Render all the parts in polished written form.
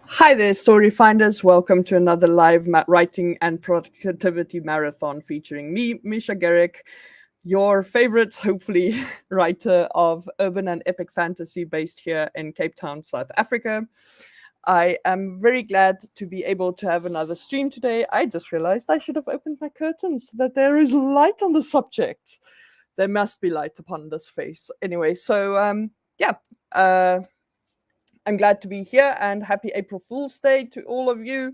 Hi there, story finders. Welcome to another live writing and productivity marathon featuring me, Misha Garrick, your favorite, hopefully, writer of urban and epic fantasy based here in Cape Town, South Africa. I am very glad to be able to have another stream today. I just realized I should have opened my curtains so that there is light on the subject. There must be light upon this face. Anyway, so yeah. I'm glad to be here and happy April Fool's Day to all of you.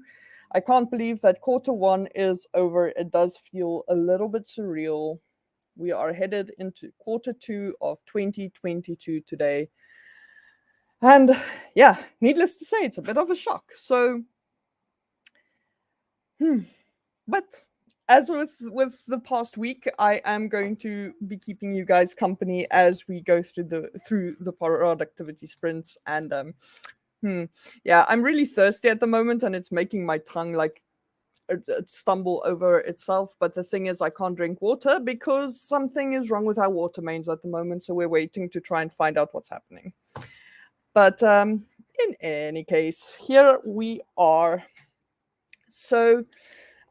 I can't believe that quarter one is over. It does feel a little bit surreal. We are headed into quarter two of 2022 today. And yeah, needless to say, it's a bit of a shock. So, but as with the past week, I am going to be keeping you guys company as we go through the productivity sprints. And yeah, I'm really thirsty at the moment, and it's making my tongue like stumble over itself. But the thing is, I can't drink water because something is wrong with our water mains at the moment. So we're waiting to try and find out what's happening. But in any case, here we are. So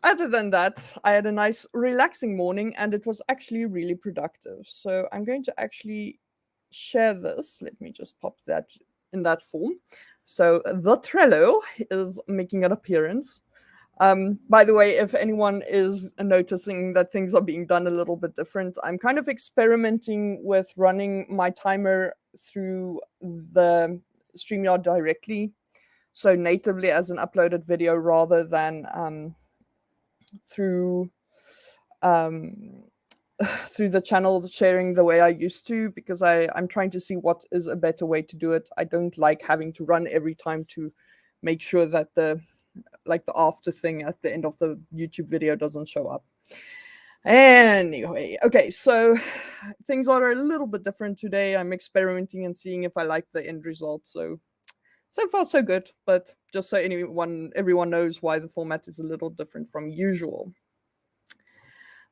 other than that, I had a nice relaxing morning and it was actually really productive. So I'm going to actually share this. Let me just pop that in that form. So the Trello is making an appearance. By the way, if anyone is noticing that things are being done a little bit different, I'm kind of experimenting with running my timer through the StreamYard directly. So natively as an uploaded video rather than through through the channel sharing the way I used to, because I'm trying to see what is a better way to do it. I don't like having to run every time to make sure that the after thing at the end of the YouTube video doesn't show up. Anyway, okay, so things are a little bit different today. I'm experimenting and seeing if I like the end result. So far so good, but just so everyone knows why the format is a little different from usual.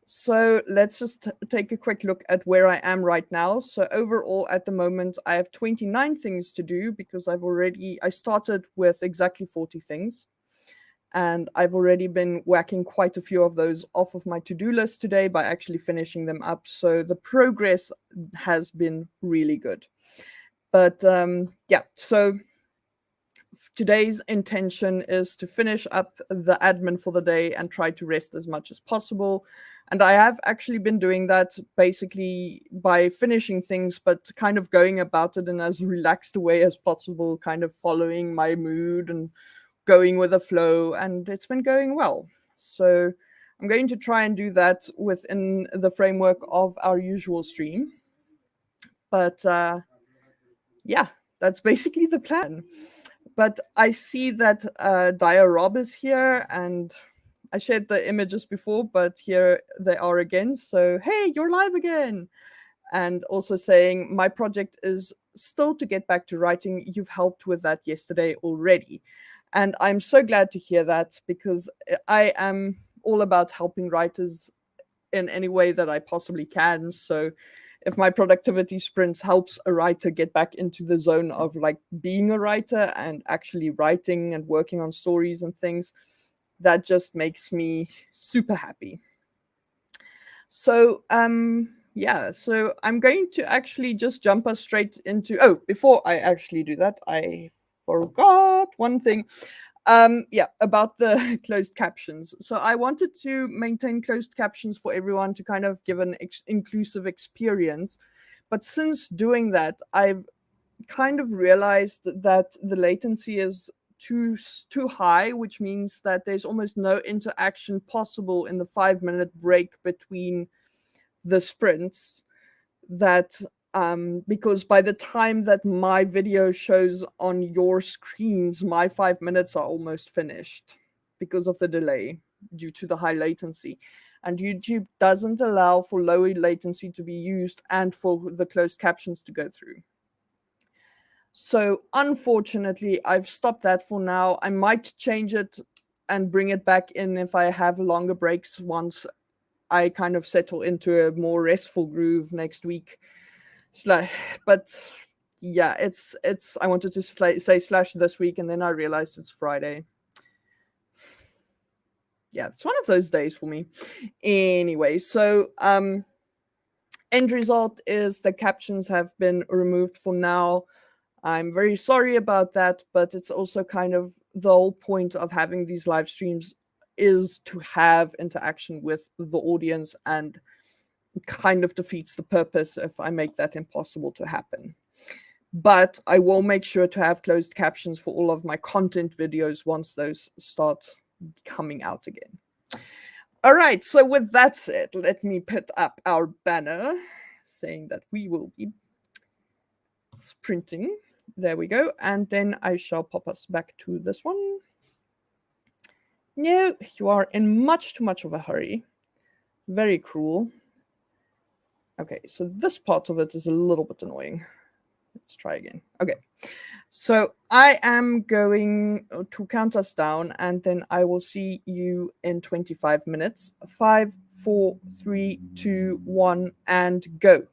So let's just take a quick look at where I am right now. So overall at the moment, I have 29 things to do because I started with exactly 40 things. And I've already been whacking quite a few of those off of my to-do list today by actually finishing them up. So the progress has been really good. But yeah, so today's intention is to finish up the admin for the day and try to rest as much as possible. And I have actually been doing that basically by finishing things, but kind of going about it in as relaxed a way as possible, kind of following my mood and going with the flow. And it's been going well. So I'm going to try and do that within the framework of our usual stream. But yeah, that's basically the plan. But I see that Dia Rob is here, and I shared the images before, but here they are again. So, hey, you're live again. And also saying, my project is still to get back to writing. You've helped with that yesterday already. And I'm so glad to hear that because I am all about helping writers in any way that I possibly can. So if my productivity sprints helps a writer get back into the zone of like being a writer and actually writing and working on stories and things, that just makes me super happy. So yeah, so I'm going to actually just jump us straight into, before I actually do that, I forgot one thing. Yeah, about the closed captions. So I wanted to maintain closed captions for everyone to kind of give an inclusive experience. But since doing that, I've kind of realized that the latency is too high, which means that there's almost no interaction possible in the 5 minute break between the sprints. That because by the time that my video shows on your screens, my 5 minutes are almost finished because of the delay due to the high latency. And YouTube doesn't allow for low latency to be used and for the closed captions to go through. So unfortunately, I've stopped that for now. I might change it and bring it back in if I have longer breaks once I kind of settle into a more restful groove next week. But yeah, it's. I wanted to say slash this week, and then I realized it's Friday. Yeah, it's one of those days for me. Anyway, so end result is the captions have been removed for now. I'm very sorry about that, but it's also kind of the whole point of having these live streams is to have interaction with the audience, and kind of defeats the purpose if I make that impossible to happen. But I will make sure to have closed captions for all of my content videos once those start coming out again. All right, so with that said, let me put up our banner saying that we will be sprinting. There we go. And then I shall pop us back to this one. No, you are in much too much of a hurry. Very cruel. Okay, so this part of it is a little bit annoying. Let's try again. Okay, so I am going to count us down, and then I will see you in 25 minutes. 5, 4, 3, 2, 1, and go.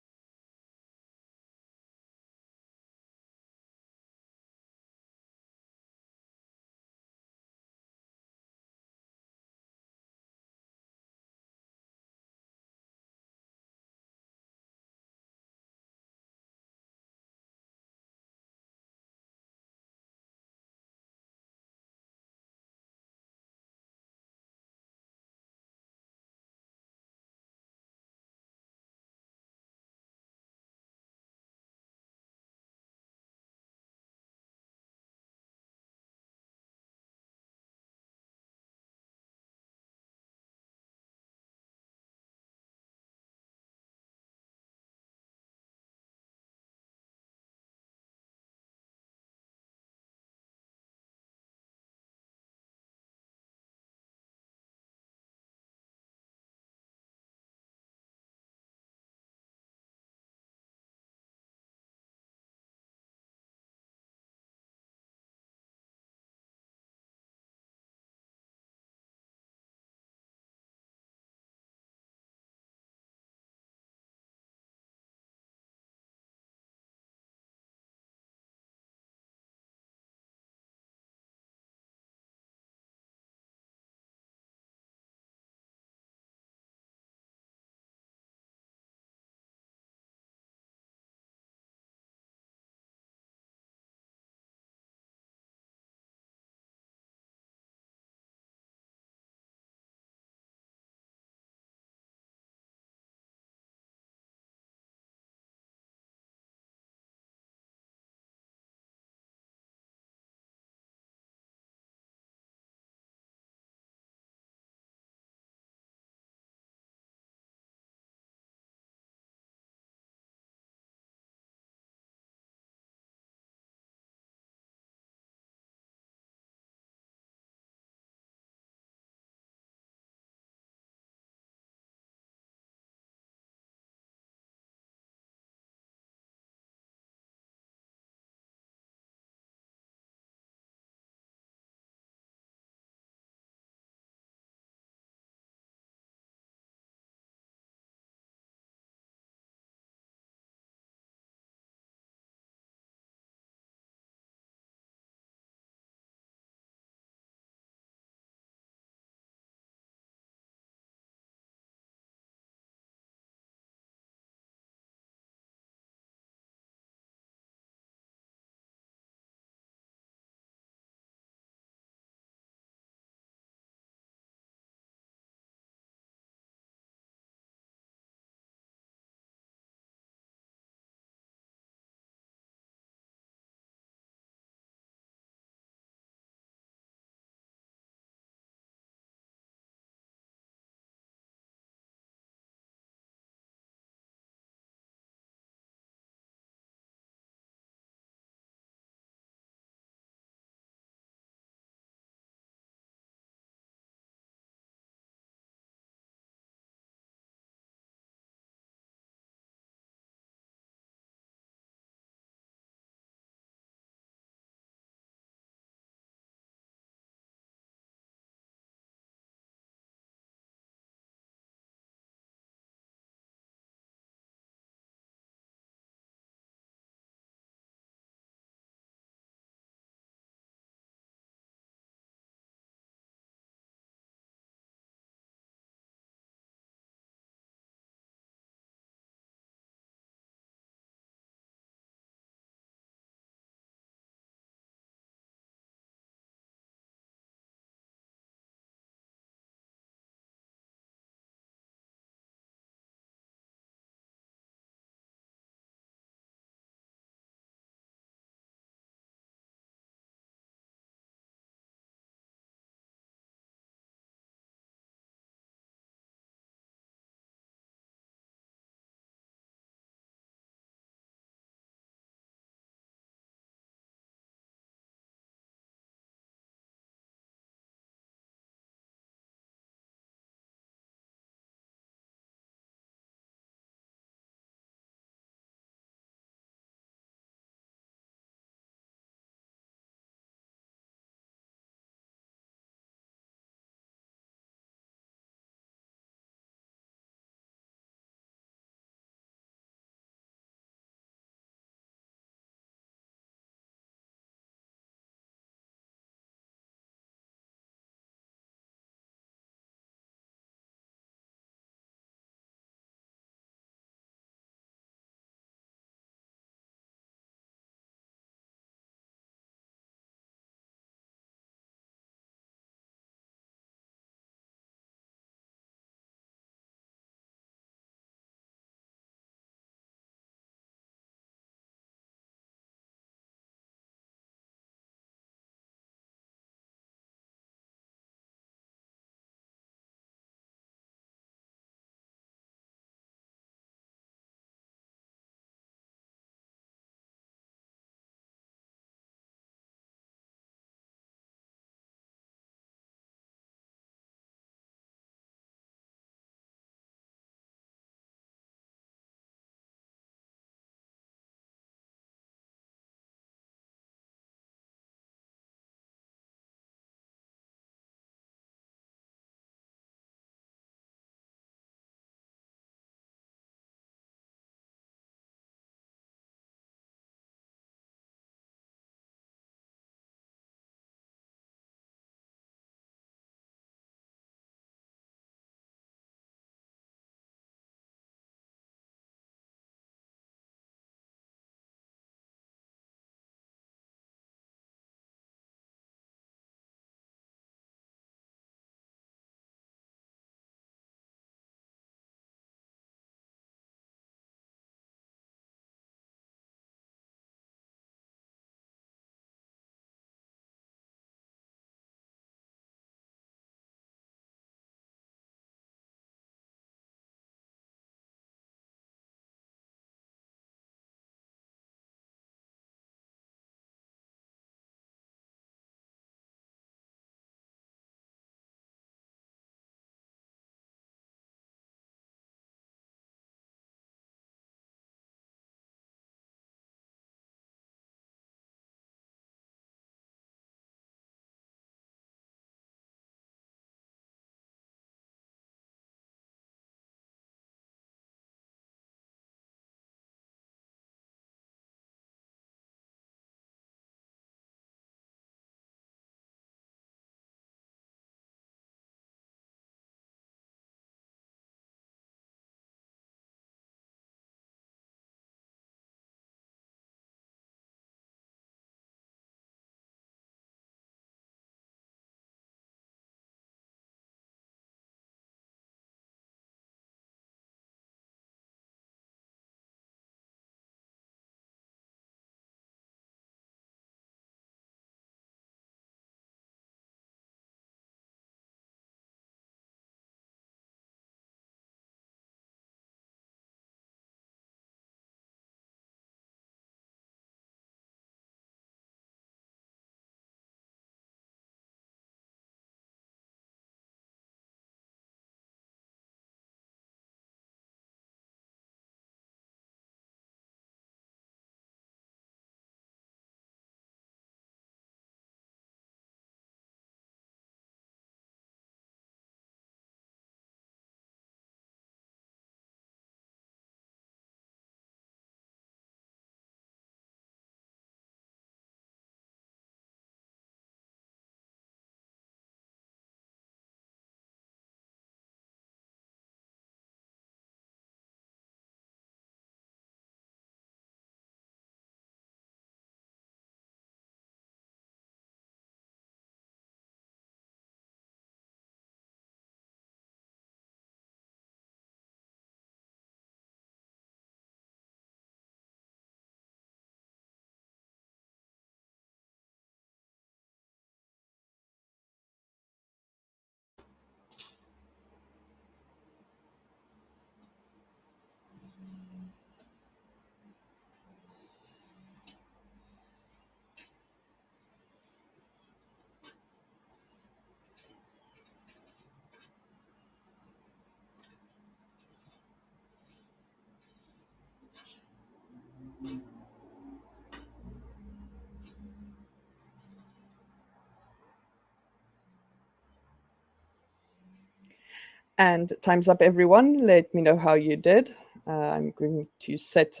And time's up, everyone. Let me know how you did. I'm going to set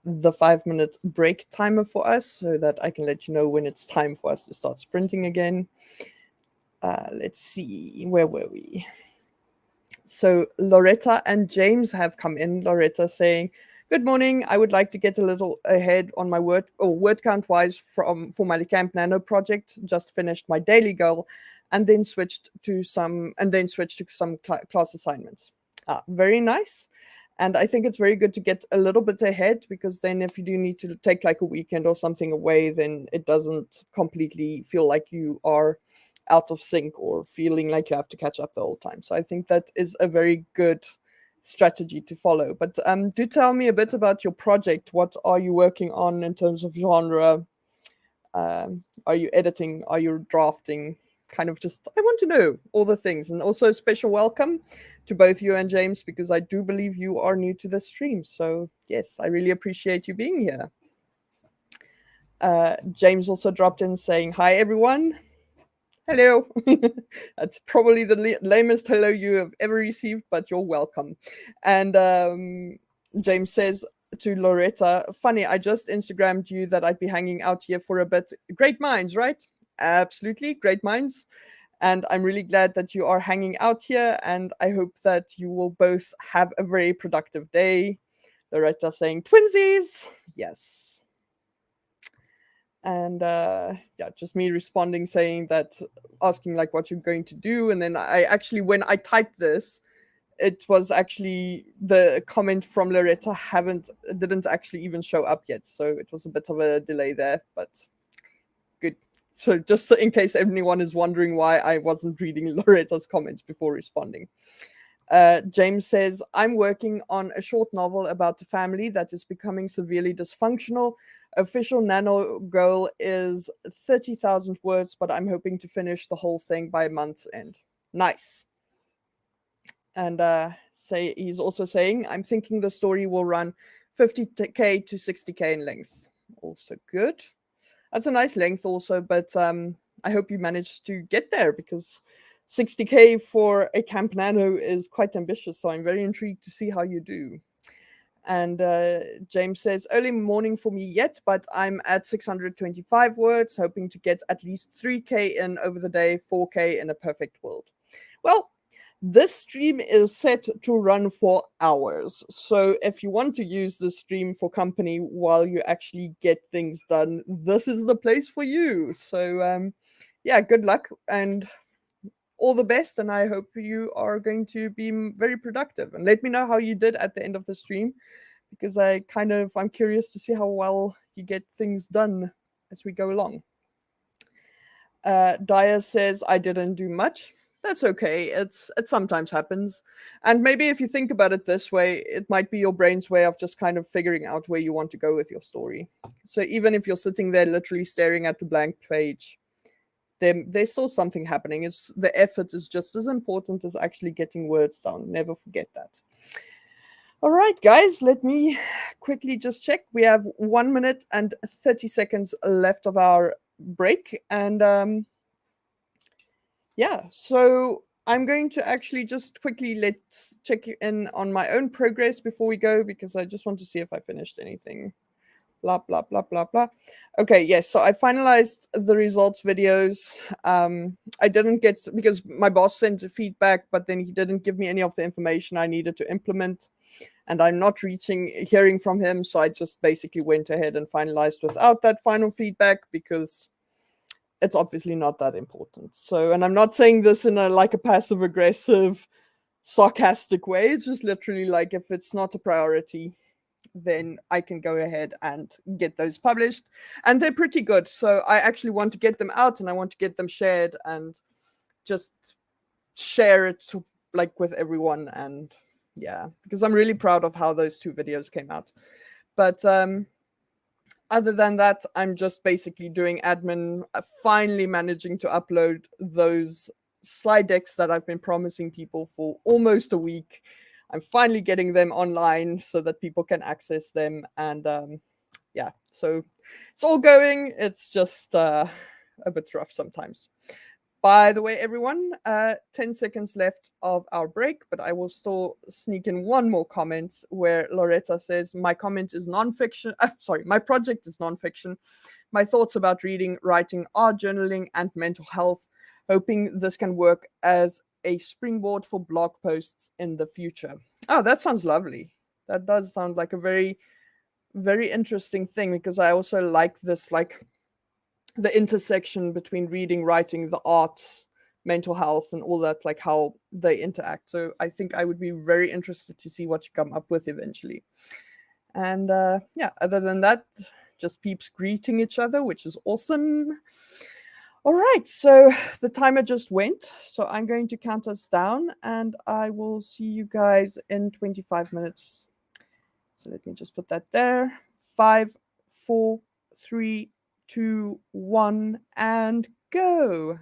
the 5 minute break timer for us so that I can let you know when it's time for us to start sprinting again. Let's see, where were we? So Loretta and James have come in. Loretta saying, "Good morning. I would like to get a little ahead on my word count wise for my Camp Nano project. Just finished my daily goal, and then switched to some class assignments. Very nice. And I think it's very good to get a little bit ahead, because then if you do need to take like a weekend or something away, then it doesn't completely feel like you are out of sync or feeling like you have to catch up the whole time. So I think that is a very good strategy to follow. But do tell me a bit about your project. What are you working on in terms of genre? Are you editing? Are you drafting? Kind of just, I want to know all the things. And also a special welcome to both you and James, because I do believe you are new to the stream. So yes, I really appreciate you being here. James also dropped in saying, "Hi, everyone." Hello. That's probably the lamest hello you have ever received, but you're welcome. And James says to Loretta, "Funny, I just Instagrammed you that I'd be hanging out here for a bit. Great minds, right?" Absolutely, great minds. And I'm really glad that you are hanging out here, and I hope that you will both have a very productive day. Loretta saying, "Twinsies." Yes. And yeah, just me responding saying that, asking like what you're going to do. And then I actually, when I typed this, it was actually the comment from Loretta didn't actually even show up yet, so it was a bit of a delay there, but good. So just in case anyone is wondering why I wasn't reading Loretta's comments before responding. James says, "I'm working on a short novel about a family that is becoming severely dysfunctional. Official nano goal is 30,000 words, but I'm hoping to finish the whole thing by month's end." Nice. And he's also saying, "I'm thinking the story will run 50k to 60k in length." Also good. That's a nice length also, but I hope you manage to get there, because 60k for a Camp Nano is quite ambitious. So I'm very intrigued to see how you do. And James says, "Early morning for me yet, but I'm at 625 words, hoping to get at least 3k in over the day, 4k in a perfect world." Well, this stream is set to run for hours. So if you want to use the stream for company while you actually get things done, this is the place for you. So yeah, good luck and all the best. And I hope you are going to be very productive. And let me know how you did at the end of the stream, because I'm curious to see how well you get things done as we go along. Dyer says, "I didn't do much." That's okay. It sometimes happens. And maybe if you think about it this way, it might be your brain's way of just kind of figuring out where you want to go with your story. So even if you're sitting there literally staring at the blank page, there's still something happening. It's the effort is just as important as actually getting words down. Never forget that. All right, guys, let me quickly just check. We have 1 minute and 30 seconds left of our break. And yeah, so I'm going to actually just quickly let's check in on my own progress before we go, because I just want to see if I finished anything. Blah, blah, blah, blah, blah. Okay, yes, so I finalized the results videos. I didn't get, because my boss sent feedback, but then he didn't give me any of the information I needed to implement. And I'm not hearing from him, so I just basically went ahead and finalized without that final feedback, because it's obviously not that important. So, and I'm not saying this in a passive aggressive, sarcastic way. It's just literally like, if it's not a priority, then I can go ahead and get those published. And they're pretty good. So I actually want to get them out, and I want to get them shared and just share it with everyone. And yeah, because I'm really proud of how those 2 videos came out. But other than that, I'm just basically doing admin, finally managing to upload those slide decks that I've been promising people for almost a week. I'm finally getting them online so that people can access them. And yeah, so it's all going. It's just a bit rough sometimes. By the way, everyone, 10 seconds left of our break, but I will still sneak in one more comment where Loretta says, my comment is nonfiction. Sorry, my project is nonfiction. My thoughts about reading, writing are journaling and mental health, hoping this can work as a springboard for blog posts in the future. Oh, that sounds lovely. That does sound like a very, very interesting thing because I also like this, like the intersection between reading, writing, the arts, mental health, and all that, like how they interact. So I think I would be very interested to see what you come up with eventually. And yeah, other than that, just peeps greeting each other, which is awesome. All right, so the timer just went. So I'm going to count us down and I will see you guys in 25 minutes. So let me just put that there. 5, 4, 3, 2, 1, and go.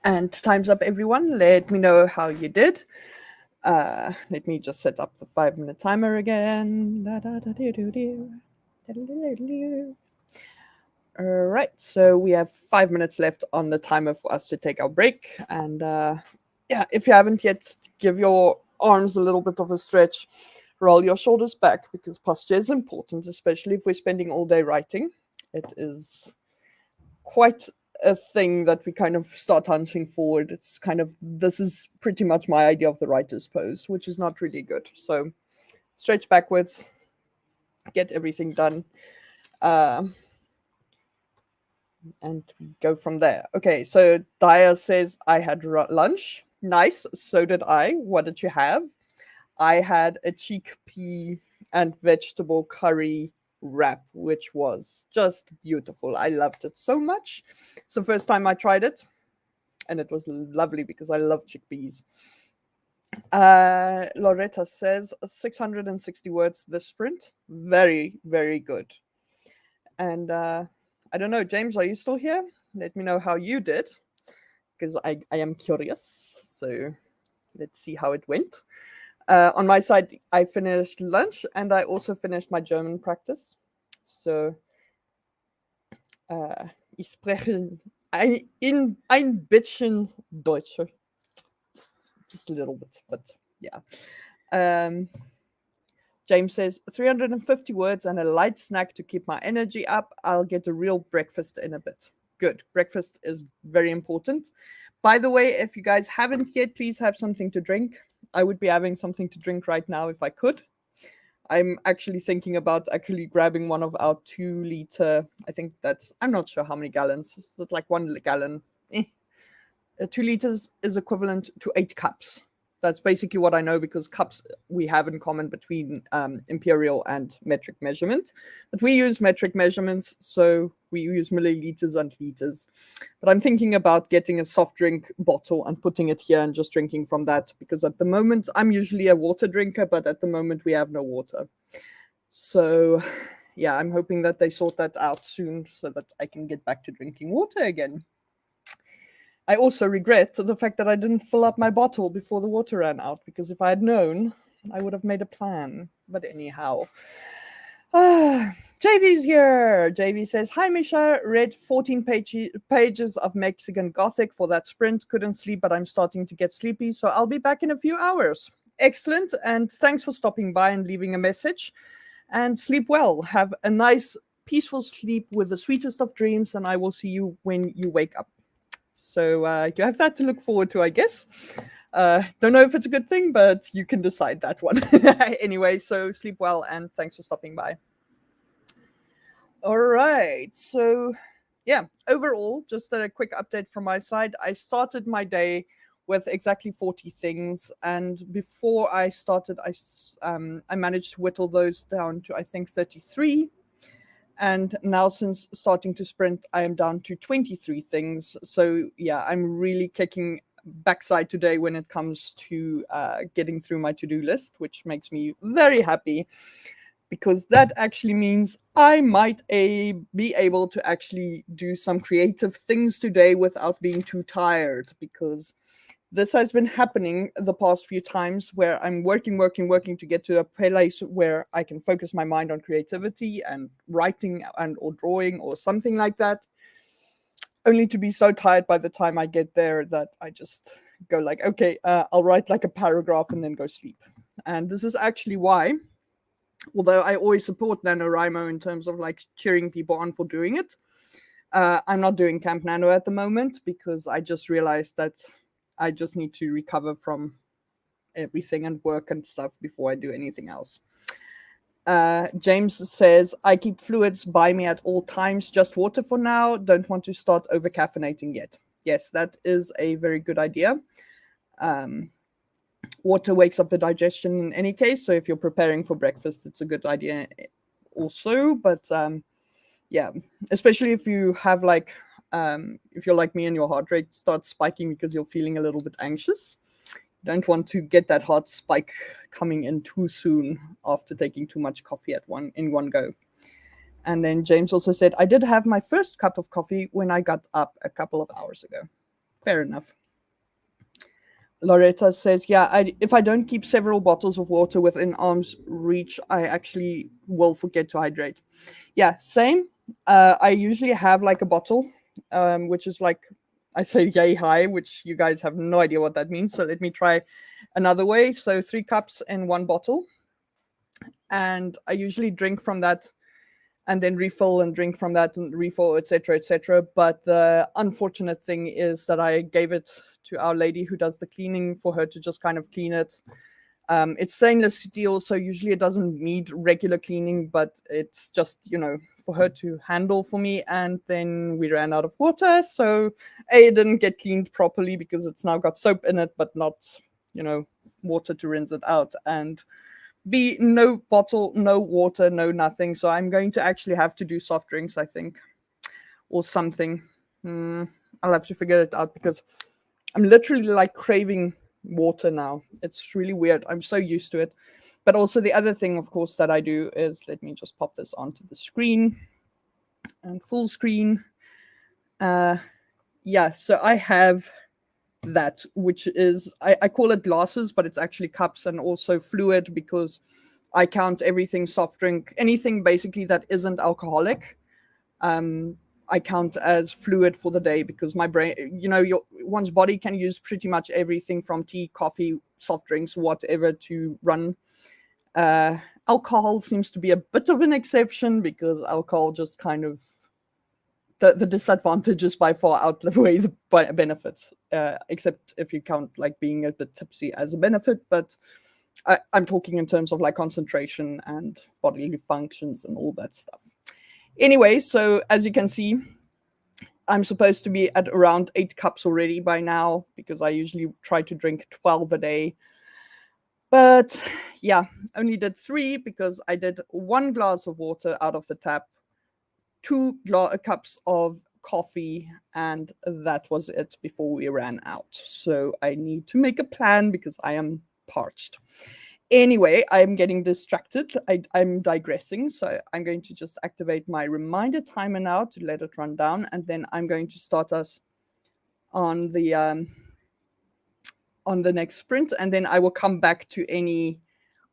And time's up, everyone. Let me know how you did. Let me just set up the 5-minute timer again. All right, so we have 5 minutes left on the timer for us to take our break. And yeah, if you haven't yet, give your arms a little bit of a stretch, roll your shoulders back because posture is important, especially if we're spending all day writing. It is quite a thing that we kind of start hunting forward. It's kind of, this is pretty much my idea of the writer's pose, which is not really good. So stretch backwards, get everything done. And go from there. Okay, so Daya says, I had lunch. Nice. So did I. What did you have? I had a chickpea and vegetable curry wrap, which was just beautiful. I loved it so much. It's the first time I tried it, and it was lovely because I love chickpeas. Loretta says 660 words this sprint. Very, very good. And I don't know, James, are you still here? Let me know how you did because I am curious. So let's see how it went. On my side, I finished lunch and I also finished my German practice. So ich spreche ein bisschen Deutsch. Just a little bit, but yeah. James says 350 words and a light snack to keep my energy up. I'll get a real breakfast in a bit. Good. Breakfast is very important. By the way, if you guys haven't yet, please have something to drink. I would be having something to drink right now if I could. I'm actually thinking about actually grabbing one of our 2-liter. I think that's, I'm not sure how many gallons. Is it like 1 gallon? 2 liters is equivalent to 8 cups. That's basically what I know because cups we have in common between imperial and metric measurement. But we use metric measurements, so we use milliliters and liters. But I'm thinking about getting a soft drink bottle and putting it here and just drinking from that because at the moment I'm usually a water drinker, but at the moment we have no water. So yeah, I'm hoping that they sort that out soon so that I can get back to drinking water again. I also regret the fact that I didn't fill up my bottle before the water ran out, because if I had known, I would have made a plan. But anyhow. JV's here. JV says, hi, Misha. Read 14 pages of Mexican Gothic for that sprint. Couldn't sleep, but I'm starting to get sleepy, so I'll be back in a few hours. Excellent. And thanks for stopping by and leaving a message. And sleep well. Have a nice, peaceful sleep with the sweetest of dreams, and I will see you when you wake up. So you have that to look forward to, I guess. Don't know if it's a good thing, but you can decide that one. Anyway, so sleep well and thanks for stopping by. All right. So yeah, overall, just a quick update from my side. I started my day with exactly 40 things. And before I started, I managed to whittle those down to, I think, 33. And now since starting to sprint, I am down to 23 things. So yeah, I'm really kicking backside today when it comes to getting through my to-do list, which makes me very happy because that actually means I might be able to actually do some creative things today without being too tired, because this has been happening the past few times where I'm working to get to a place where I can focus my mind on creativity and writing and or drawing or something like that, only to be so tired by the time I get there that I just go like, okay, I'll write like a paragraph and then go sleep. And this is actually why, although I always support NaNoWriMo in terms of like cheering people on for doing it, I'm not doing Camp Nano at the moment because I just realized that I just need to recover from everything and work and stuff before I do anything else. James says, I keep fluids by me at all times, just water for now. Don't want to start over caffeinating yet. Yes, that is a very good idea. Water wakes up the digestion in any case. So if you're preparing for breakfast, it's a good idea also. But yeah, especially if you have like, if you're like me and your heart rate starts spiking because you're feeling a little bit anxious, you don't want to get that heart spike coming in too soon after taking too much coffee in one go. And then James also said, I did have my first cup of coffee when I got up a couple of hours ago. Fair enough. Loretta says, "Yeah, if I don't keep several bottles of water within arm's reach, I actually will forget to hydrate." Yeah, same. I usually have like a bottle, which is like I say yay high, which you guys have no idea what that means. So let me try another way. So 3 cups in one bottle, and I usually drink from that and then refill and drink from that and refill, etc., etc. But the unfortunate thing is that I gave it to our lady who does the cleaning for her to just kind of clean it. It's stainless steel, so usually it doesn't need regular cleaning, but it's just, for her to handle for me. And then we ran out of water. So it didn't get cleaned properly because it's now got soap in it, but not, you know, water to rinse it out. And B, no bottle, no water, no nothing. So I'm going to actually have to do soft drinks, I think, or something. I'll have to figure it out because I'm literally like craving water now. It's really weird. I'm so used to it. But also the other thing, of course, that I do is let me just pop this onto the screen and full screen. Yeah, so I have that, which is I call it glasses, but it's actually cups and also fluid because I count everything soft drink, anything basically that isn't alcoholic. I count as fluid for the day because my brain, one's body can use pretty much everything from tea, coffee, soft drinks, whatever to run. Alcohol seems to be a bit of an exception because alcohol just kind of the disadvantages by far outweigh the benefits, except if you count like being a bit tipsy as a benefit. But I'm talking in terms of like concentration and bodily functions and all that stuff. Anyway, so as you can see, I'm supposed to be at around 8 cups already by now because I usually try to drink 12 a day. But yeah, only did 3 because I did 1 glass of water out of the tap, 2 cups of coffee, and that was it before we ran out. So I need to make a plan because I am parched. Anyway, I'm getting distracted. I'm digressing. So I'm going to just activate my reminder timer now to let it run down. And then I'm going to start us on the next sprint. And then I will come back to any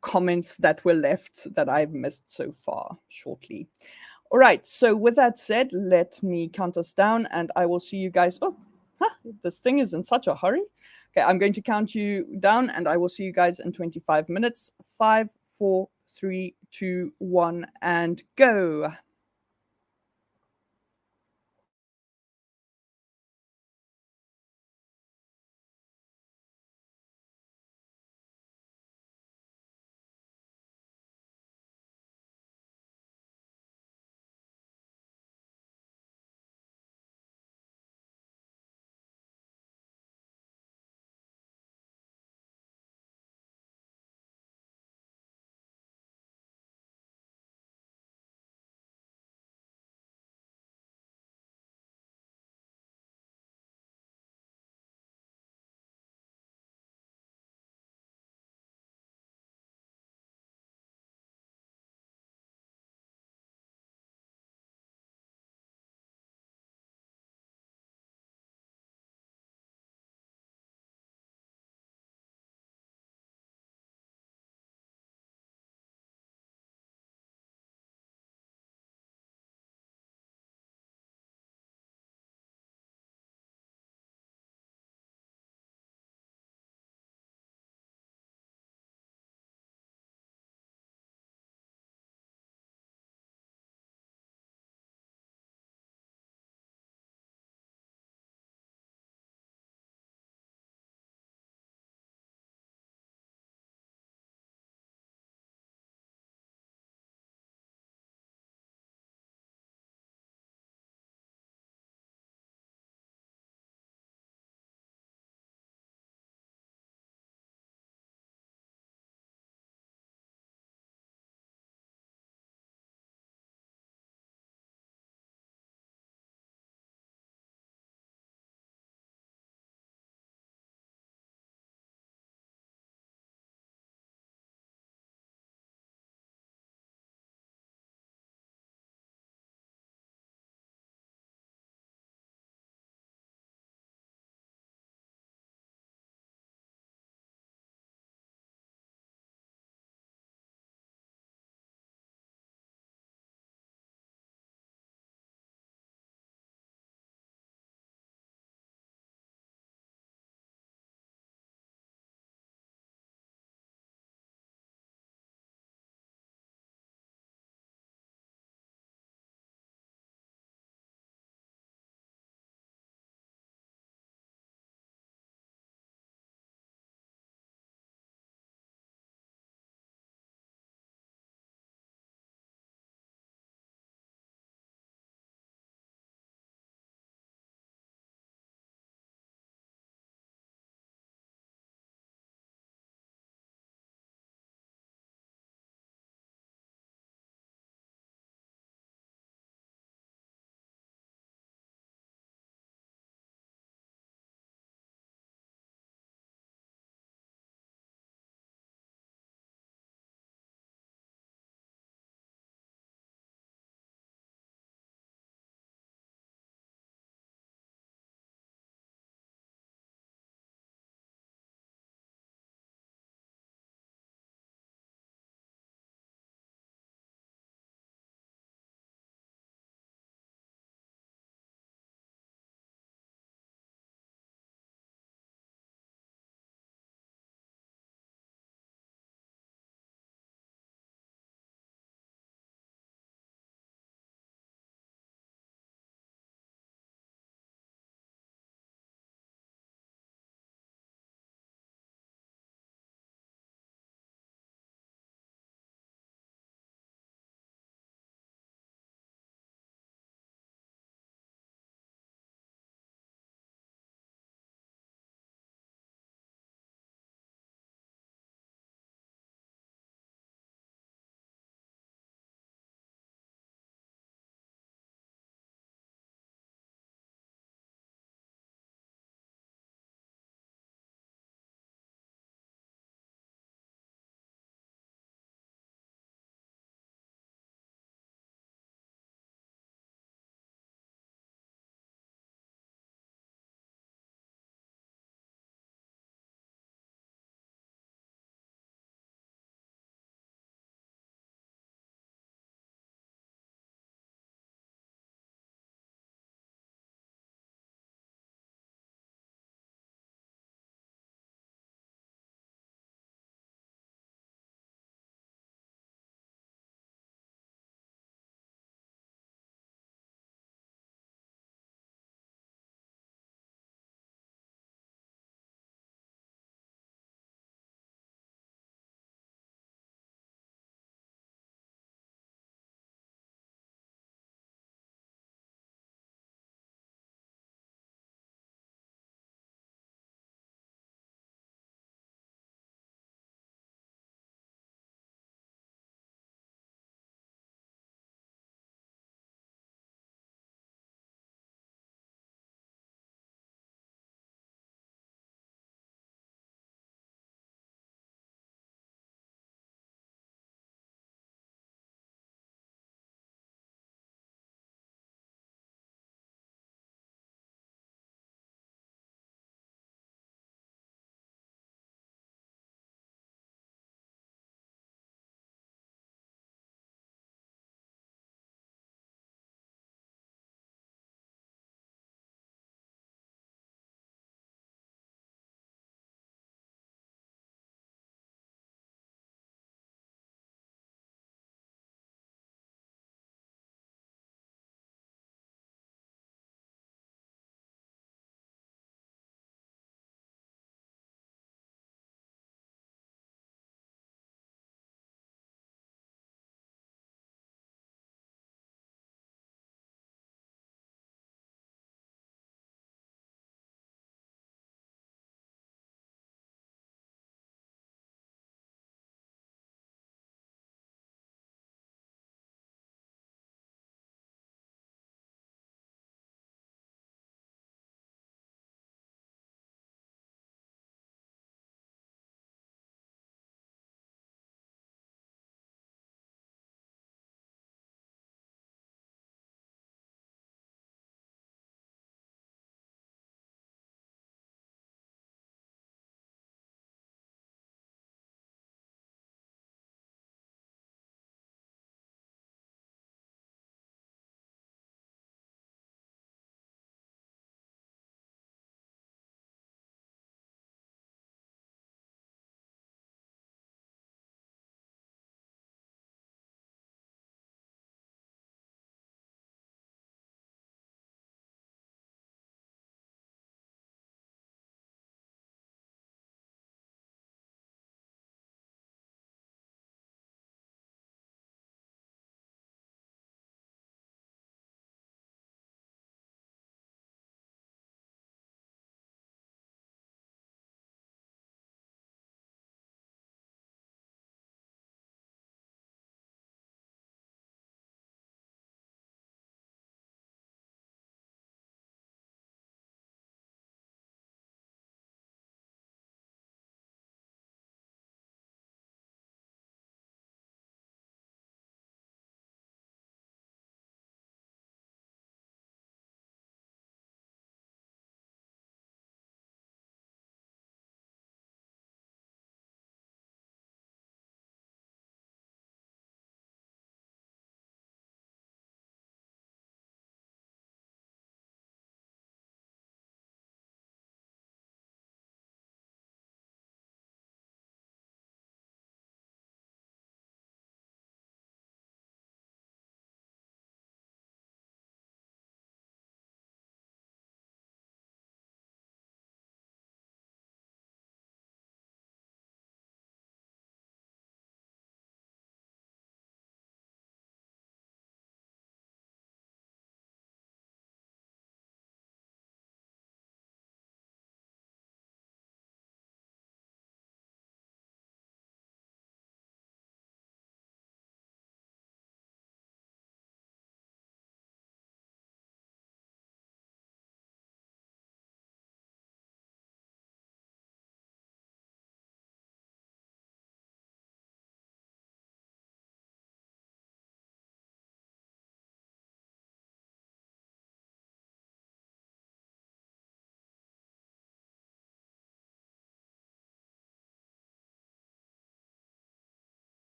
comments that were left that I've missed so far shortly. All right. So with that said, let me count us down and I will see you guys. Oh, this thing is in such a hurry. Okay, I'm going to count you down and I will see you guys in 25 minutes. 5, 4, 3, 2, 1, and go.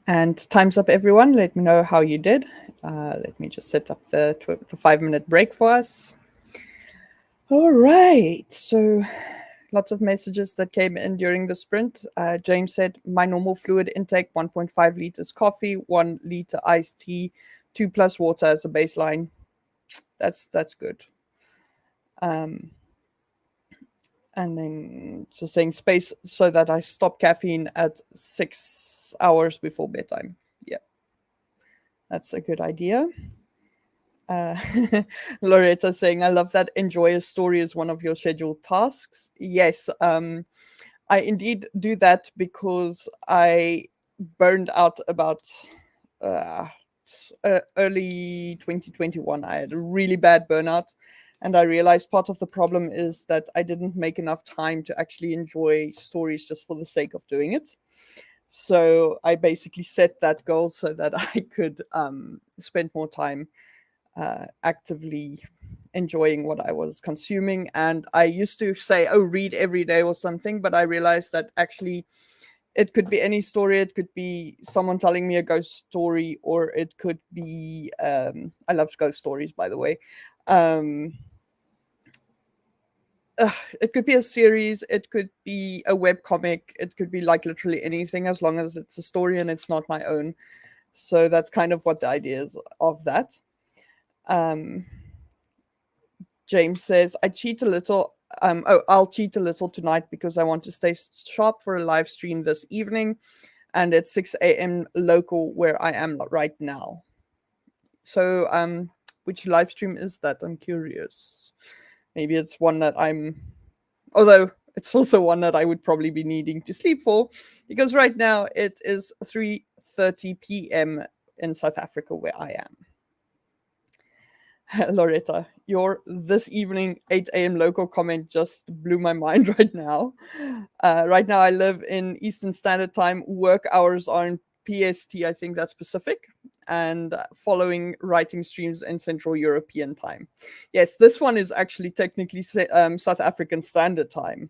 And time's up, everyone. Let me know how you did. Let me just set up the 5-minute break for us. All right. So lots of messages that came in during the sprint. James said, my normal fluid intake, 1.5 liters coffee, 1 liter iced tea, 2 plus water as a baseline. That's good. And then just saying space so that I stop caffeine at 6 hours before bedtime. Yeah, that's a good idea. Uh, Loretta saying, I love that enjoy a story is one of your scheduled tasks. Yes, I indeed do that because I burned out about uh, early 2021. I had a really bad burnout. And I realized part of the problem is that I didn't make enough time to actually enjoy stories just for the sake of doing it. So I basically set that goal so that I could spend more time actively enjoying what I was consuming. And I used to say, oh, read every day or something, but I realized that actually it could be any story. It could be someone telling me a ghost story, or it could be, I love ghost stories, by the way. It could be a series, it could be a web comic, it could be like literally anything as long as it's a story and it's not my own. So that's kind of what the idea is of that. Um, James says, I cheat a little. I'll cheat a little tonight because I want to stay sharp for a live stream this evening. And it's 6 a.m. local where I am right now. So, which live stream is that? I'm curious. Maybe it's one that although it's also one that I would probably be needing to sleep for, because right now it is 3:30 p.m. in South Africa where I am. Loretta, your this evening 8 a.m. local comment just blew my mind right now. Right now, I live in Eastern Standard Time. Work hours are in PST, I think that's Pacific, and following writing streams in Central European Time. Yes, this one is actually technically South African Standard Time.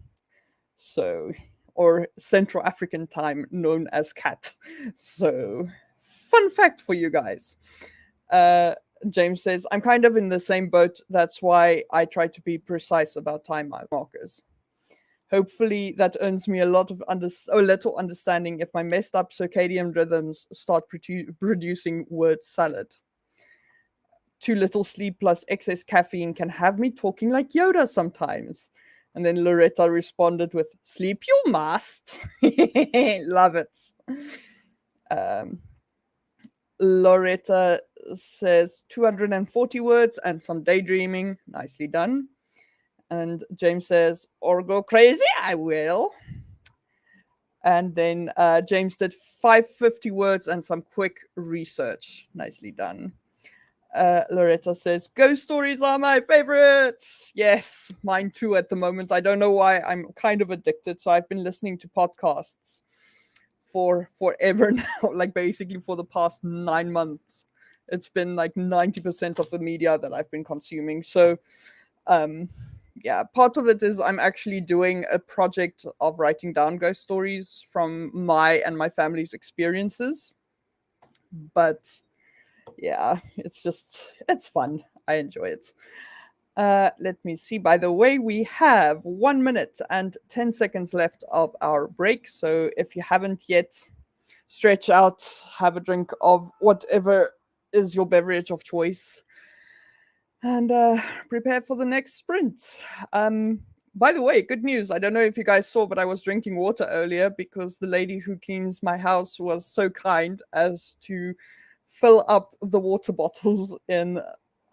So, or Central African Time, known as CAT. So, fun fact for you guys. Uh, James says, I'm kind of in the same boat. That's why I try to be precise about time markers. Hopefully, that earns me a little understanding if my messed up circadian rhythms start producing word salad. Too little sleep plus excess caffeine can have me talking like Yoda sometimes. And then Loretta responded with, sleep you must. Love it. Loretta says 240 words and some daydreaming. Nicely done. And James says, or go crazy, I will. And then James did 550 words and some quick research. Nicely done. Loretta says, ghost stories are my favorites. Yes, mine too at the moment. I don't know why. I'm kind of addicted. So I've been listening to podcasts for forever now, like basically for the past 9 months. It's been like 90% of the media that I've been consuming. So, yeah, part of it is I'm actually doing a project of writing down ghost stories from my and my family's experiences. But yeah, it's fun. I enjoy it. Let me see. By the way, we have 1 minute and 10 seconds left of our break. So if you haven't yet, stretch out, have a drink of whatever is your beverage of choice, and prepare for the next sprint. By the way, good news. I don't know if you guys saw, but I was drinking water earlier because the lady who cleans my house was so kind as to fill up the water bottles in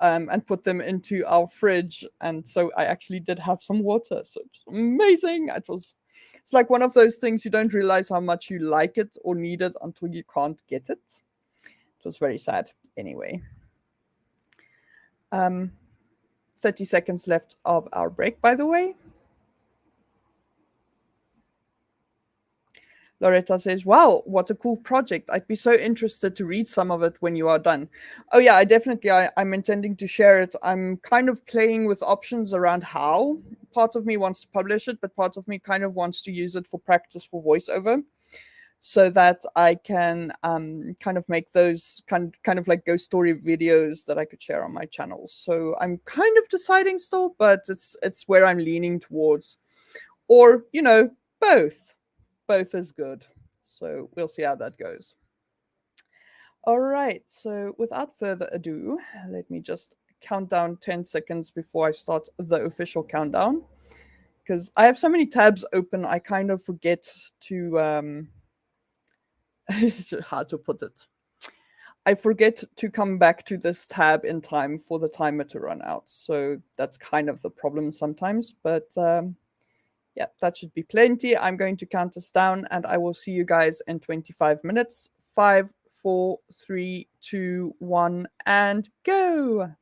and put them into our fridge. And so I actually did have some water. So it's amazing. It's like one of those things you don't realize how much you like it or need it until you can't get it. It was very sad. Anyway, 30 seconds left of our break, by the way. Loretta says, wow, what a cool project. I'd be so interested to read some of it when you are done. Oh yeah, I'm intending to share it. I'm kind of playing with options around how. Part of me wants to publish it, but part of me kind of wants to use it for practice for voiceover so that I can kind of make those kind of like ghost story videos that I could share on my channel. So I'm kind of deciding still, but it's where I'm leaning towards. Or, both. Both is good. So we'll see how that goes. All right. So without further ado, let me just count down 10 seconds before I start the official countdown. Because I have so many tabs open, I kind of forget to how to put it. I forget to come back to this tab in time for the timer to run out. So that's kind of the problem sometimes. But yeah, that should be plenty. I'm going to count us down and I will see you guys in 25 minutes. 5, 4, 3, 2, 1, and go.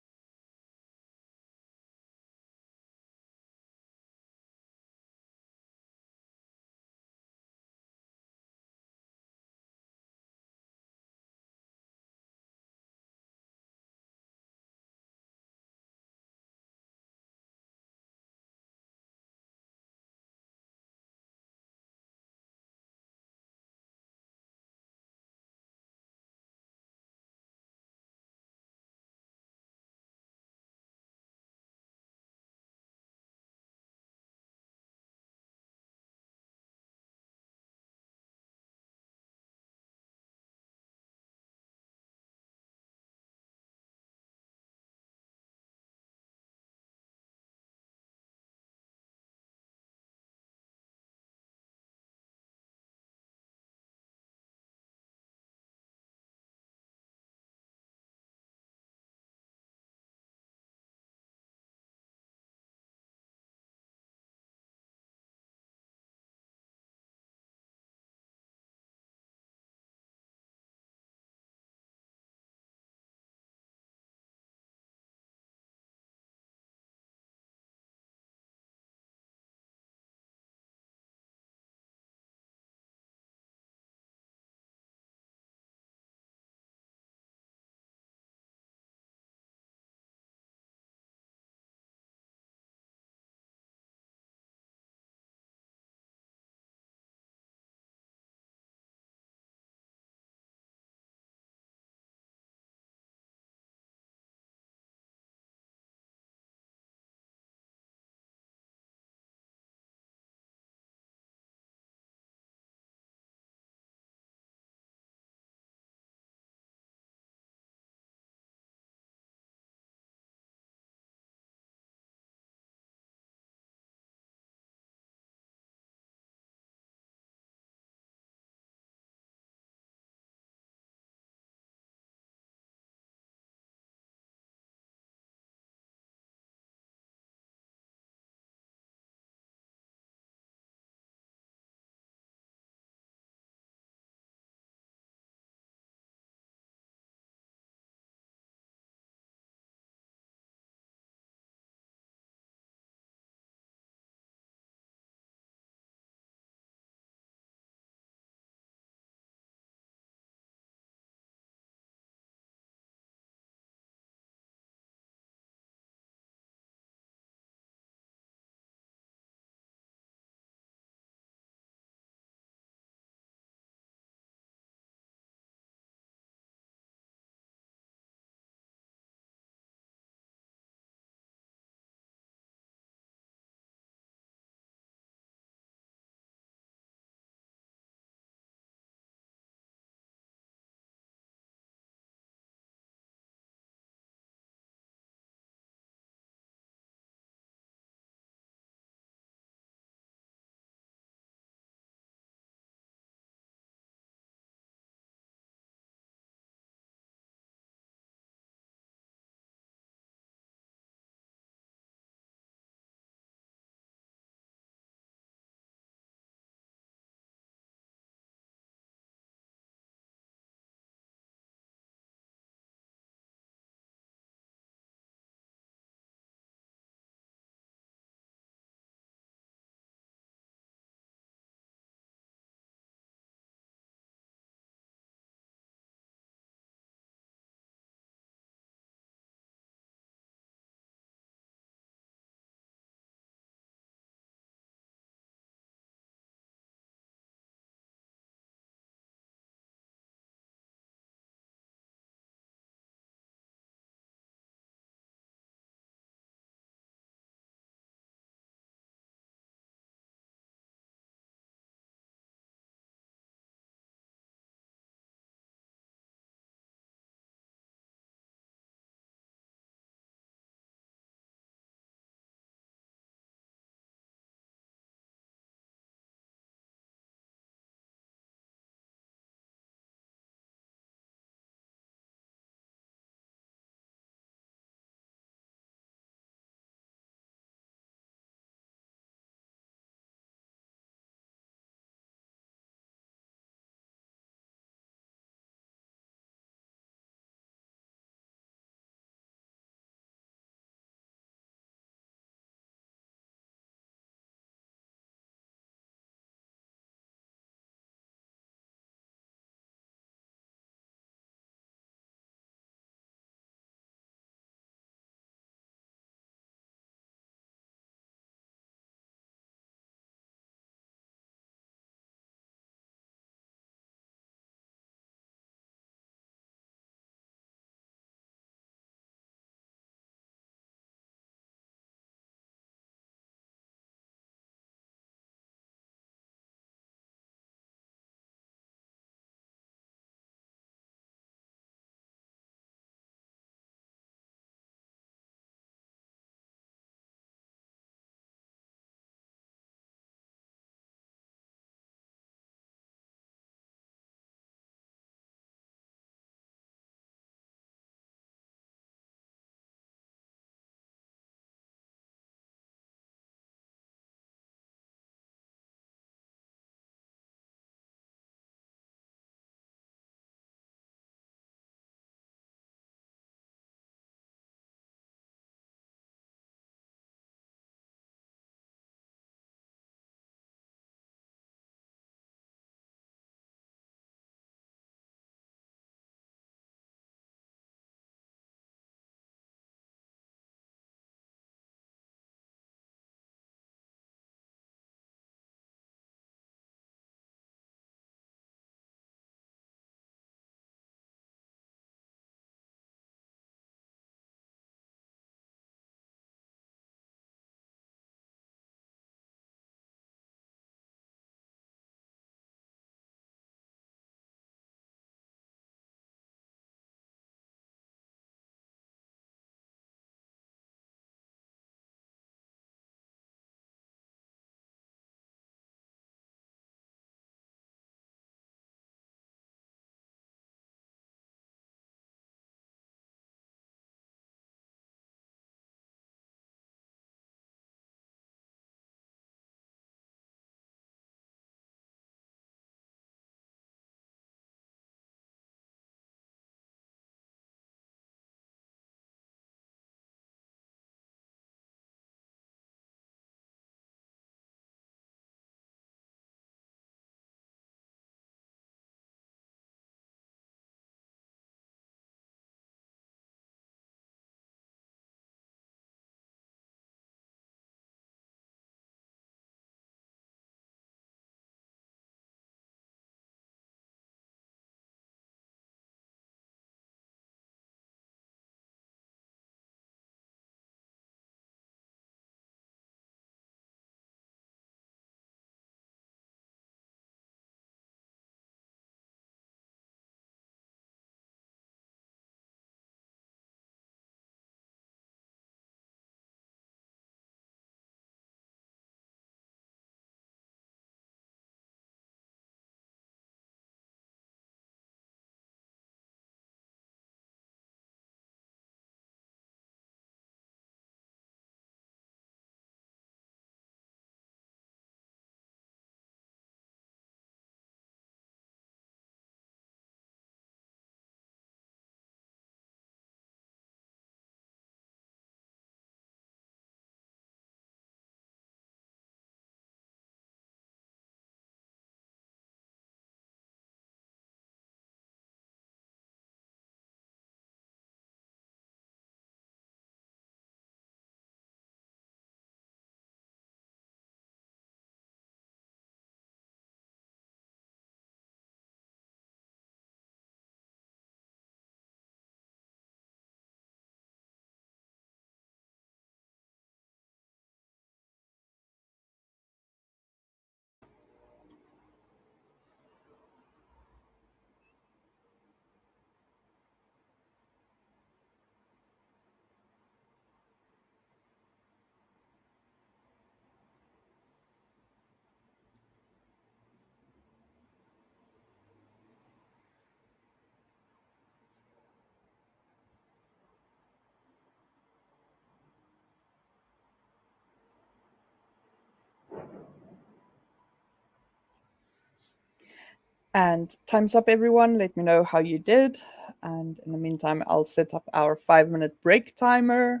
And time's up, everyone. Let me know how you did. And in the meantime, I'll set up our 5-minute break timer.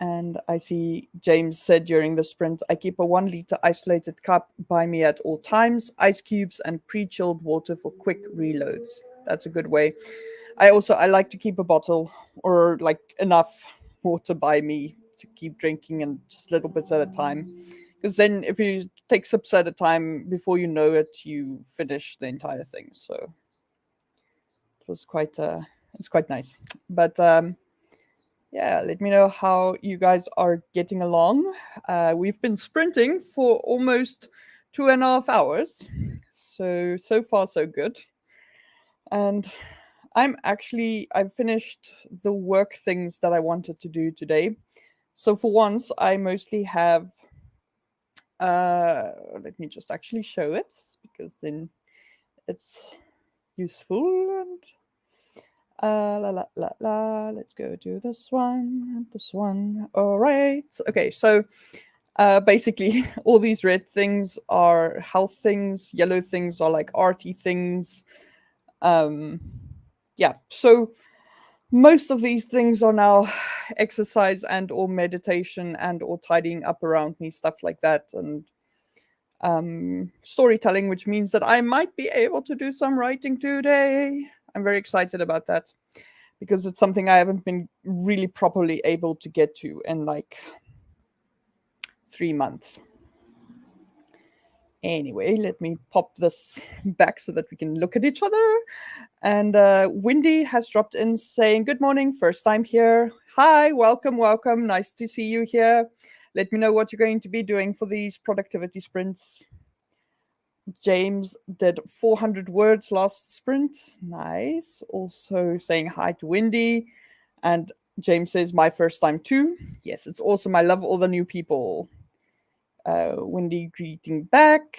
And I see James said during the sprint, I keep a 1 liter isolated cup by me at all times, ice cubes and pre-chilled water for quick reloads. That's a good way. I like to keep a bottle or like enough water by me to keep drinking and just little bits at a time. Because then if you take sips at a time, before you know it, you finish the entire thing. So it was it's quite nice. But yeah, let me know how you guys are getting along. We've been sprinting for almost 2.5 hours. So far, so good. And I've finished the work things that I wanted to do today. So for once, I mostly have, let me just actually show it because then it's useful. And la la la la. Let's go do this one. This one. All right. Okay. So basically, all these red things are health things. Yellow things are like arty things. Yeah. So most of these things are now exercise and or meditation and or tidying up around me, stuff like that, and storytelling, which means that I might be able to do some writing today. I'm very excited about that because it's something I haven't been really properly able to get to in like 3 months. Anyway, let me pop this back so that we can look at each other. And Wendy has dropped in saying, good morning, first time here. Hi, welcome, welcome. Nice to see you here. Let me know what you're going to be doing for these productivity sprints. James did 400 words last sprint. Nice. Also saying hi to Wendy. And James says, my first time too. Yes, it's awesome. I love all the new people. Wendy greeting back.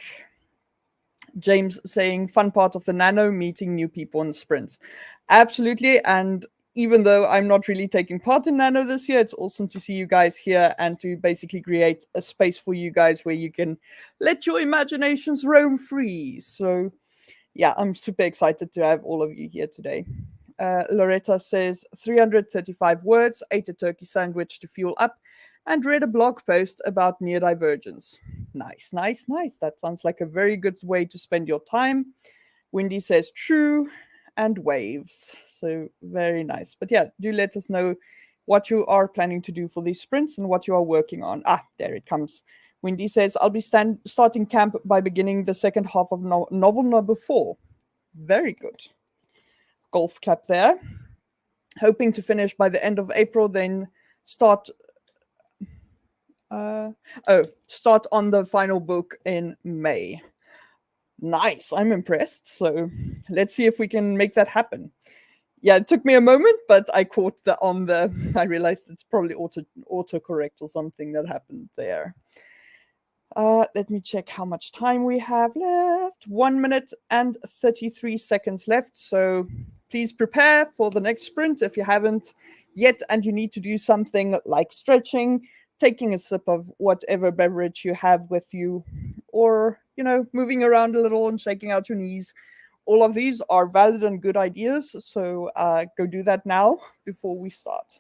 James saying, fun part of the nano, meeting new people in the sprints. Absolutely. And even though I'm not really taking part in nano this year, it's awesome to see you guys here and to basically create a space for you guys where you can let your imaginations roam free. So yeah, I'm super excited to have all of you here today. Loretta says 335 words, ate a turkey sandwich to fuel up, and read a blog post about neurodivergence. Nice, nice, nice. That sounds like a very good way to spend your time. Wendy says true and waves. So very nice. But yeah, do let us know what you are planning to do for these sprints and what you are working on. Ah, there it comes. Wendy says, I'll be starting camp by beginning the second half of novel number 4. Very good. Golf clap there. Hoping to finish by the end of April, then start start on the final book in May. Nice, I'm impressed. So let's see if we can make that happen. Yeah, it took me a moment, but I caught I realized it's probably autocorrect or something that happened there. Let me check how much time we have left. 1 minute and 33 seconds left. So please prepare for the next sprint if you haven't yet and you need to do something like stretching, taking a sip of whatever beverage you have with you, or, moving around a little and shaking out your knees. All of these are valid and good ideas. So go do that now before we start.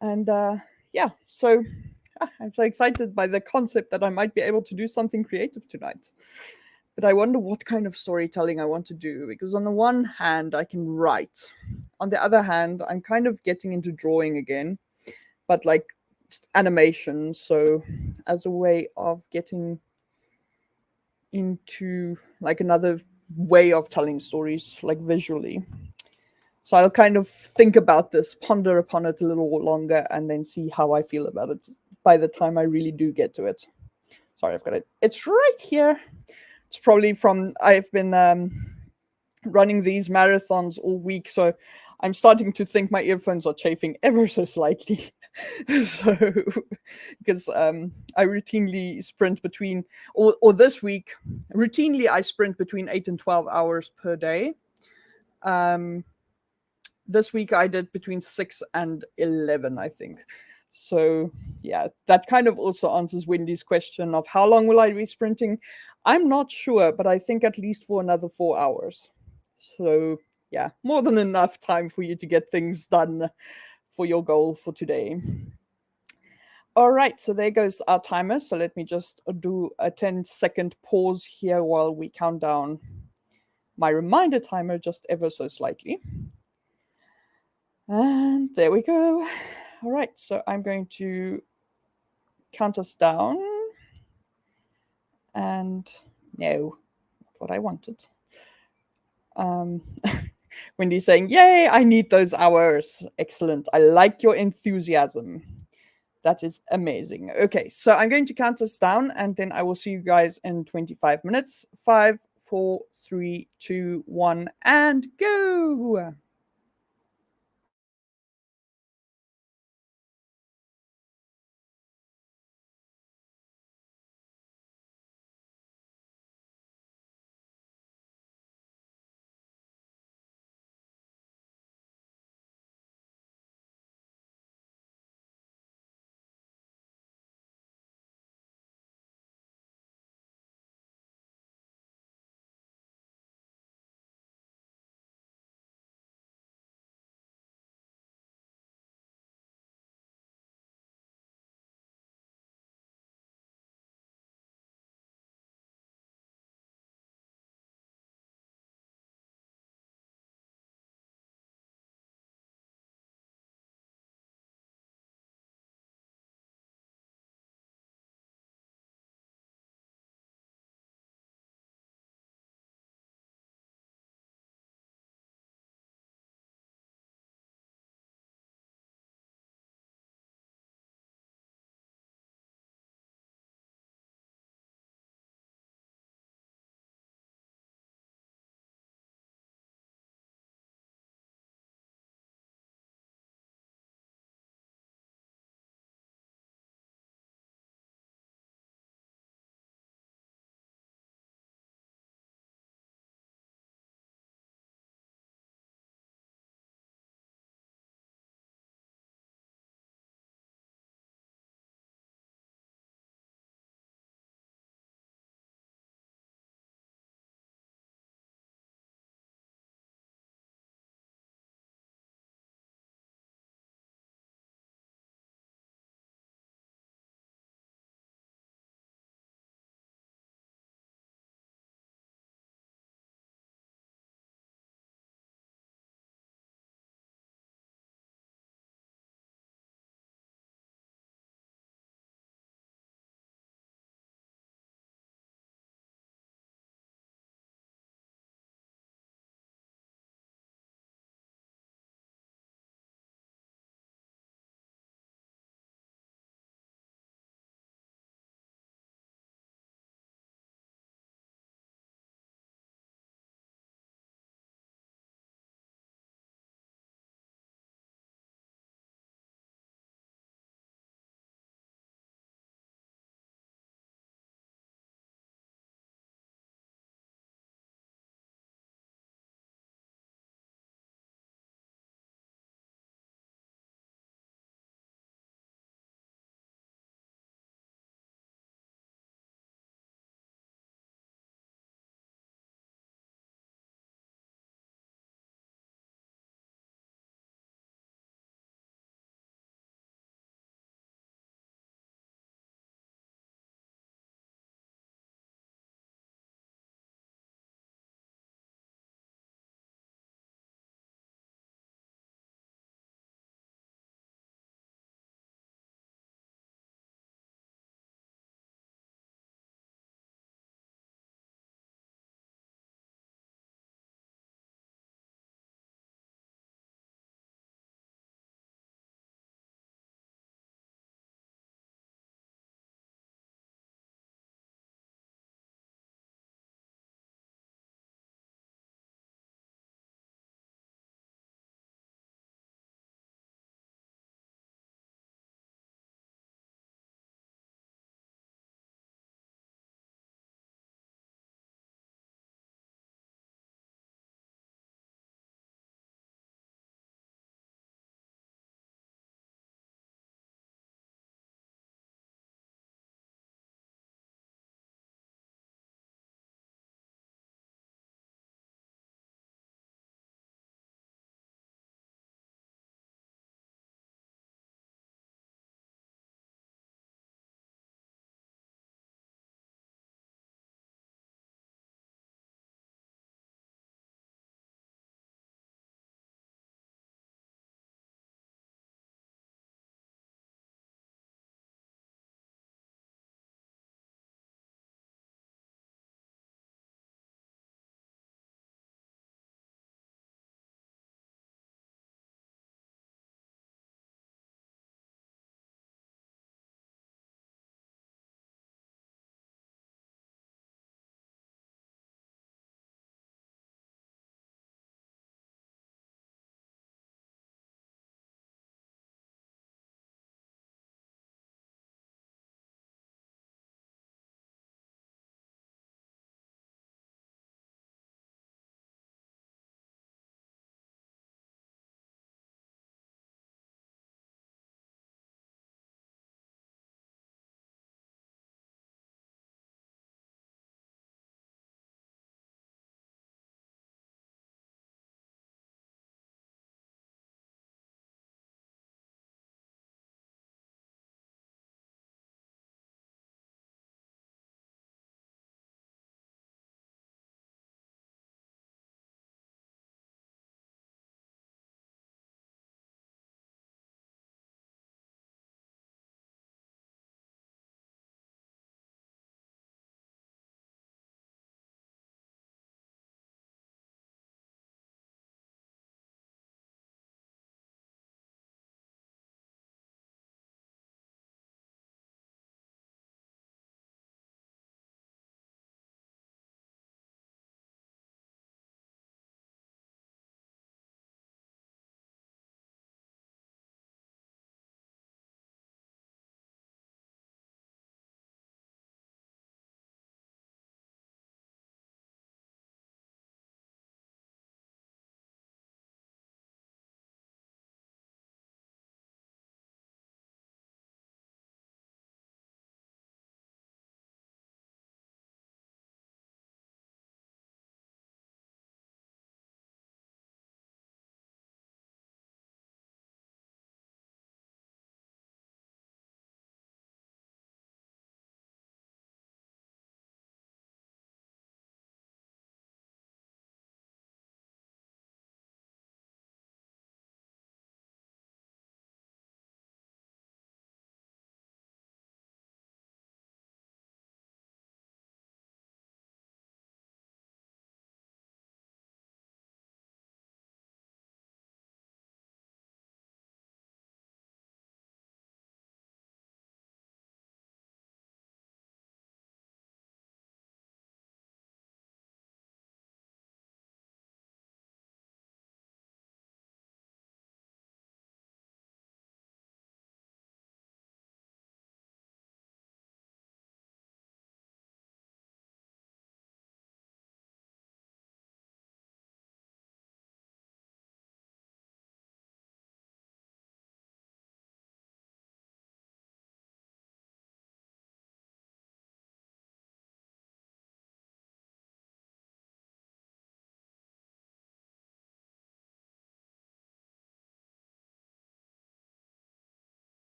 And yeah, so I'm so excited by the concept that I might be able to do something creative tonight. But I wonder what kind of storytelling I want to do, because on the one hand, I can write. On the other hand, I'm kind of getting into drawing again, but like animation. So as a way of getting into like another way of telling stories, like visually. So I'll kind of think about this, ponder upon it a little longer, and then see how I feel about it by the time I really do get to it. Sorry, I've got it. It's right here. It's probably I've been running these marathons all week, so I'm starting to think my earphones are chafing ever so slightly. So, because I routinely sprint between, or this week, routinely I sprint between 8 and 12 hours per day. This week I did between 6 and 11, I think. So yeah, that kind of also answers Wendy's question of how long will I be sprinting. I'm not sure, but I think at least for another 4 hours. So, yeah, more than enough time for you to get things done for your goal for today. All right, so there goes our timer. So let me just do a 10-second pause here while we count down my reminder timer just ever so slightly. And there we go. All right, so I'm going to count us down. And no, not what I wanted. Um, Wendy's saying, "Yay, I need those hours." Excellent. I like your enthusiasm. That is amazing. Okay, so I'm going to count us down and then I will see you guys in 25 minutes. 5, 4, 3, 2, 1, and go.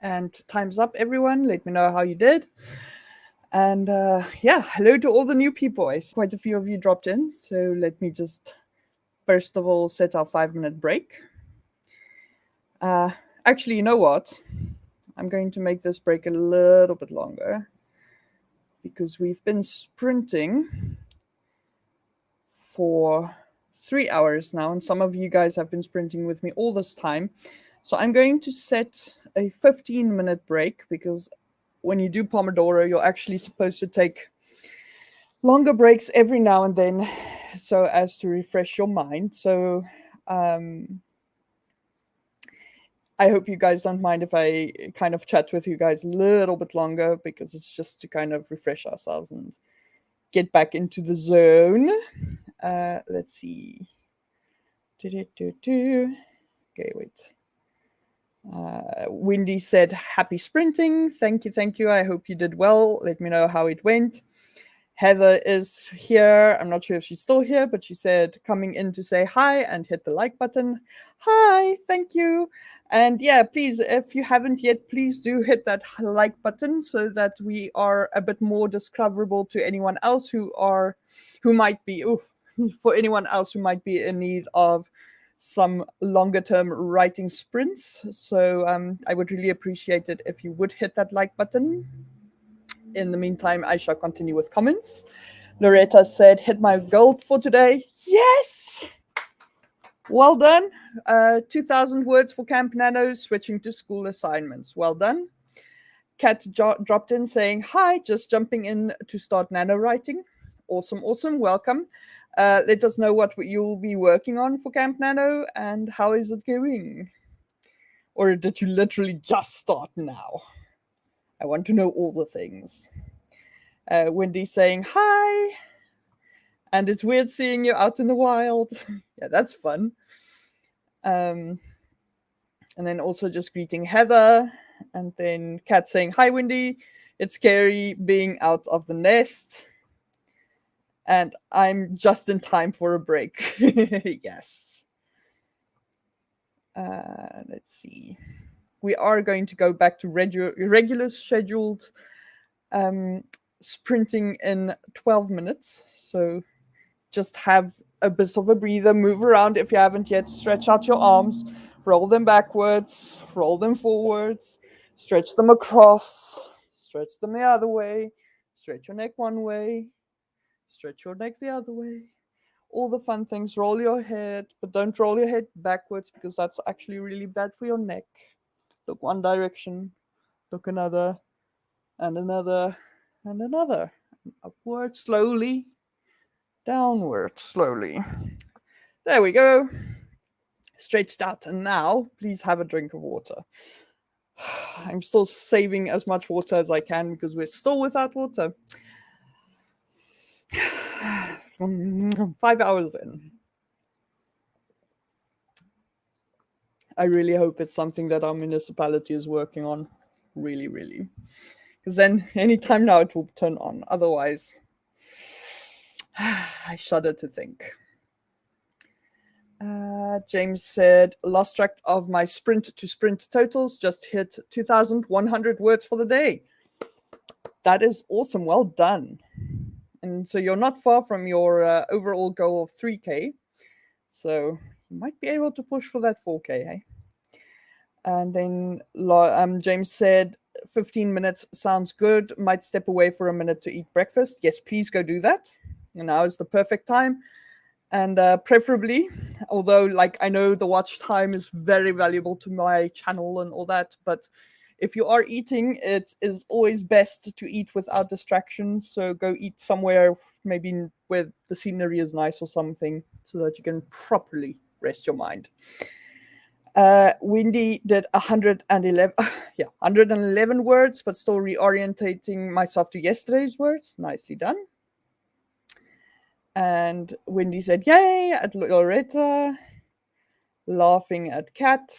And time's up, everyone. Let me know how you did. And yeah, hello to all the new people. I see quite a few of you dropped in. So let me just, first of all, set our 5-minute break. Actually, you know what? I'm going to make this break a little bit longer because we've been sprinting for 3 hours now, and some of you guys have been sprinting with me all this time. So I'm going to set a 15-minute break because when you do Pomodoro, you're actually supposed to take longer breaks every now and then so as to refresh your mind. So I hope you guys don't mind if I kind of chat with you guys a little bit longer because it's just to kind of refresh ourselves and get back into the zone. Let's see. Okay, wait. Wendy said, happy sprinting. Thank you. I hope you did well. Let me know how it went. Heather is here. I'm not sure if she's still here, but she said coming in to say hi and hit the like button. Hi, thank you. And yeah, please, if you haven't yet, please do hit that like button so that we are a bit more discoverable to anyone else who might be, for anyone else who might be in need of some longer term writing sprints. So I would really appreciate it if you would hit that like button. In the meantime, I shall continue with comments. Loretta said, hit my goal for today. Yes! Well done. 2,000 words for Camp Nano, switching to school assignments. Well done. Kat dropped in saying, hi, just jumping in to start nano writing. Awesome. Welcome. Let us know what you'll be working on for Camp Nano and how is it going? Or did you literally just start now? I want to know all the things. Wendy saying hi. And it's weird seeing you out in the wild. Yeah, that's fun. And then also just greeting Heather. And then Kat saying, hi, Wendy. It's scary being out of the nest. And I'm just in time for a break. Yes. Let's see. We are going to go back to regular scheduled sprinting in 12 minutes. So just have a bit of a breather, move around if you haven't yet, stretch out your arms, roll them backwards, roll them forwards, stretch them across, stretch them the other way, stretch your neck one way, stretch your neck the other way. All the fun things. Roll your head, but don't roll your head backwards because that's actually really bad for your neck. Look one direction, look another, and another, and another. Upward slowly, downward slowly. There we go. Stretched out. And now, please have a drink of water. I'm still saving as much water as I can because we're still without water. 5 hours in. I really hope it's something that our municipality is working on. Really. Because then anytime now it will turn on. Otherwise, I shudder to think. James said, lost track of my sprint to sprint totals, just hit 2,100 words for the day. That is awesome. Well done. And so you're not far from your overall goal of 3K. So you might be able to push for that 4K, hey? And then James said, 15 minutes sounds good. Might step away for a minute to eat breakfast. Yes, please go do that. And now is the perfect time. And preferably, although like I know the watch time is very valuable to my channel and all that, but if you are eating, it is always best to eat without distractions. So go eat somewhere, maybe where the scenery is nice or something, so that you can properly rest your mind. Wendy did 111 words, but still reorientating myself to yesterday's words. Nicely done. And Wendy said, yay, at Loretta. Laughing at Kat.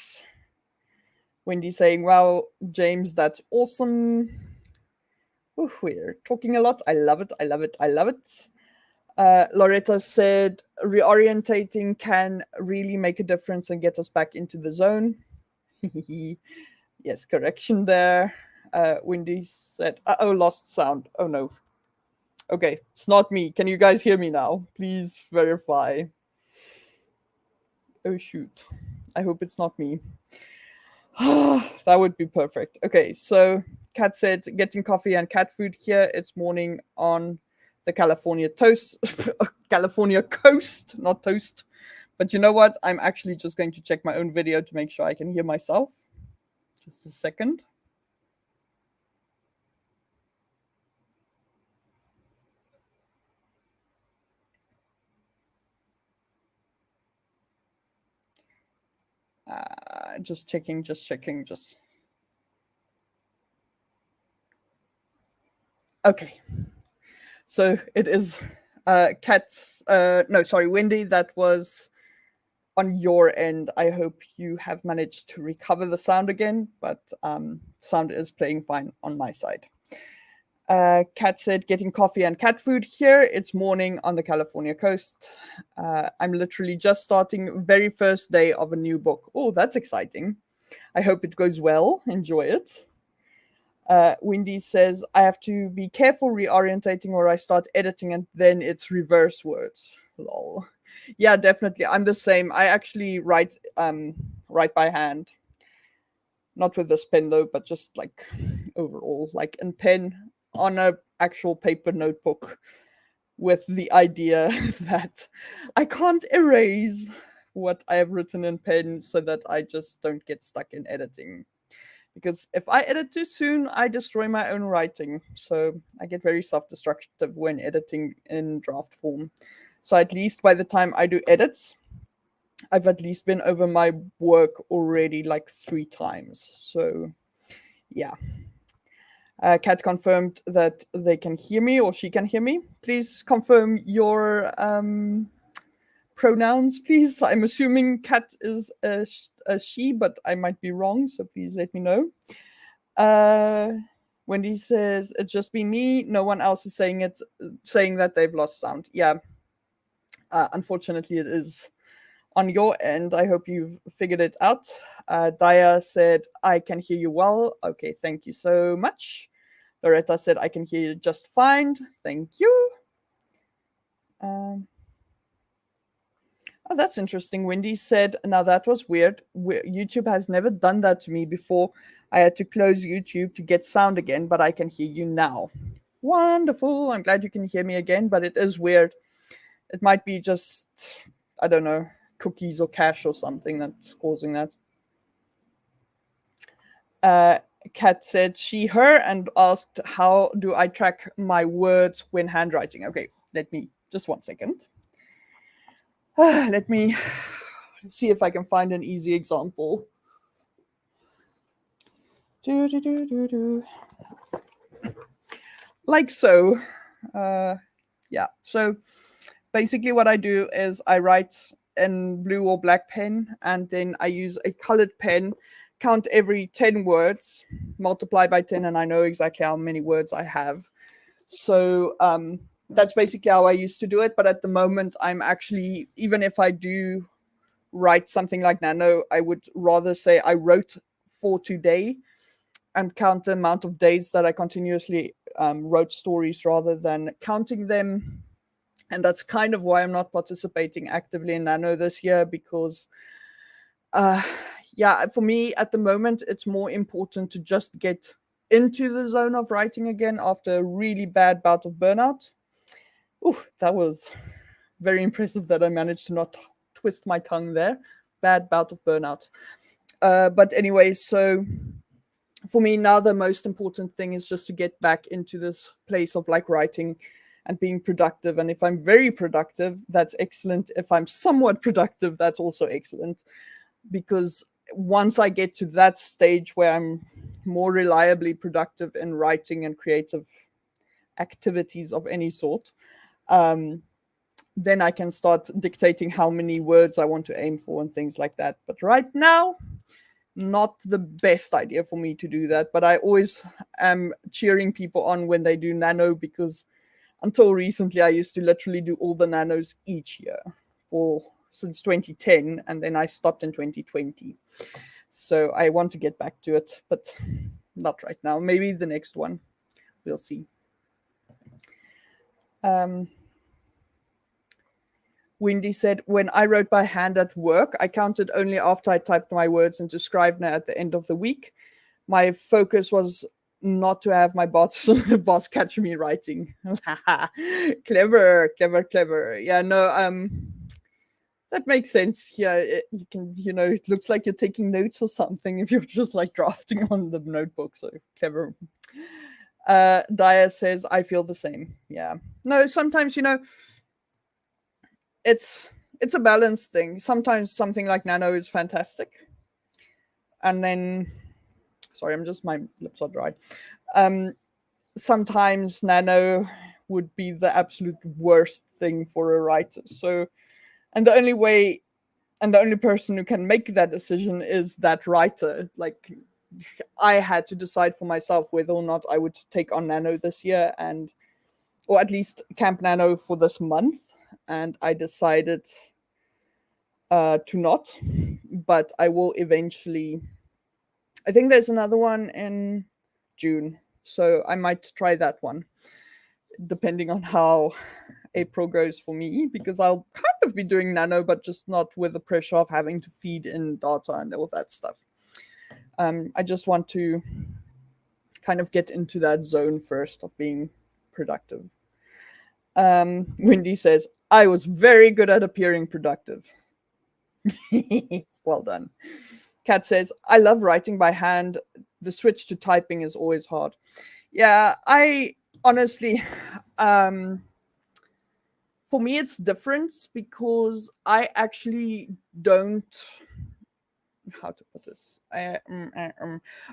Wendy saying, wow, James, that's awesome. Ooh, we're talking a lot. I love it. Loretta said, reorientating can really make a difference and get us back into the zone. Yes, correction there. Wendy said, oh, lost sound. Oh no. Okay, it's not me. Can you guys hear me now? Please verify. Oh shoot. I hope it's not me. That would be perfect. Okay, so Kat said getting coffee and cat food here. It's morning on the California toast, California coast, not toast. But you know what? I'm actually just going to check my own video to make sure I can hear myself. Just a second. Just checking, just. Okay. So it is Kat's, no, sorry, Wendy, that was on your end. I hope you have managed to recover the sound again, but sound is playing fine on my side. Kat said, getting coffee and cat food here. It's morning on the California coast. I'm literally just starting very first day of a new book. Oh, that's exciting. I hope it goes well. Enjoy it. Wendy says, I have to be careful reorientating or I start editing and then it's reverse words. Lol. Yeah, definitely. I'm the same. I actually write by hand. Not with this pen though, but just like overall, like in pen on a actual paper notebook with the idea that I can't erase what I have written in pen so that I just don't get stuck in editing. Because if I edit too soon, I destroy my own writing. So I get very self destructive when editing in draft form. So at least by the time I do edits, I've at least been over my work already like 3 times. So yeah. Kat confirmed that they can hear me or she can hear me. Please confirm your pronouns, please. I'm assuming Kat is a she, but I might be wrong. So please let me know. Wendy says it's just been me. No one else is saying it, saying that they've lost sound. Yeah, unfortunately, it is on your end. I hope you've figured it out. Daya said I can hear you well. Okay, thank you so much. Loretta said I can hear you just fine. Thank you. Oh, that's interesting. Wendy said, now that was weird. YouTube has never done that to me before. I had to close YouTube to get sound again, but I can hear you now. Wonderful. I'm glad you can hear me again, but it is weird. It might be just, I don't know, cookies or cache or something that's causing that. Kat said she, her, and asked, how do I track my words when handwriting? Okay, let me, just 1 second. Let me see if I can find an easy example. Like so. Yeah, so basically what I do is I write in blue or black pen and then I use a colored pen, count every 10 words, multiply by 10, and I know exactly how many words I have. So that's basically how I used to do it. But at the moment, I'm actually, even if I do write something like Nano, I would rather say I wrote for today and count the amount of days that I continuously wrote stories rather than counting them. And that's kind of why I'm not participating actively in Nano this year because, yeah, for me at the moment, it's more important to just get into the zone of writing again after a really bad bout of burnout. Ooh, that was very impressive that I managed to not twist my tongue there. Bad bout of burnout. But anyway, so for me now the most important thing is just to get back into this place of like writing and being productive. And if I'm very productive, that's excellent. If I'm somewhat productive, that's also excellent. Because once I get to that stage where I'm more reliably productive in writing and creative activities of any sort, then I can start dictating how many words I want to aim for and things like that. But right now, not the best idea for me to do that. But I always am cheering people on when they do Nano because until recently, I used to literally do all the Nanos each year since 2010, and then I stopped in 2020. So I want to get back to it, but not right now. Maybe the next one. We'll see. Wendy said, when I wrote by hand at work, I counted only after I typed my words into Scrivener at the end of the week. My focus was not to have my boss catch me writing. Clever, clever, clever. Yeah, no, that makes sense. Yeah, you can, it looks like you're taking notes or something if you're just like drafting on the notebook. So clever. Daya says, I feel the same. Yeah. No, sometimes, it's a balance thing. Sometimes something like Nano is fantastic. And then, sorry, my lips are dry. Sometimes Nano would be the absolute worst thing for a writer. So, and the only person who can make that decision is that writer. Like, I had to decide for myself whether or not I would take on Nano this year, or at least Camp Nano for this month. And I decided to not, but I will eventually. I think there's another one in June, so I might try that one, depending on how April goes for me, because I'll kind of be doing Nano, but just not with the pressure of having to feed in data and all that stuff. I just want to kind of get into that zone first of being productive. Wendy says, I was very good at appearing productive. Well done. Kat says, I love writing by hand. The switch to typing is always hard. Yeah, I honestly, for me, it's different because I actually don't. How to put this?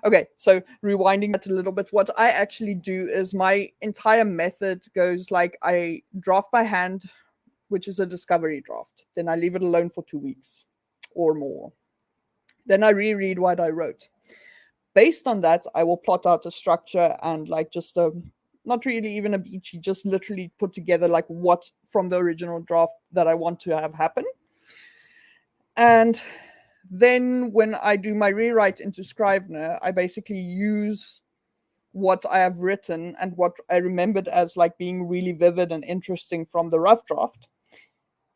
Okay, so rewinding that a little bit, what I actually do is my entire method goes like I draft by hand, which is a discovery draft. Then I leave it alone for 2 weeks or more. Then I reread what I wrote. Based on that, I will plot out a structure and like just not really even a beachy, just literally put together like what from the original draft that I want to have happen. And then when I do my rewrite into Scrivener, I basically use what I have written and what I remembered as like being really vivid and interesting from the rough draft.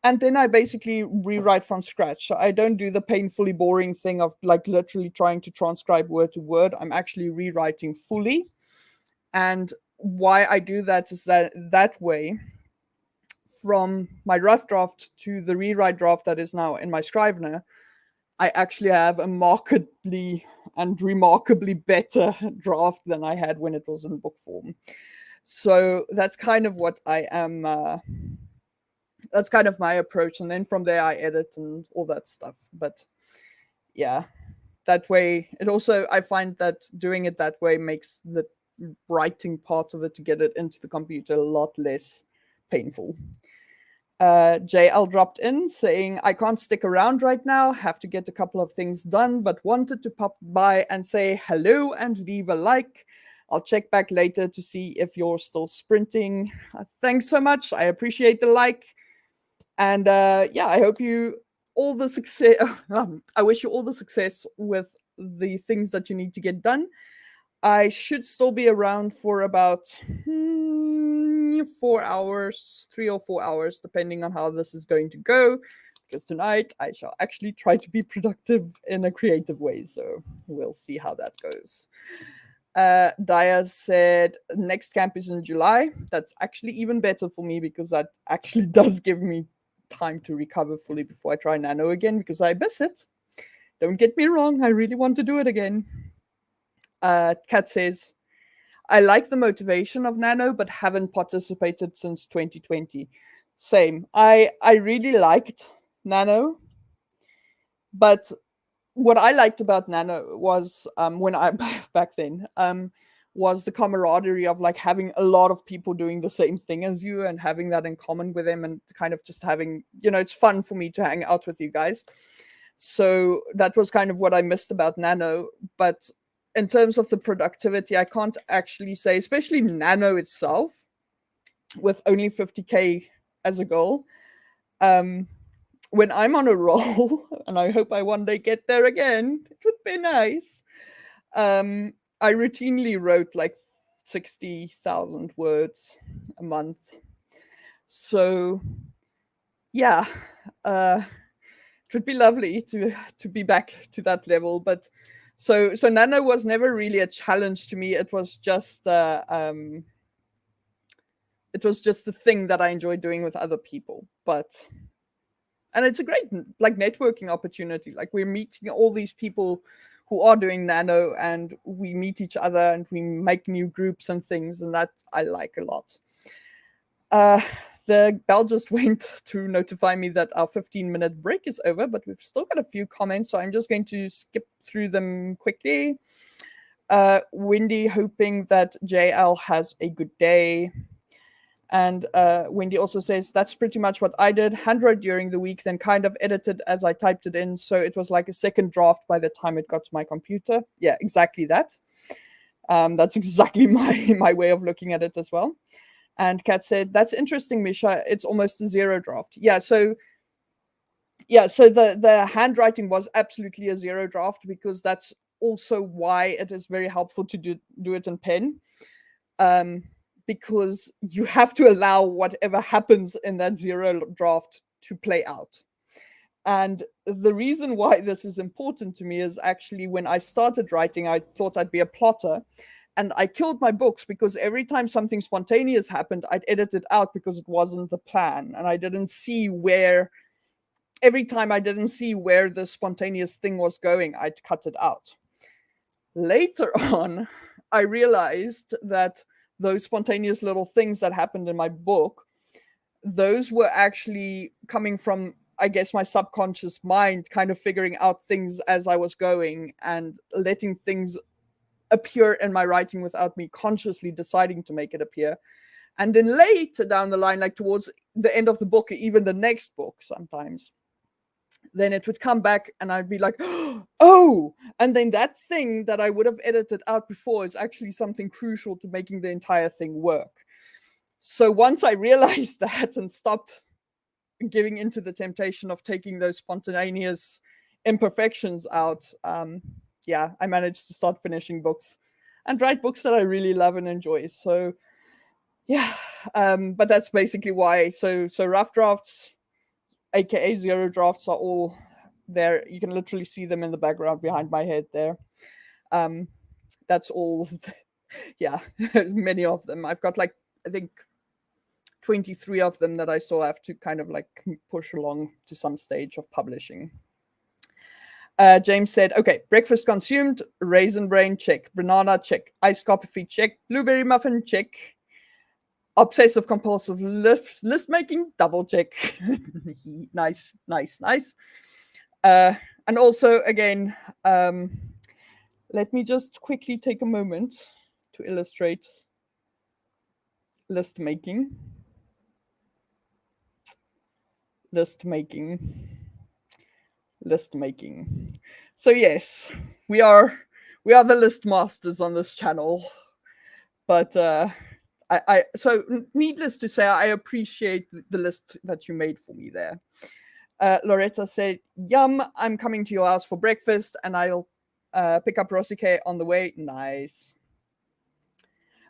And then I basically rewrite from scratch. So I don't do the painfully boring thing of like literally trying to transcribe word to word. I'm actually rewriting fully. And why I do that is that way, from my rough draft to the rewrite draft that is now in my Scrivener, I actually have a markedly and remarkably better draft than I had when it was in book form. So that's kind of what I am. That's kind of my approach, and then from there I edit and all that stuff. But yeah, that way it also, I find that doing it that way makes the writing part of it to get it into the computer a lot less painful. JL dropped in saying, I can't stick around right now, have to get a couple of things done, but wanted to pop by and say hello and leave a like. I'll check back later to see if you're still sprinting. Thanks so much. I appreciate the like. And yeah, I hope you all the success. I wish you all the success with the things that you need to get done. I should still be around for about 4 hours, 3 or 4 hours, depending on how this is going to go. Because tonight I shall actually try to be productive in a creative way. So we'll see how that goes. Daya said next camp is in July. That's actually even better for me because that actually does give me time to recover fully before I try Nano again, because I miss it. Don't get me wrong, I really want to do it again. Kat says, I like the motivation of Nano, but haven't participated since 2020. Same. I really liked Nano, but what I liked about Nano was when I back then was the camaraderie of like having a lot of people doing the same thing as you and having that in common with them, and kind of just having, it's fun for me to hang out with you guys. So that was kind of what I missed about Nano. But in terms of the productivity, I can't actually say, especially Nano itself, with only 50K as a goal, when I'm on a roll, and I hope I one day get there again, it would be nice. I routinely wrote like 60,000 words a month. So yeah, it would be lovely to be back to that level. But so nano was never really a challenge to me. It was just a thing that I enjoyed doing with other people. But and it's a great like networking opportunity. Like we're meeting all these people who are doing nano, and we meet each other and we make new groups and things, and that I like a lot. The bell just went to notify me that our 15-minute break is over, but we've still got a few comments, so I'm just going to skip through them quickly. Wendy hoping that JL has a good day. And Wendy also says, that's pretty much what I did. Handwrote during the week, then kind of edited as I typed it in. So it was like a second draft by the time it got to my computer. Yeah, exactly that. That's exactly my way of looking at it as well. And Kat said, that's interesting, Misha. It's almost a zero draft. So the handwriting was absolutely a zero draft, because that's also why it is very helpful to do it in pen. Because you have to allow whatever happens in that zero draft to play out. And the reason why this is important to me is actually when I started writing, I thought I'd be a plotter. And I killed my books because every time something spontaneous happened, I'd edit it out because it wasn't the plan. And I didn't see where, every time I didn't see where the spontaneous thing was going, I'd cut it out. Later on, I realized that those spontaneous little things that happened in my book, those were actually coming from, I guess, my subconscious mind kind of figuring out things as I was going and letting things appear in my writing without me consciously deciding to make it appear. And then later down the line, like towards the end of the book, even the next book sometimes, then it would come back and I'd be like, oh, and then that thing that I would have edited out before is actually something crucial to making the entire thing work. So once I realized that and stopped giving into the temptation of taking those spontaneous imperfections out, I managed to start finishing books and write books that I really love and enjoy. So but that's basically why. So rough drafts, aka zero drafts, are all there. You can literally see them in the background behind my head there. That's all. Many of them. I've got like, I think 23 of them that I still have to kind of like push along to some stage of publishing. James said, okay, breakfast consumed, raisin brain, check. Banana, check. Iced coffee, check. Blueberry muffin, check. Obsessive compulsive list making, double check. Nice. And also, again, let me just quickly take a moment to illustrate list making. So yes, we are the list masters on this channel. But so needless to say, I appreciate the list that you made for me there. Loretta said, yum, I'm coming to your house for breakfast and I'll pick up Rosike on the way. Nice.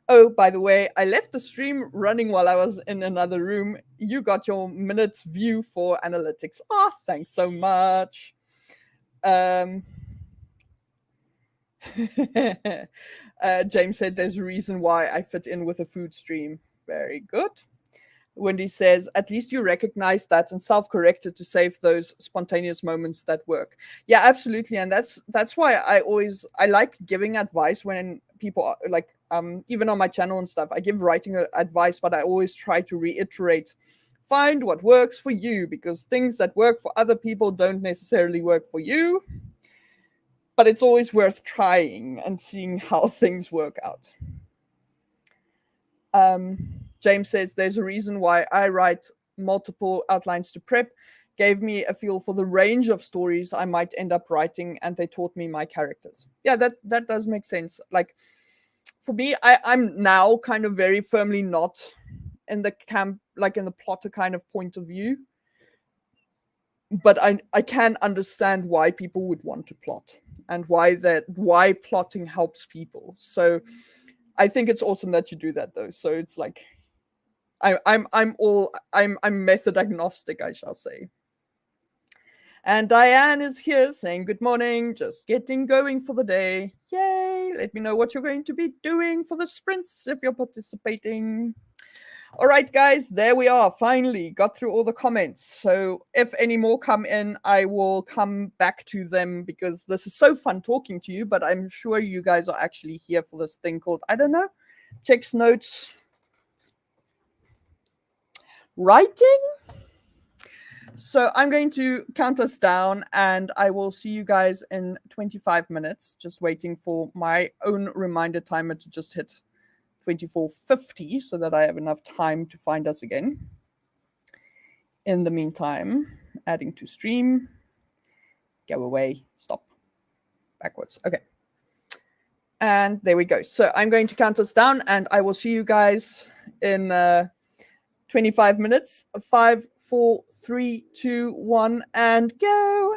Oh, by the way, I left the stream running while I was in another room. You got your minutes view for analytics. Oh, thanks so much. James said there's a reason why I fit in with a food stream. Very good. Wendy says, at least you recognize that and self-corrected to save those spontaneous moments that work. Yeah, absolutely. And that's why I like giving advice when people are like, even on my channel and stuff, I give writing advice, but I always try to reiterate, find what works for you, because things that work for other people don't necessarily work for you. But it's always worth trying and seeing how things work out. James says, there's a reason why I write multiple outlines to prep. Gave me a feel for the range of stories I might end up writing, and they taught me my characters. Yeah, that does make sense. Like, for me, I'm now kind of very firmly not in the camp, like in the plotter kind of point of view. but I can understand why people would want to plot and why plotting helps people. So I think it's awesome that you do that though. So it's like I'm method agnostic, I shall say. And Diane is here saying good morning, just getting going for the day. Yay! Let me know what you're going to be doing for the sprints if you're participating. All right, guys, there we are. Finally got through all the comments. So if any more come in, I will come back to them because this is so fun talking to you. But I'm sure you guys are actually here for this thing called, I don't know, checks notes writing. So I'm going to count us down and I will see you guys in 25 minutes. Just waiting for my own reminder timer to just hit 24:50 so that I have enough time to find us again. In the meantime, adding to stream, go away, stop, backwards. Okay. And there we go. So I'm going to count us down and I will see you guys in 25 minutes. 5, 4, 3, 2, 1, and go.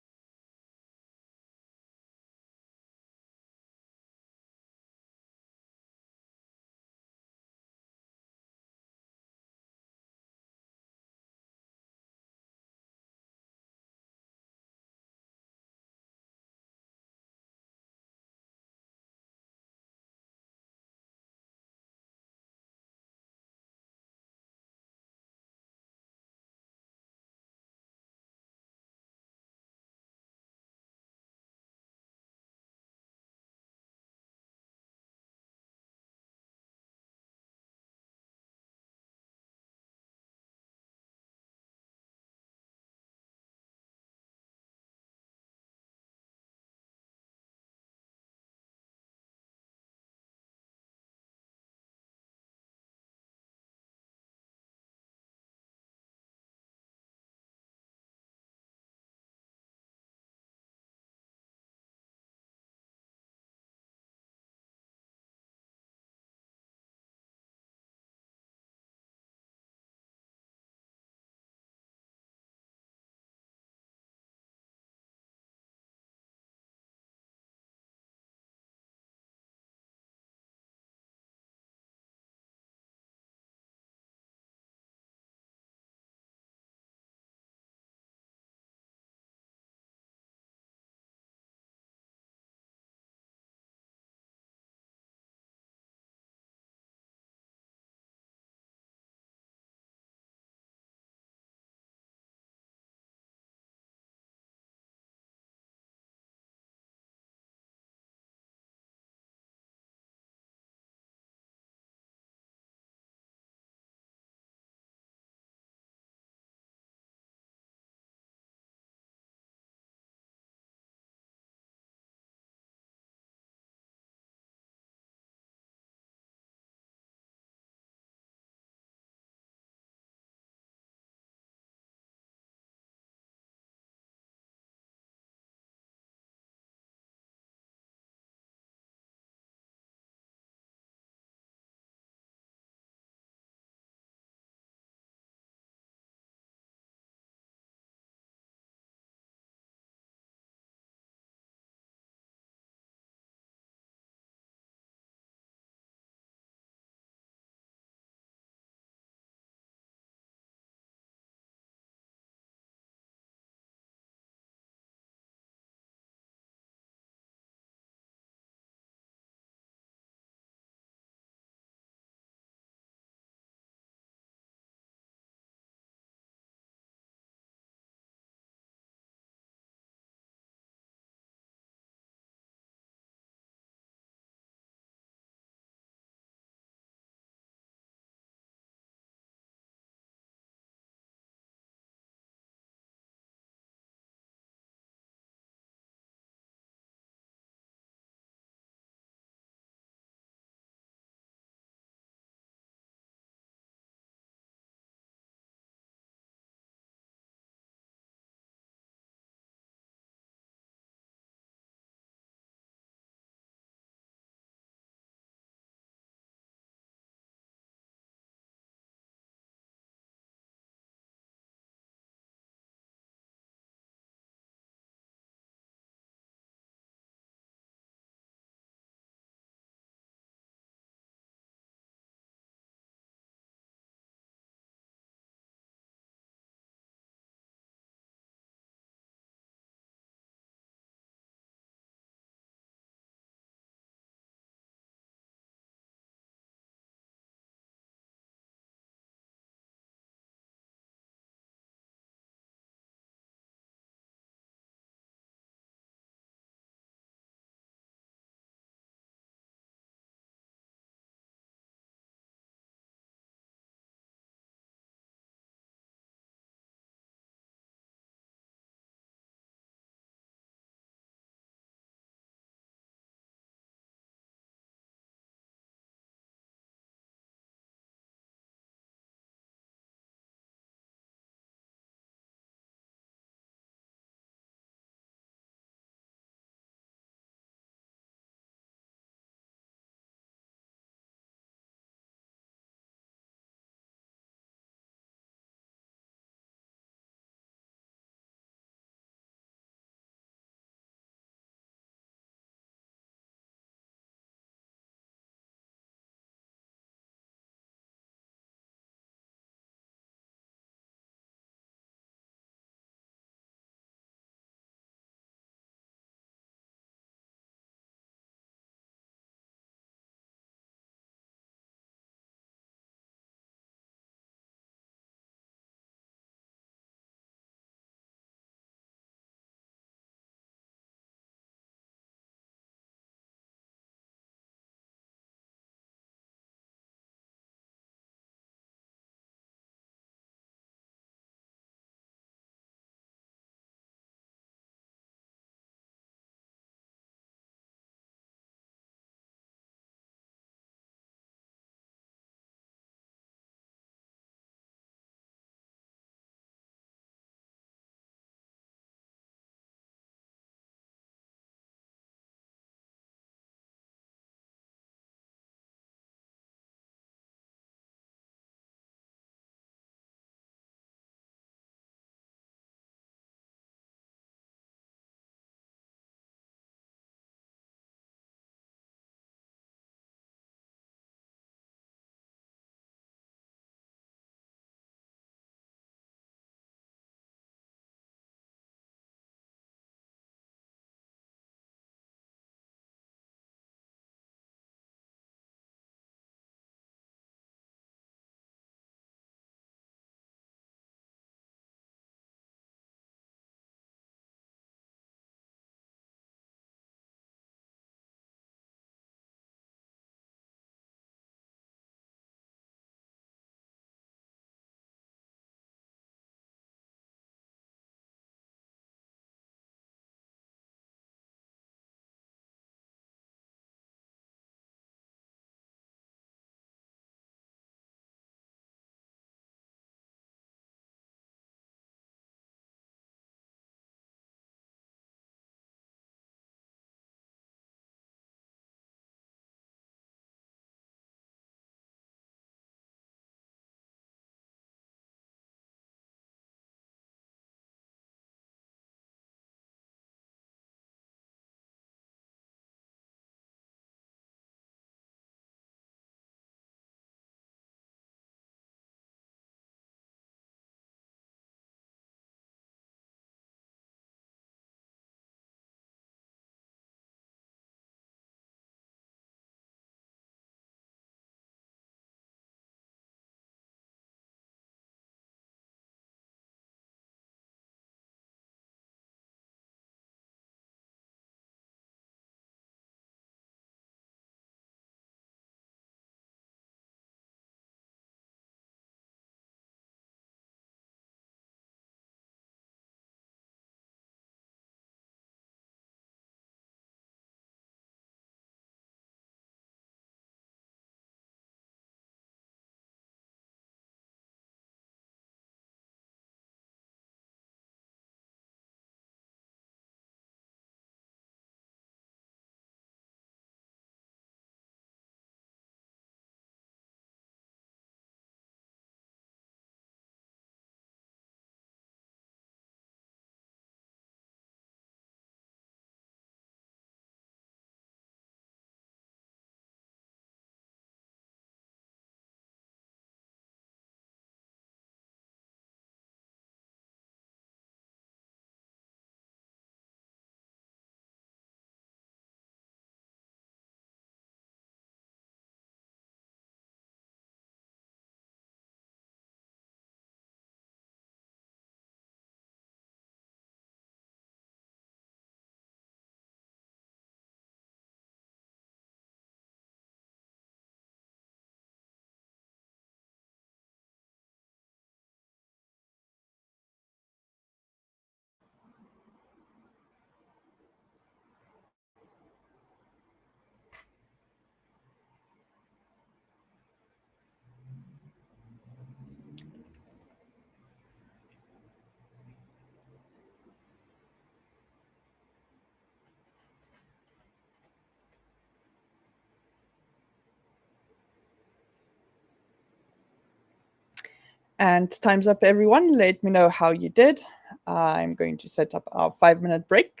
And time's up, everyone. Let me know how you did. I'm going to set up our 5-minute break.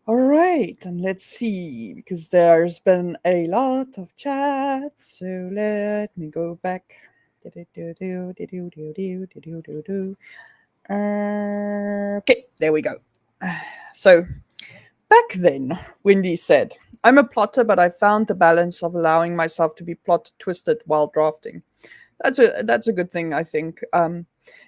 All right, and let's see, because there's been a lot of chat. So let me go back. Okay, there we go. So back then, Wendy said, I'm a plotter, but I found the balance of allowing myself to be plot twisted while drafting. That's a good thing, I think.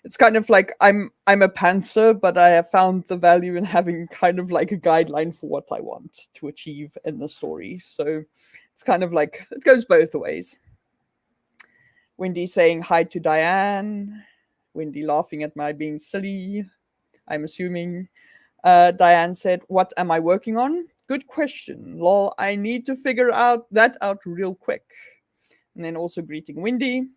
It's kind of like I'm a pantser, but I have found the value in having kind of like a guideline for what I want to achieve in the story. So it's kind of like it goes both ways. Wendy saying hi to Diane. Wendy laughing at my being silly, I'm assuming. Diane said, "What am I working on? Good question. Lol, I need to figure that out real quick." And then also greeting Wendy.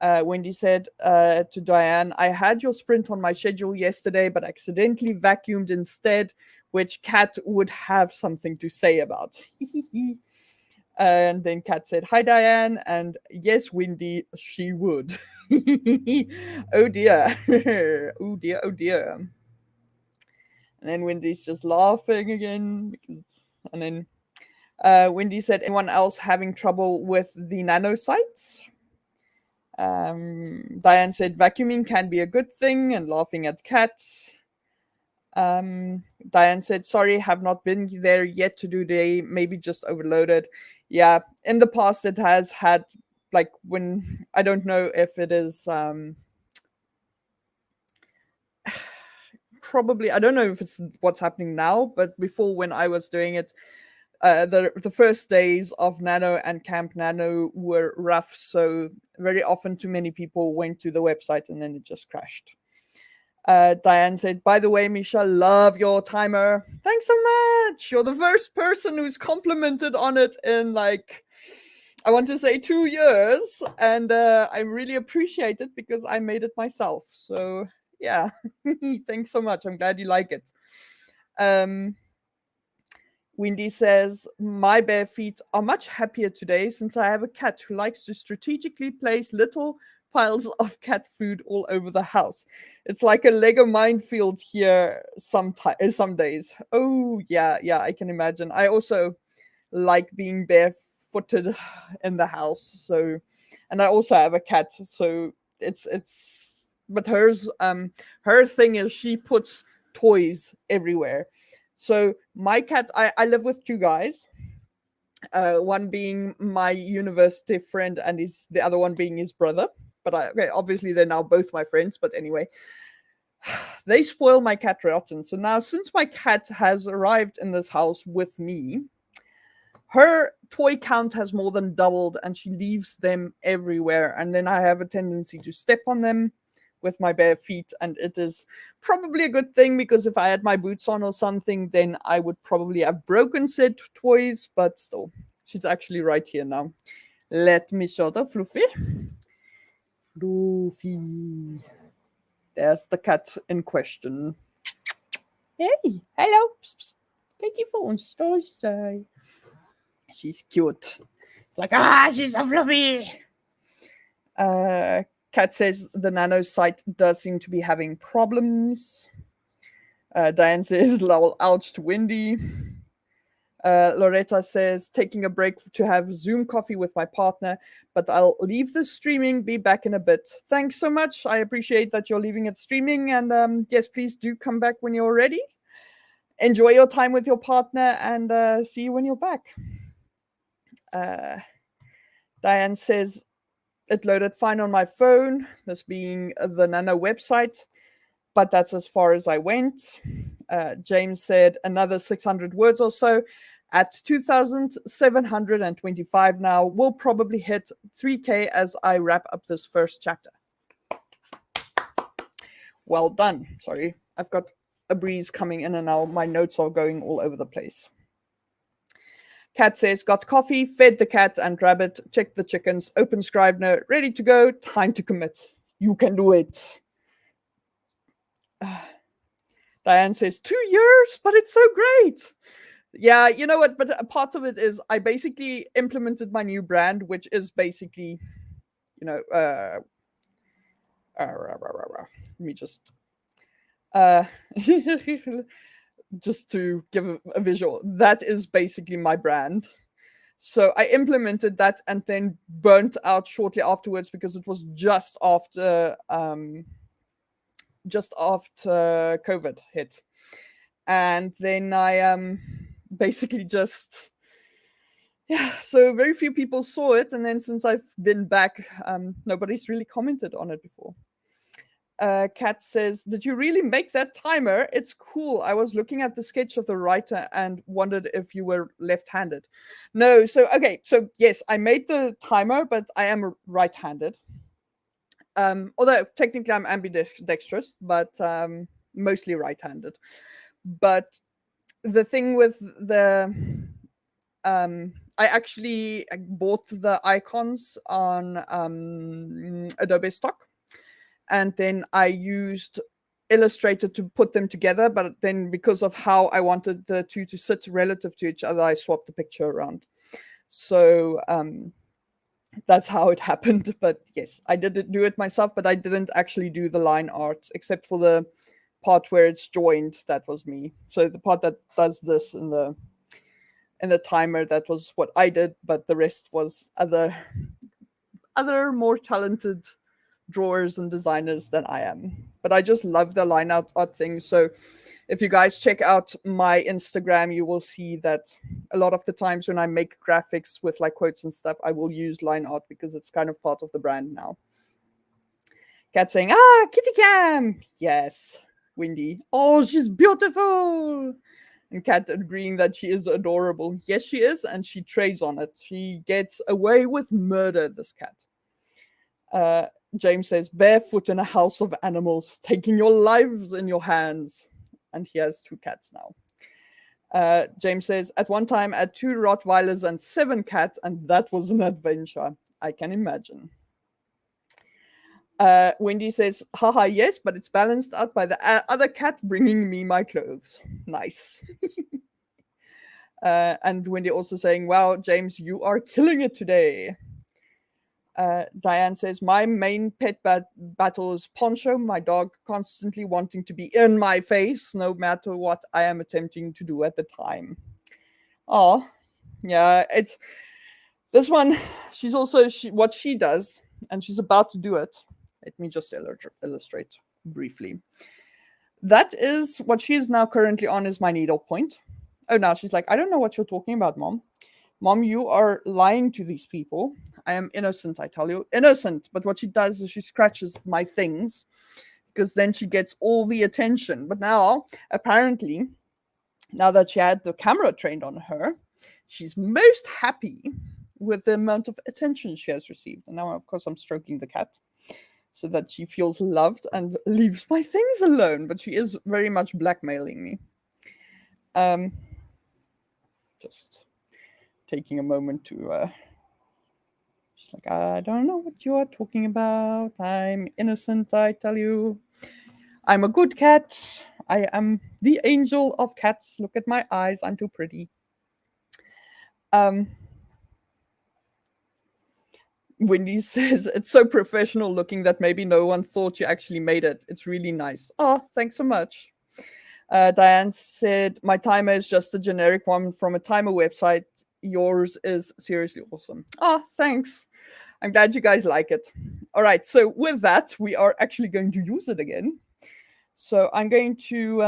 Wendy said to Diane, I had your sprint on my schedule yesterday, but accidentally vacuumed instead, which Kat would have something to say about. And then Kat said, Hi, Diane. And yes, Wendy, she would. Oh, dear. Oh, dear. Oh, dear. And then Wendy's just laughing again. And then Wendy said, anyone else having trouble with the nano sites? Diane said vacuuming can be a good thing and laughing at cats. Diane said, sorry, have not been there yet to do day, maybe just overloaded. Yeah, in the past it has had, like, when, I don't know if it is, probably, I don't know if it's what's happening now, but before when I was doing it, the first days of Nano and Camp Nano were rough, so very often too many people went to the website and then it just crashed. Diane said, by the way, Misha, love your timer. Thanks so much. You're the first person who's complimented on it in, like, I want to say 2 years. And I really appreciate it because I made it myself. So yeah, thanks so much. I'm glad you like it. Wendy says, my bare feet are much happier today since I have a cat who likes to strategically place little piles of cat food all over the house. It's like a Lego minefield here some days. Oh, yeah, I can imagine. I also like being barefooted in the house. So, and I also have a cat. So but her thing is she puts toys everywhere. So my cat, I live with 2 guys. One being my university friend, and the other one being his brother. But okay, obviously they're now both my friends. But anyway, they spoil my cat rotten. So now, since my cat has arrived in this house with me, her toy count has more than doubled, and she leaves them everywhere. And then I have a tendency to step on them with my bare feet, and it is probably a good thing, because if I had my boots on or something, then I would probably have broken said toys. But still, she's actually right here now. Let me show the Fluffy. Fluffy. There's the cat in question. Hey, hello. Psst, psst. Thank you for on. She's cute. It's like, she's so fluffy. Kat says the nano site does seem to be having problems. Diane says, lol, ouch to Wendy. Loretta says, taking a break to have Zoom coffee with my partner, but I'll leave the streaming, be back in a bit. Thanks so much. I appreciate that you're leaving it streaming. And yes, please do come back when you're ready. Enjoy your time with your partner, and see you when you're back. Diane says, it loaded fine on my phone, this being the Nano website, but that's as far as I went. James said another 600 words or so. At 2,725 now, we'll probably hit 3K as I wrap up this first chapter. Well done. Sorry, I've got a breeze coming in and now my notes are going all over the place. Cat says, got coffee, fed the cat and rabbit, checked the chickens, open Scrivener, ready to go, time to commit. You can do it. Diane says, 2 years, but it's so great. Yeah, you know what? But a part of it is I basically implemented my new brand, which is basically, Let me uh, just to give a visual. That is basically my brand. So I implemented that and then burnt out shortly afterwards because it was just after COVID hit, and then I basically just yeah. So very few people saw it, and then since I've been back, nobody's really commented on it before. Kat says, "Did you really make that timer? It's cool. I was looking at the sketch of the writer and wondered if you were left-handed." No, so okay, so yes, I made the timer, but I am right-handed. Although technically I'm ambidextrous, but mostly right-handed. But the thing with the I actually bought the icons on Adobe Stock, and then I used Illustrator to put them together. But then, because of how I wanted the two to sit relative to each other, I swapped the picture around. So that's how it happened. But yes, I did do it myself, but I didn't actually do the line art except for the part where it's joined. That was me. So the part that does this in the timer, that was what I did, but the rest was other more talented drawers and designers than I am. But I just love the line art thing. So if you guys check out my Instagram, you will see that a lot of the times when I make graphics with like quotes and stuff, I will use line art because it's kind of part of the brand now. Cat saying, Kitty Cam. Yes. Windy. Oh, she's beautiful. And Kat agreeing that she is adorable. Yes, she is, and she trades on it. She gets away with murder, this cat. Uh, James says, barefoot in a house of animals, taking your lives in your hands. And he has 2 cats now. James says, at one time I had 2 Rottweilers and 7 cats, and that was an adventure. I can imagine. Wendy says, haha, yes, but it's balanced out by the other cat bringing me my clothes. Nice. And Wendy also saying, wow, James, you are killing it today. Diane says, my main pet battle is Poncho, my dog, constantly wanting to be in my face, no matter what I am attempting to do at the time. Oh, yeah, it's this one. She's also what she does, and she's about to do it. Let me just illustrate briefly. That is what she is now currently on, is my needle point. Oh, now she's like, I don't know what you're talking about, Mom. Mom, you are lying to these people. I am innocent, I tell you. Innocent. But what she does is she scratches my things because then she gets all the attention. But now, apparently, now that she had the camera trained on her, she's most happy with the amount of attention she has received. And now, of course, I'm stroking the cat so that she feels loved and leaves my things alone. But she is very much blackmailing me. Just taking a moment to she's like, I don't know what you are talking about. I'm innocent, I tell you. I'm a good cat. I am the angel of cats. Look at my eyes. I'm too pretty. Wendy says, it's so professional looking that maybe no one thought you actually made it. It's really nice. Oh, thanks so much. Diane said, my timer is just a generic one from a timer website. Yours is seriously awesome. Oh, thanks. I'm glad you guys like it. All right, so with that, we are actually going to use it again. So I'm going to,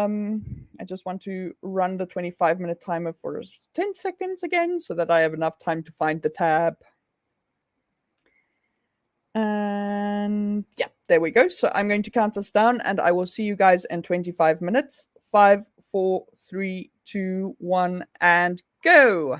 I just want to run the 25-minute timer for 10 seconds again so that I have enough time to find the tab. And yeah, there we go. So I'm going to count us down and I will see you guys in 25 minutes. 5, 4, 3, 2, 1, and go.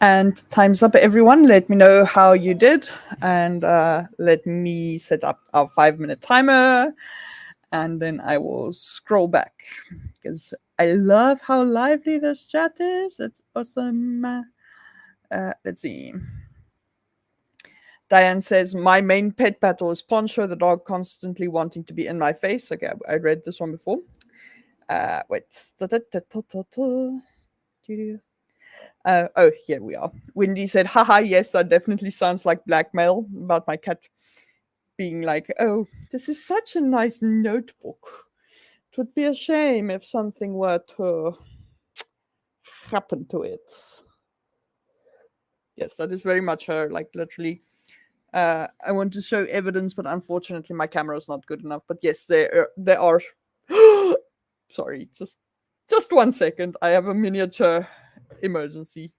And time's up, everyone. Let me know how you did. And let me set up our 5-minute timer. And then I will scroll back because I love how lively this chat is. It's awesome. Let's see. Diane says, my main pet battle is Poncho, the dog constantly wanting to be in my face. Okay, I read this one before. Wait. Oh, here we are. Wendy said, haha, yes, that definitely sounds like blackmail about my cat being like, oh, this is such a nice notebook. It would be a shame if something were to happen to it. Yes, that is very much her, like literally. I want to show evidence, but unfortunately my camera is not good enough. But yes, there are. Sorry, just 1 second. I have a miniature emergency.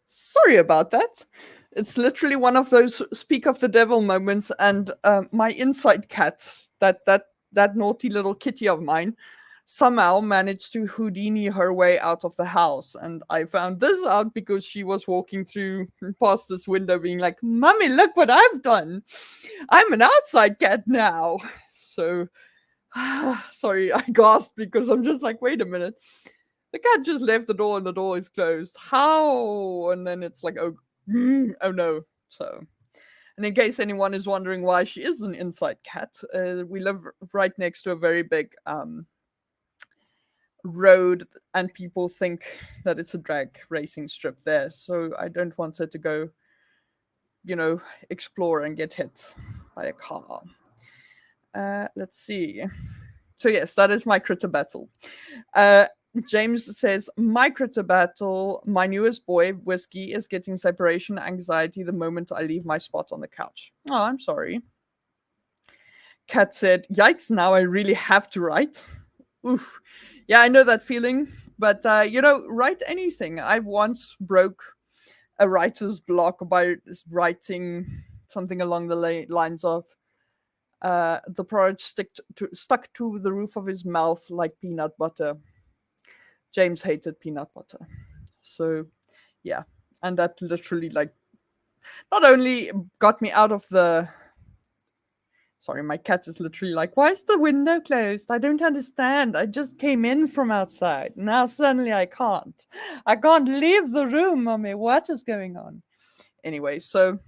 Sorry about that. It's literally one of those speak of the devil moments, and my inside cat, that naughty little kitty of mine, somehow managed to Houdini her way out of the house. And I found this out because she was walking through past this window, being like, "Mummy, look what I've done! I'm an outside cat now." So, sorry, I gasped because I'm just like, wait a minute. The cat just left the door and the door is closed. How? And then it's like, oh, oh no. So, and in case anyone is wondering why she is an inside cat, we live right next to a very big road, and people think that it's a drag racing strip there. So I don't want her to go, explore and get hit by a car. Let's see. So yes, that is my critter battle. James says, my critter battle, my newest boy, Whiskey, is getting separation anxiety the moment I leave my spot on the couch. Oh, I'm sorry. Kat said, yikes, now I really have to write. Oof. Yeah, I know that feeling. But, write anything. I've once broke a writer's block by writing something along the lines of, the porridge stuck to the roof of his mouth like peanut butter. James hated peanut butter. So, yeah. And that literally, like, not only got me out of the. Sorry, my cat is literally like, why is the window closed? I don't understand. I just came in from outside. Now suddenly I can't. I can't leave the room, Mommy. What is going on? Anyway, so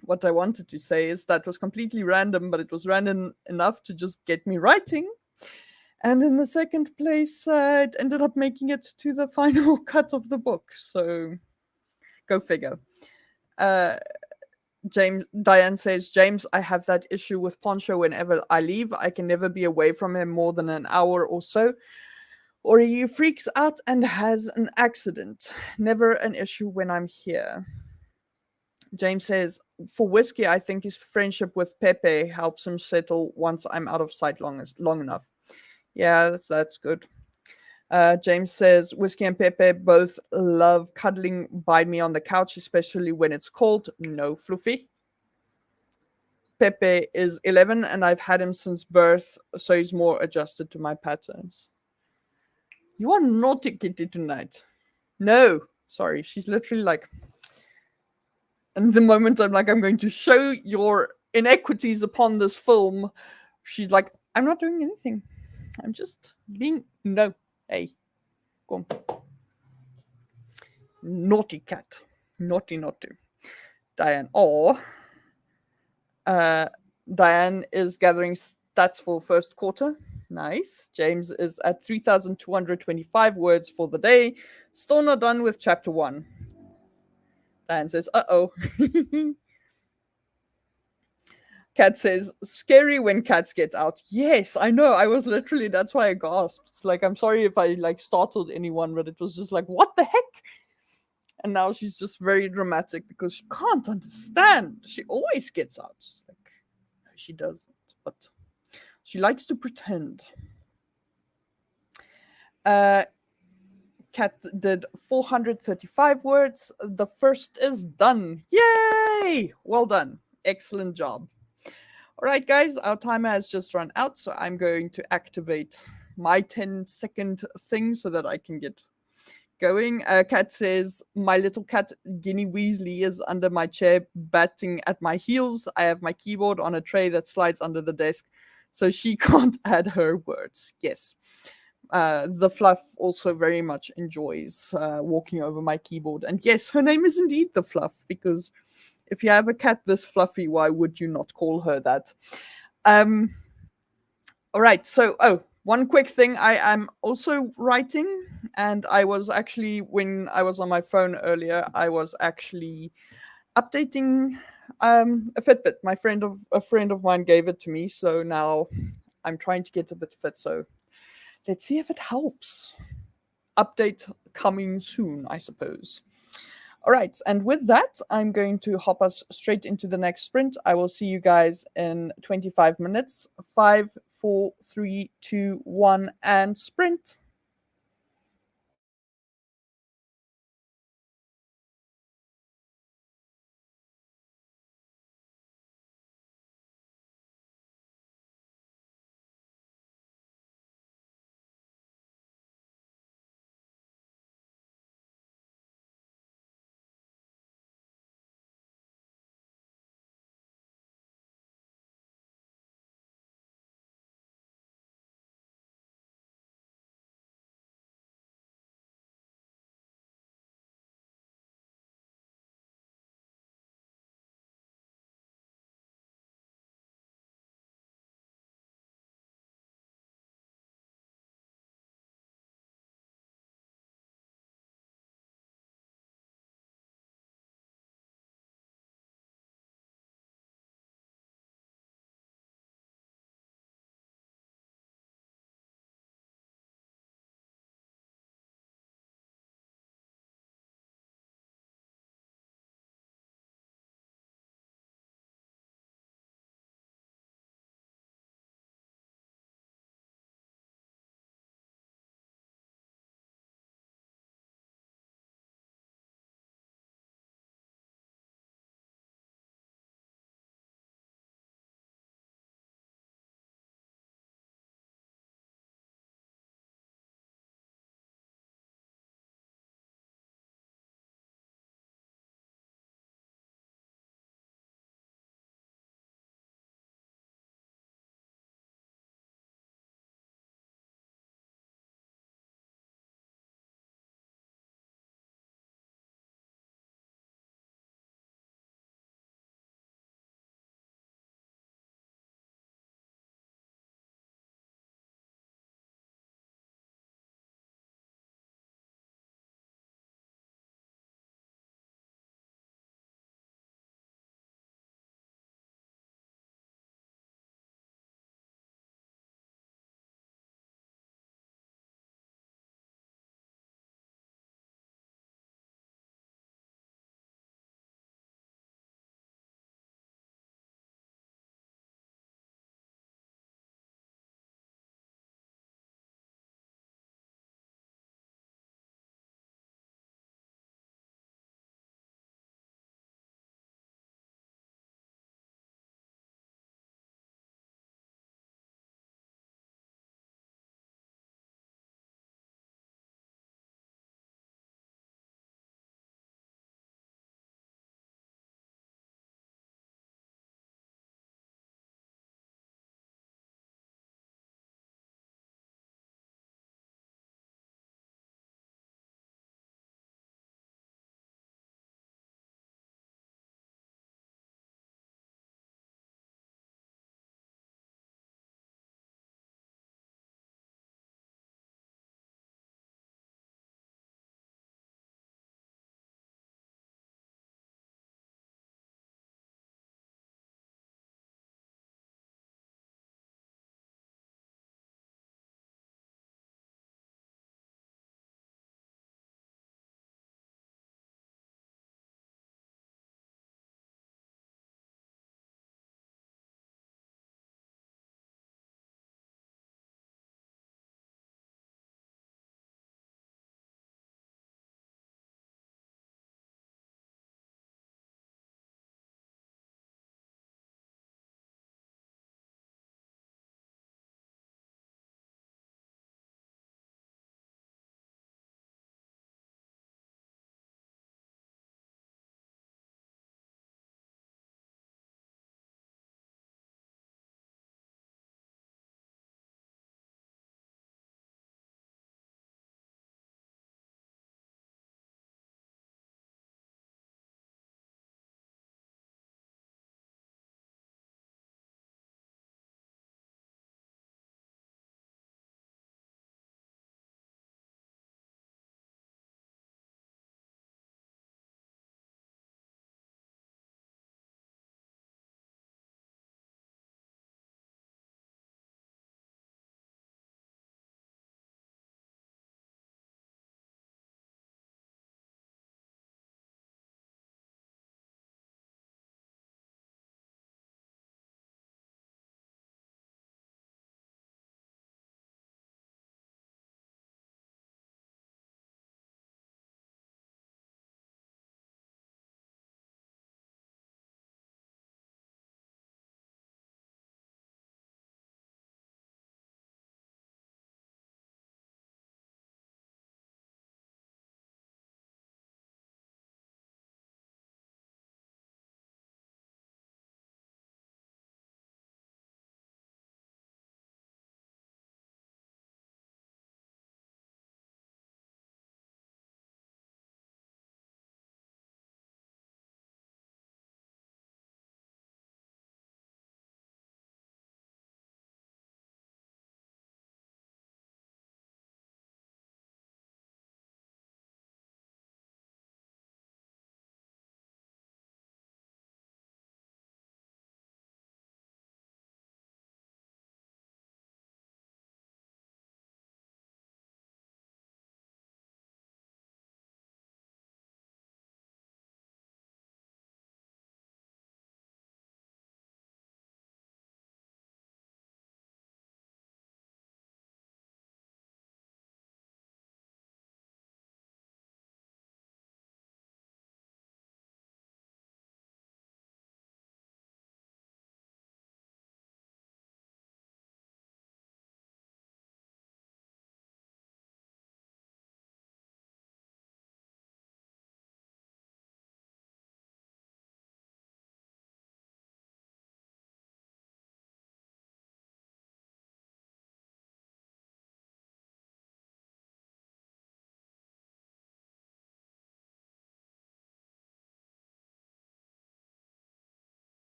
what I wanted to say is that was completely random, but it was random enough to just get me writing. And in the second place, it ended up making it to the final cut of the book. So go figure. Diane says, James, I have that issue with Poncho whenever I leave. I can never be away from him more than an hour or so, or he freaks out and has an accident. Never an issue when I'm here. James says, for Whiskey, I think his friendship with Pepe helps him settle once I'm out of sight long enough. Yeah, that's good. James says, Whiskey and Pepe both love cuddling by me on the couch, especially when it's cold. No, Fluffy. Pepe is 11 and I've had him since birth, so he's more adjusted to my patterns. You are naughty kitty tonight. No, sorry. She's literally like, and the moment I'm like, I'm going to show your inequities upon this film, she's like, I'm not doing anything. I'm just being, no. Hey, come. Naughty cat. Naughty. Diane. Oh. Diane is gathering stats for first quarter. Nice. James is at 3,225 words for the day. Still not done with chapter 1. Diane says, uh-oh. Cat says, scary when cats get out. Yes, I know. I was literally, that's why I gasped. It's like, I'm sorry if I like startled anyone, but it was just like, what the heck? And now she's just very dramatic because she can't understand. She always gets out. She's like, no, she doesn't, but she likes to pretend. Uh, Cat did 435 words. The first is done. Yay! Well done. Excellent job. All right, guys, our timer has just run out, so I'm going to activate my 10-second thing so that I can get going. Cat says, my little cat, Guinea Weasley, is under my chair, batting at my heels. I have my keyboard on a tray that slides under the desk, so she can't add her words. Yes. The Fluff also very much enjoys walking over my keyboard. And yes, her name is indeed the Fluff, because if you have a cat this fluffy, why would you not call her that? Um, all right. So, one quick thing. I am also writing, and I was actually, when I was on my phone earlier, I was actually updating a Fitbit. A friend of mine gave it to me, so now I'm trying to get a bit fit. So let's see if it helps. Update coming soon, I suppose. All right, and with that, I'm going to hop us straight into the next sprint. I will see you guys in 25 minutes. 5, 4, 3, 2, 1, and sprint.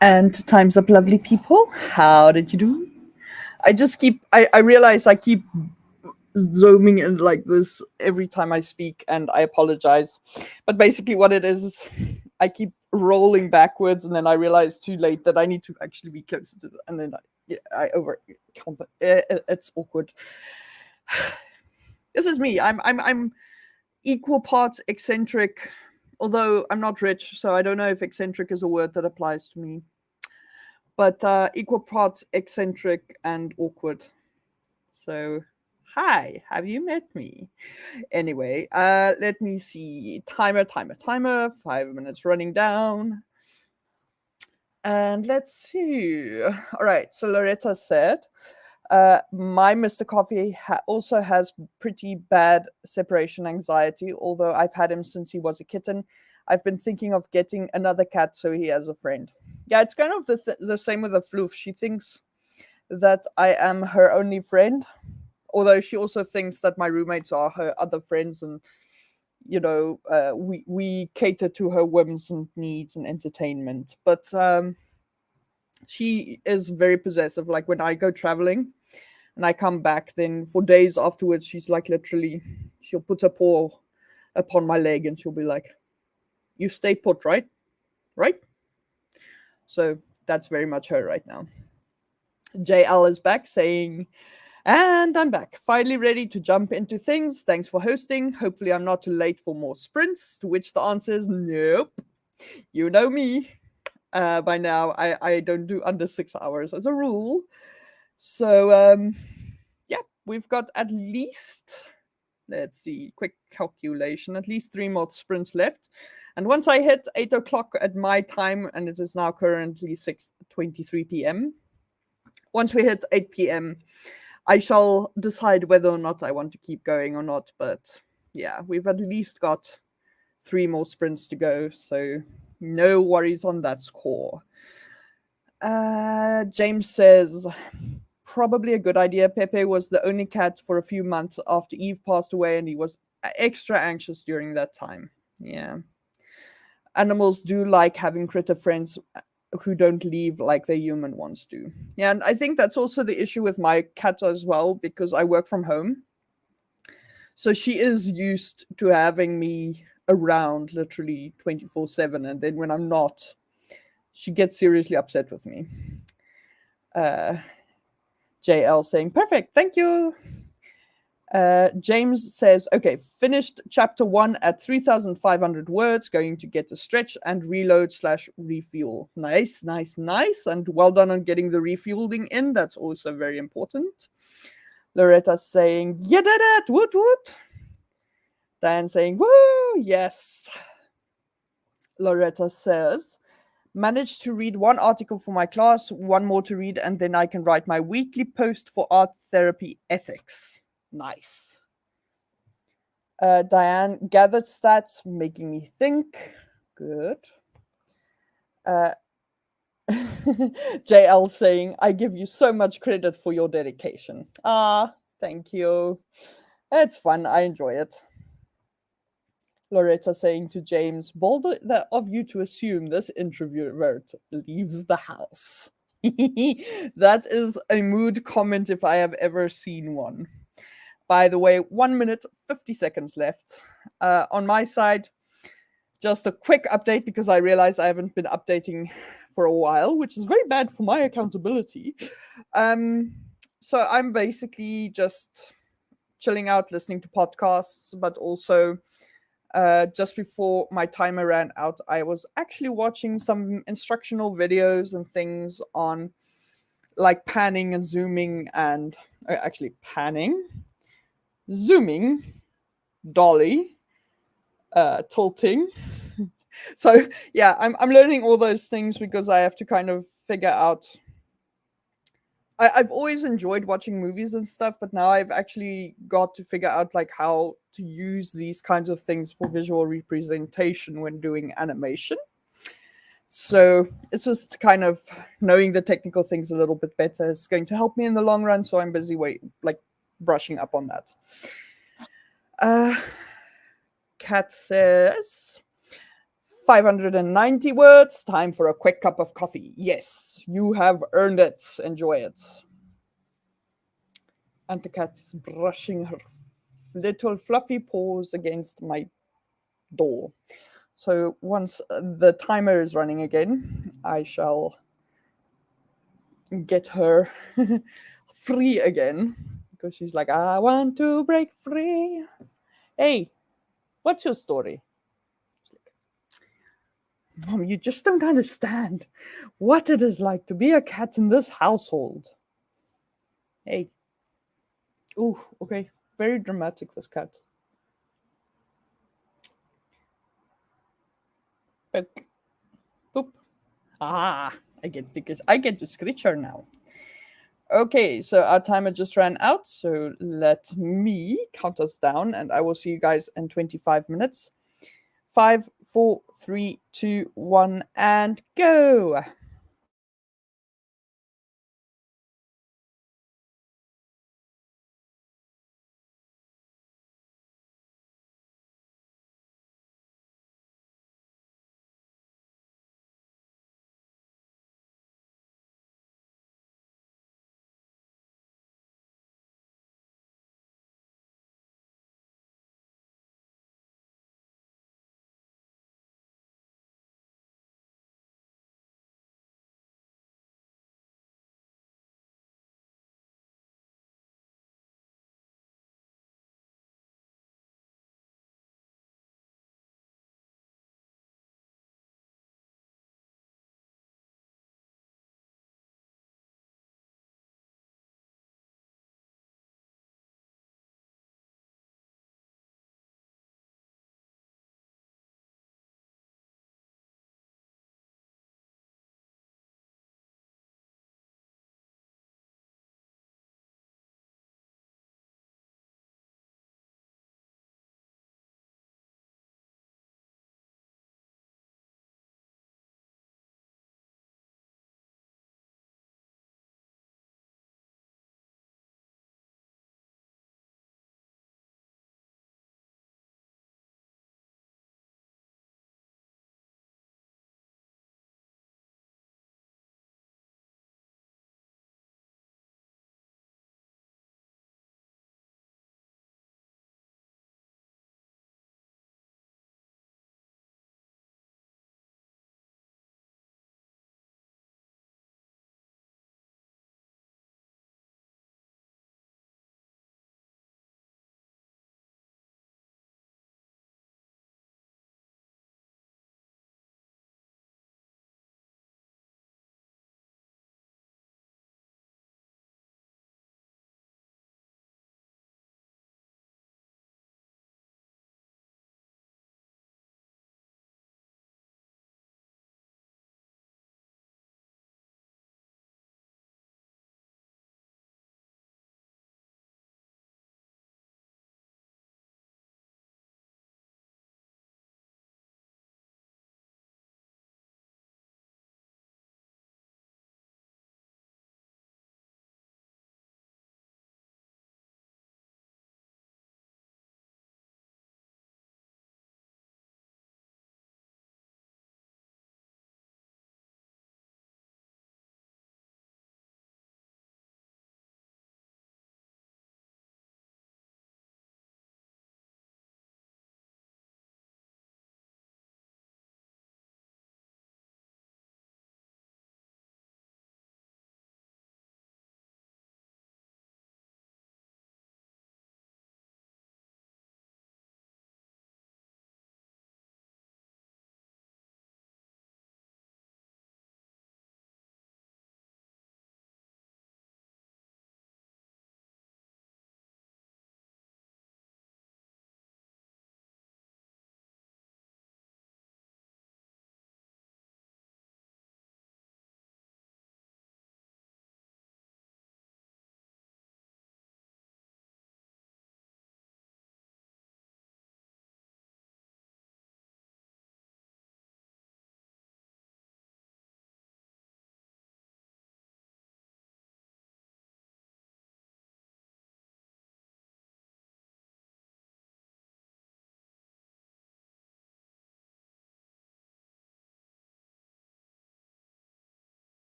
And time's up, lovely people. How did you do? I realize I keep zooming in like this every time I speak, and I apologize. But basically, what it is, I keep rolling backwards, and then I realize too late that I need to actually be closer to and then I over. It's awkward. This is me. I'm equal parts eccentric, although I'm not rich, so I don't know if eccentric is a word that applies to me. But equal parts eccentric and awkward. So, hi, have you met me? Anyway, let me see. Timer. 5 minutes running down. And let's see. All right. So Loretta said, my Mr. Coffee also has pretty bad separation anxiety, although I've had him since he was a kitten. I've been thinking of getting another cat so he has a friend. Yeah, it's kind of the same with the floof. She thinks that I am her only friend, although she also thinks that my roommates are her other friends, and we cater to her whims and needs and entertainment. But she is very possessive. Like when I go traveling and I come back, then for days afterwards, she's like literally, she'll put her paw upon my leg and she'll be like, "You stay put, right? Right?" So that's very much her right now. JL is back saying, and I'm back, finally ready to jump into things. Thanks for hosting. Hopefully, I'm not too late for more sprints. To which the answer is nope. You know me. By now, I don't do under 6 hours as a rule. So, yeah, we've got at least, let's see, quick calculation, at least 3 more sprints left. And once I hit 8 o'clock at my time, and it is now currently 6:23 p.m., once we hit 8 p.m., I shall decide whether or not I want to keep going or not. But yeah, we've at least got 3 more sprints to go. So no worries on that score. James says, probably a good idea. Pepe was the only cat for a few months after Eve passed away, and he was extra anxious during that time. Yeah. Animals do like having critter friends who don't leave like their human ones do. Yeah, and I think that's also the issue with my cat as well, because I work from home. So she is used to having me around literally 24/7. And then when I'm not, she gets seriously upset with me. JL saying, perfect, thank you. James says, okay, finished chapter 1 at 3,500 words, going to get a stretch and reload/refuel. Nice. And well done on getting the refueling in. That's also very important. Loretta saying, you did it, woot woot. Diane saying, woo, yes. Loretta says, managed to read 1 article for my class, 1 more to read, and then I can write my weekly post for art therapy ethics. Nice. Diane gathered stats, making me think. Good. JL saying, I give you so much credit for your dedication. Thank you. It's fun. I enjoy it. Loretta saying to James, bold of you to assume this introvert leaves the house. That is a mood comment if I have ever seen one. By the way, 1 minute, 50 seconds left. On my side, just a quick update because I realized I haven't been updating for a while, which is very bad for my accountability. So I'm basically just chilling out, listening to podcasts, but also just before my timer ran out, I was actually watching some instructional videos and things on like panning and zooming and actually panning, zooming, dolly, tilting. So yeah, I'm learning all those things because I have to kind of figure out. I've always enjoyed watching movies and stuff, but now I've actually got to figure out like how to use these kinds of things for visual representation when doing animation. So it's just kind of knowing the technical things a little bit better is going to help me in the long run. So I'm busy brushing up on that. Kat says 590 words. Time for a quick cup of coffee. Yes, you have earned it. Enjoy it. And the cat is brushing her little fluffy paws against my door. So once the timer is running again, I shall get her free again because she's like, I want to break free. Hey, what's your story? Mom, you just don't understand what it is like to be a cat in this household. Hey. Ooh, okay. Very dramatic, this cat. Poke. Boop. Ah, I get to scratch her now. Okay, so our timer just ran out, so let me count us down and I will see you guys in 25 minutes. 5, 4, 3, 2, 1, and go!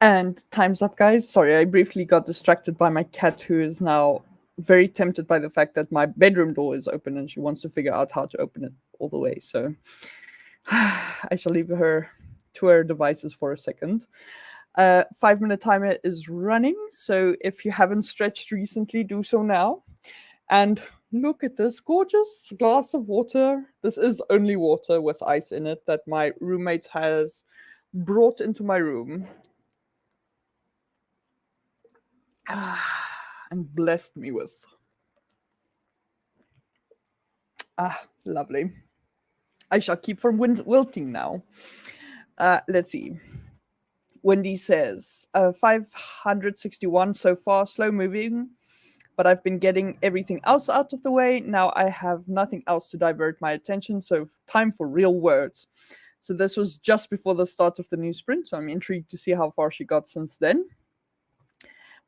And time's up, guys. Sorry, I briefly got distracted by my cat, who is now very tempted by the fact that my bedroom door is open and she wants to figure out how to open it all the way. So I shall leave her to her devices for a second. 5 minute timer is running. So if you haven't stretched recently, do so now. And look at this gorgeous glass of water. This is only water with ice in it that my roommate has brought into my room. And blessed me with. Lovely. I shall keep from wilting now. Let's see. Wendy says 561 so far, slow moving, but I've been getting everything else out of the way. Now I have nothing else to divert my attention, so time for real words. So this was just before the start of the new sprint, so I'm intrigued to see how far she got since then.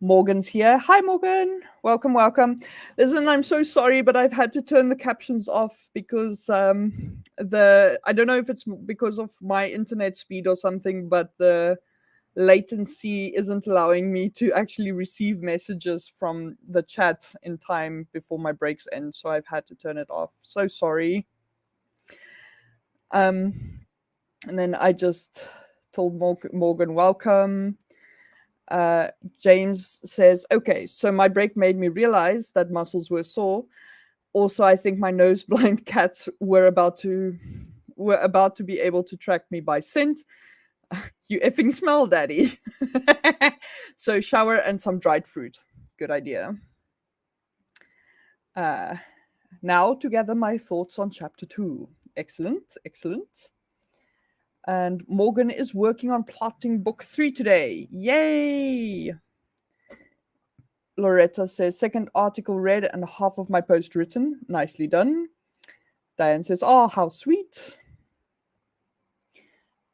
Morgan's here. Hi, Morgan. Welcome, welcome. Listen, I'm so sorry, but I've had to turn the captions off because I don't know if it's because of my internet speed or something, but the latency isn't allowing me to actually receive messages from the chat in time before my breaks end. So I've had to turn it off. So sorry. And then I just told Morgan welcome. James says, okay, so my break made me realize that muscles were sore. Also, I think my nose blind cats were about to be able to track me by scent. You effing smell, daddy. So shower and some dried fruit. Good idea. Now to gather my thoughts on chapter 2. Excellent, excellent. And Morgan is working on plotting book 3 today. Yay! Loretta says, second article read and half of my post written. Nicely done. Diane says, oh, how sweet.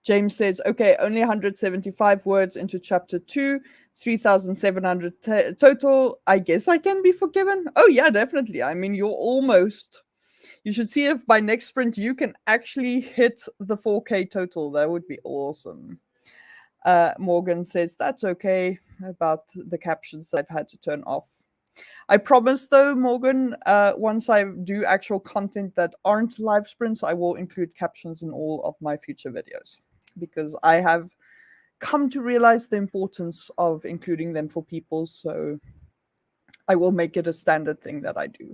James says, okay, only 175 words into chapter 2, 3,700 total. I guess I can be forgiven. Oh, yeah, definitely. I mean, you're almost. You should see if by next sprint you can actually hit the 4K total. That would be awesome. Morgan says, that's okay about the captions that I've had to turn off. I promise, though, Morgan, once I do actual content that aren't live sprints, I will include captions in all of my future videos, because I have come to realize the importance of including them for people, so I will make it a standard thing that I do.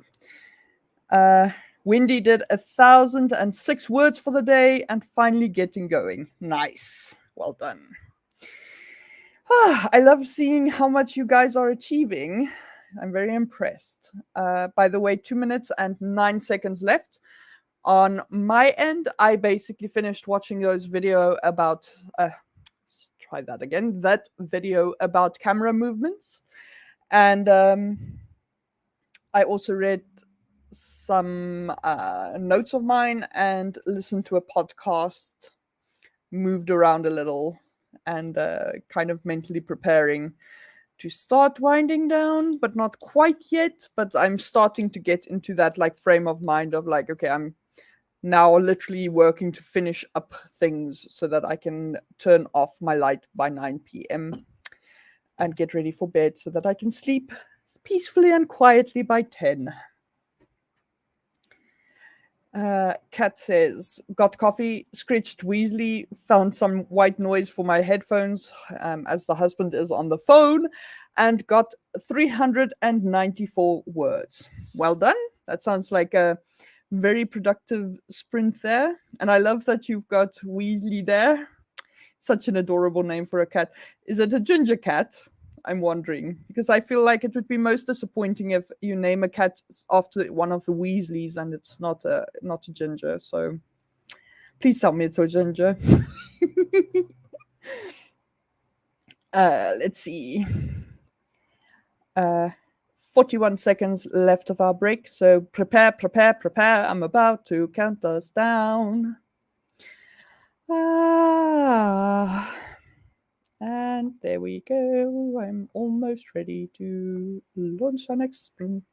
Wendy did 1,006 words for the day and finally getting going. Nice. Well done. I love seeing how much you guys are achieving. I'm very impressed. By the way, 2 minutes and 9 seconds left. On my end, I basically finished watching those video about, let's try that again, that video about camera movements. And I also read some notes of mine and listened to a podcast, moved around a little, and kind of mentally preparing to start winding down, but not quite yet. But I'm starting to get into that like frame of mind of like, okay, I'm now literally working to finish up things so that I can turn off my light by 9 p.m. and get ready for bed so that I can sleep peacefully and quietly by 10. Kat says, got coffee, screeched Weasley, found some white noise for my headphones as the husband is on the phone, and got 394 words. Well done. That sounds like a very productive sprint there. And I love that you've got Weasley there. Such an adorable name for a cat. Is it a ginger cat? I'm wondering, because I feel like it would be most disappointing if you name a cat after one of the Weasleys and it's not a ginger. So please tell me it's a ginger. Let's see. 41 seconds left of our break. So prepare. I'm about to count us down. And there we go. I'm almost ready to launch our next sprint.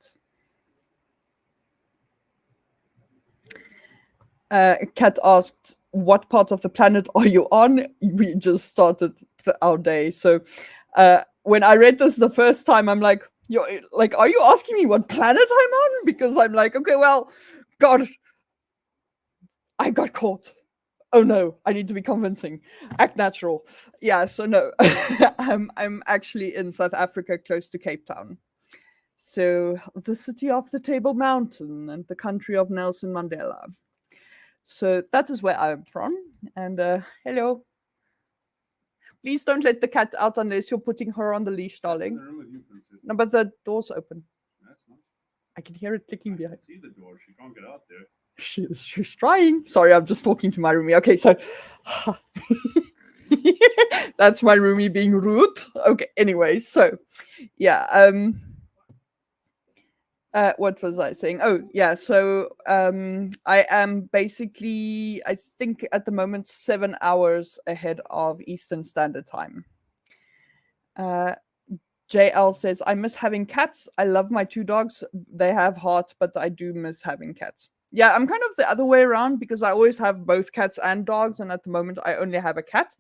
Kat asked, what part of the planet are you on? We just started our day. So when I read this the first time, I'm like, you're like, are you asking me what planet I'm on? Because I'm like, okay, well, God, I got caught. Oh no, I need to be convincing. Act natural. Yeah, so no. I'm actually in South Africa, close to Cape Town. So the city of the Table Mountain and the country of Nelson Mandela. So that is where I'm from. And hello. Please don't let the cat out unless you're putting her on the leash, darling. In the room with you, princess. No, but the door's open. That's not. I can hear it clicking behind. I can see the door. She can't get out there. She's trying. Sorry, I'm just talking to my roomie. Okay, so that's my roomie being rude. Okay, anyway, so yeah, what was I saying? Oh, yeah. So I am basically, I think at the moment, 7 hours ahead of Eastern Standard Time. JL says, I miss having cats. I love my two dogs. They have heart, but I do miss having cats. Yeah, I'm kind of the other way around because I always have both cats and dogs. And at the moment, I only have a cat.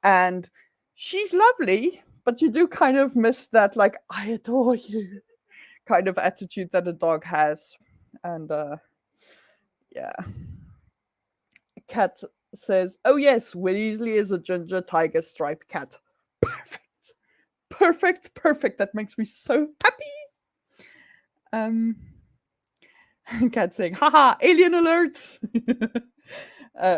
And she's lovely, but you do kind of miss that, like, I adore you kind of attitude that a dog has. And yeah. Cat says, oh, yes, Weasley is a ginger tiger striped cat. Perfect. Perfect, perfect. That makes me so happy. Cat saying, haha, alien alert.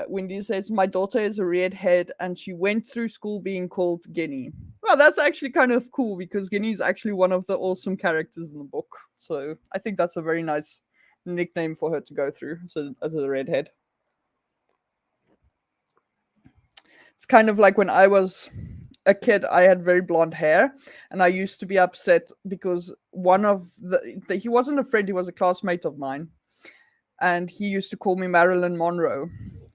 Wendy says, my daughter is a redhead and she went through school being called Guinea. Well, that's actually kind of cool because Guinea is actually one of the awesome characters in the book. So I think that's a very nice nickname for her to go through, so as a redhead. It's kind of like when I was a kid, I had very blonde hair, and I used to be upset because one of he wasn't a friend, he was a classmate of mine, and he used to call me Marilyn Monroe.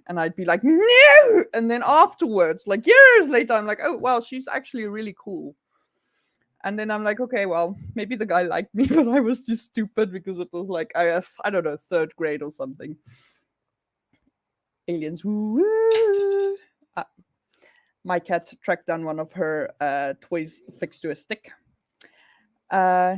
And I'd be like, no! And then afterwards, like years later, I'm like, oh, well, she's actually really cool. And then I'm like, okay, well, maybe the guy liked me, but I was just stupid because it was like, I don't know, third grade or something. Aliens, woo! Ah, my cat tracked down one of her toys fixed to a stick. Uh,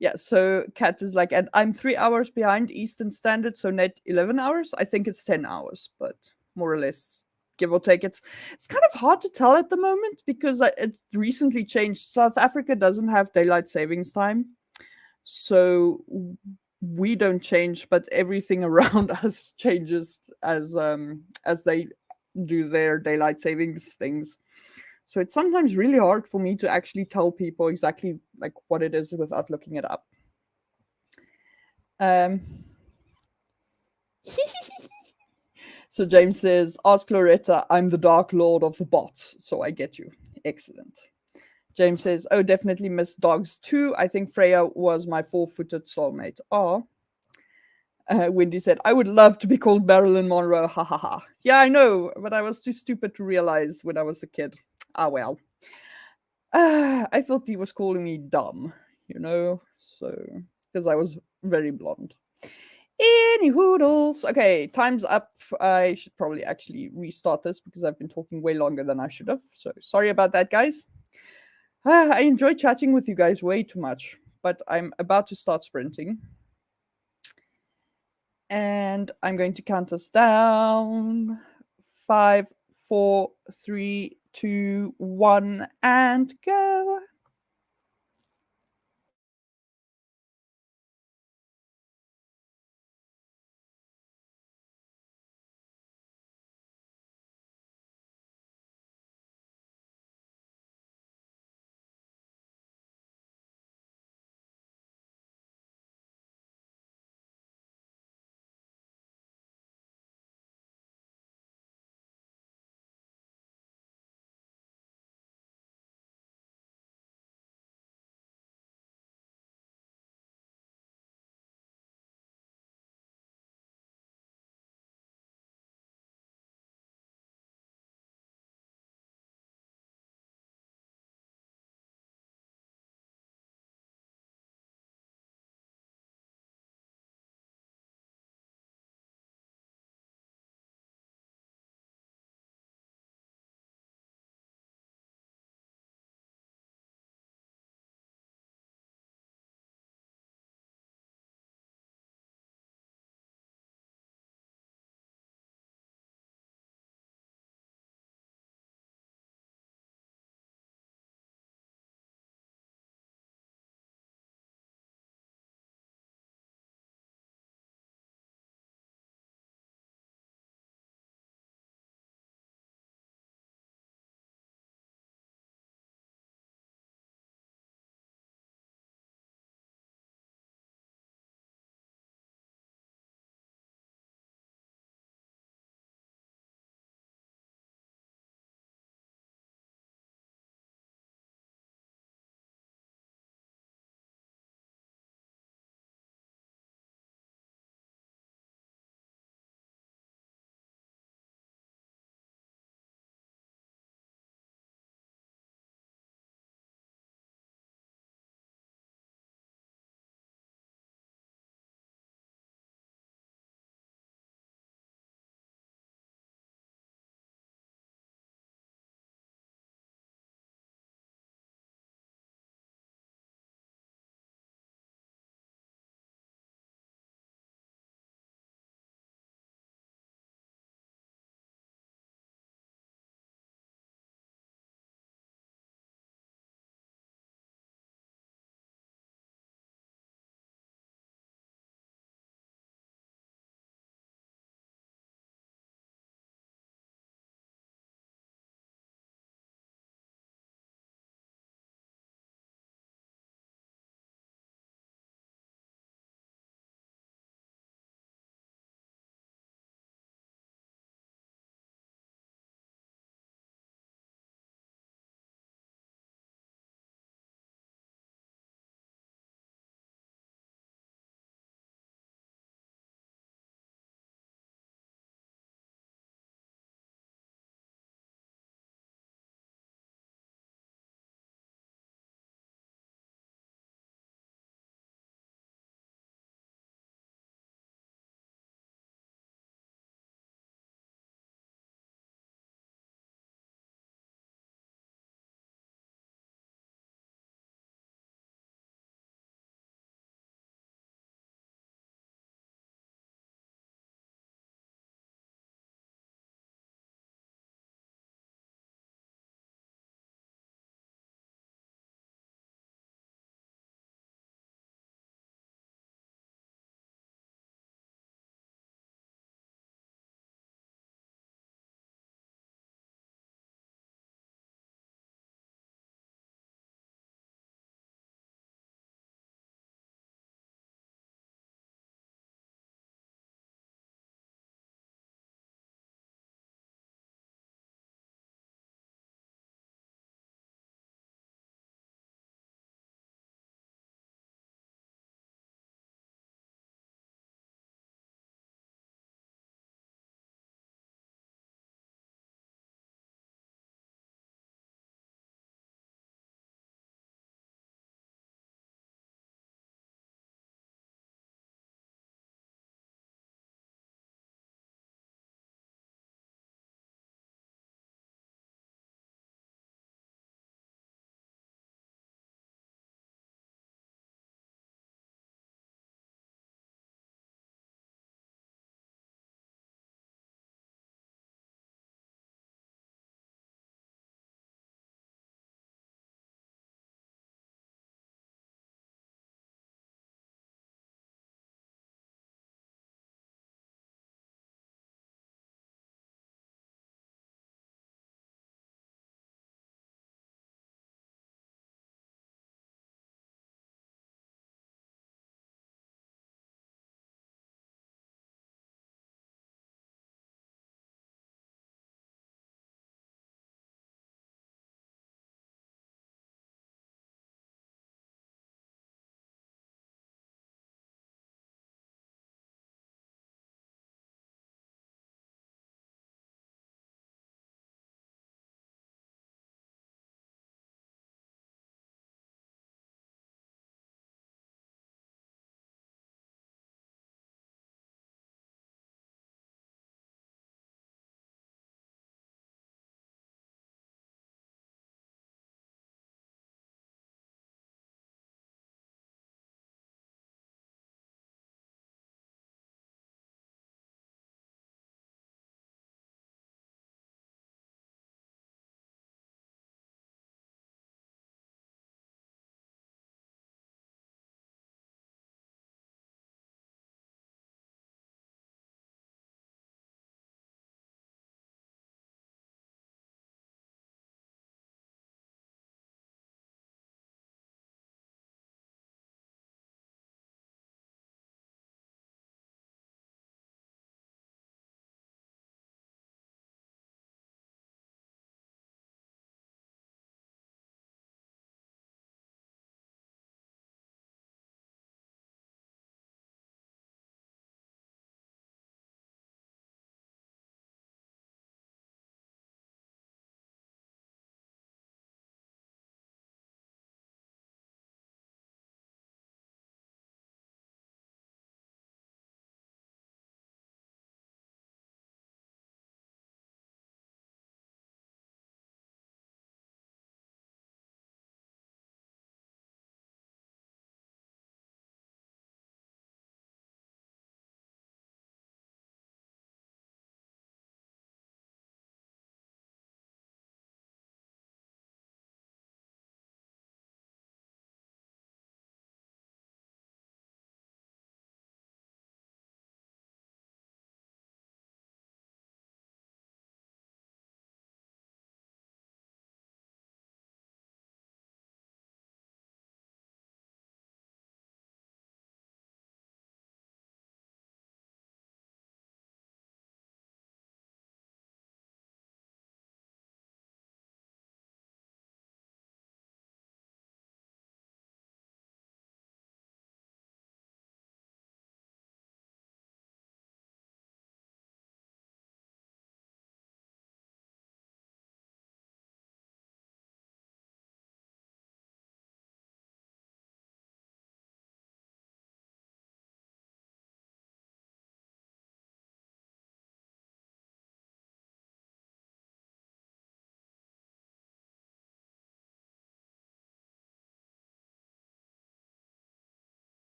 yeah, so Kat is like, and I'm 3 hours behind Eastern Standard, so net 11 hours. I think it's 10 hours, but more or less, give or take. It's kind of hard to tell at the moment because it recently changed. South Africa doesn't have daylight savings time, so we don't change, but everything around us changes as they do their daylight savings things. So it's sometimes really hard for me to actually tell people exactly like what it is without looking it up. Um, so James says, ask Loretta, I'm the Dark Lord of the bots, so I get you. Excellent. James says, oh, definitely miss dogs too. I think Freya was my four-footed soulmate. Oh. Wendy said, I would love to be called Marilyn Monroe. Ha ha ha. Yeah, I know, but I was too stupid to realize when I was a kid. Ah, well. I thought he was calling me dumb, so because I was very blonde. Any hoodles. Okay, time's up. I should probably actually restart this because I've been talking way longer than I should have. So sorry about that, guys. I enjoy chatting with you guys way too much, but I'm about to start sprinting. And I'm going to count us down. 5, 4, 3, 2, 1, and go.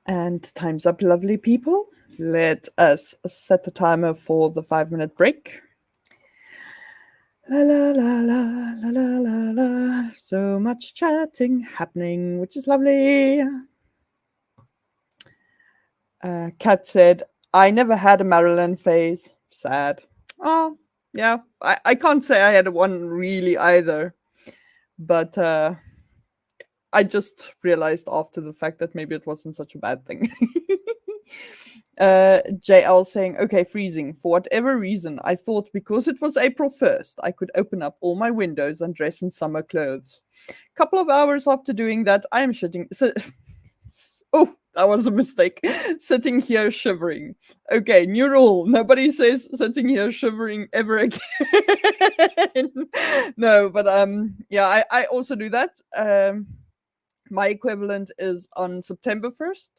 And time's up, lovely people. Let us set the timer for the 5-minute break. La la la la la la la la. So much chatting happening, which is lovely. Kat said, I never had a Maryland phase. Sad. Oh, yeah. I can't say I had one really either. But I just realized after the fact that maybe it wasn't such a bad thing. JL saying, okay, freezing. For whatever reason, I thought because it was April 1st, I could open up all my windows and dress in summer clothes. Couple of hours after doing that, I am shitting. Oh, that was a mistake. Sitting here shivering. Okay, new rule. Nobody says sitting here shivering ever again. No, but yeah, I also do that. My equivalent is on September 1st.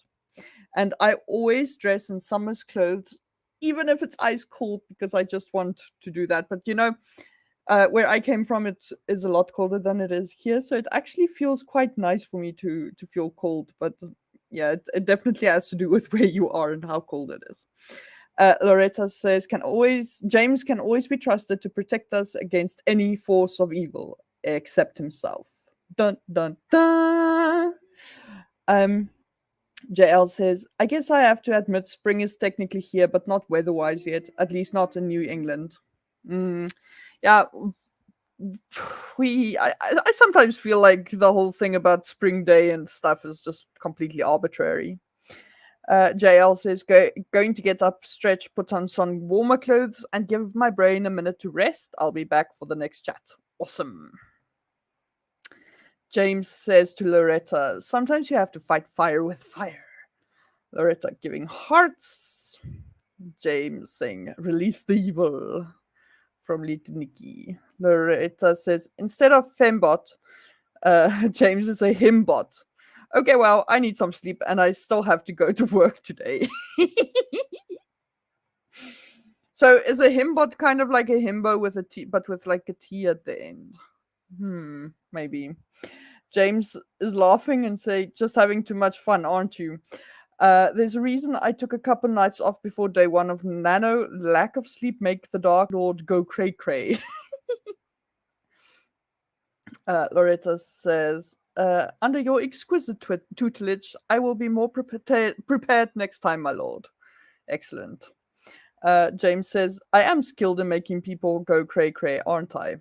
And I always dress in summer's clothes, even if it's ice cold, because I just want to do that. But where I came from, it is a lot colder than it is here, so it actually feels quite nice for me to feel cold. But yeah, it definitely has to do with where you are and how cold it is. Loretta says, James can always be trusted to protect us against any force of evil except himself. Dun dun dun. JL says, I guess I have to admit spring is technically here, but not weather-wise yet, at least not in New England. Yeah, I sometimes feel like the whole thing about spring day and stuff is just completely arbitrary. JL says, going to get up, stretch, put on some warmer clothes, and give my brain a minute to rest. I'll be back for the next chat. Awesome. James says to Loretta, sometimes you have to fight fire with fire. Loretta giving hearts. James saying, release the evil from Little Nikki. Loretta says, instead of fembot, James is a himbot. Okay, well, I need some sleep and I still have to go to work today. So is a himbot kind of like a himbo with a T, but with like a T at the end? Maybe. James is laughing and say, just having too much fun, aren't you? There's a reason I took a couple nights off before day one of Nano. Lack of sleep make the Dark Lord go cray cray. Loretta says, under your exquisite tutelage, I will be more prepared next time, my lord. Excellent. James says, I am skilled in making people go cray cray, aren't I?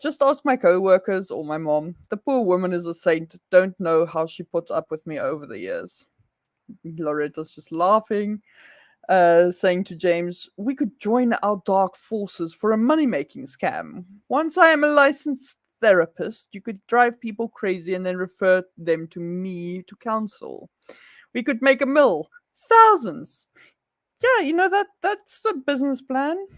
Just ask my co-workers or my mom. The poor woman is a saint. Don't know how she put up with me over the years. Loretta's just laughing, saying to James, we could join our dark forces for a money-making scam. Once I am a licensed therapist, you could drive people crazy and then refer them to me to counsel. We could make a mill. Thousands. Yeah, that's a business plan.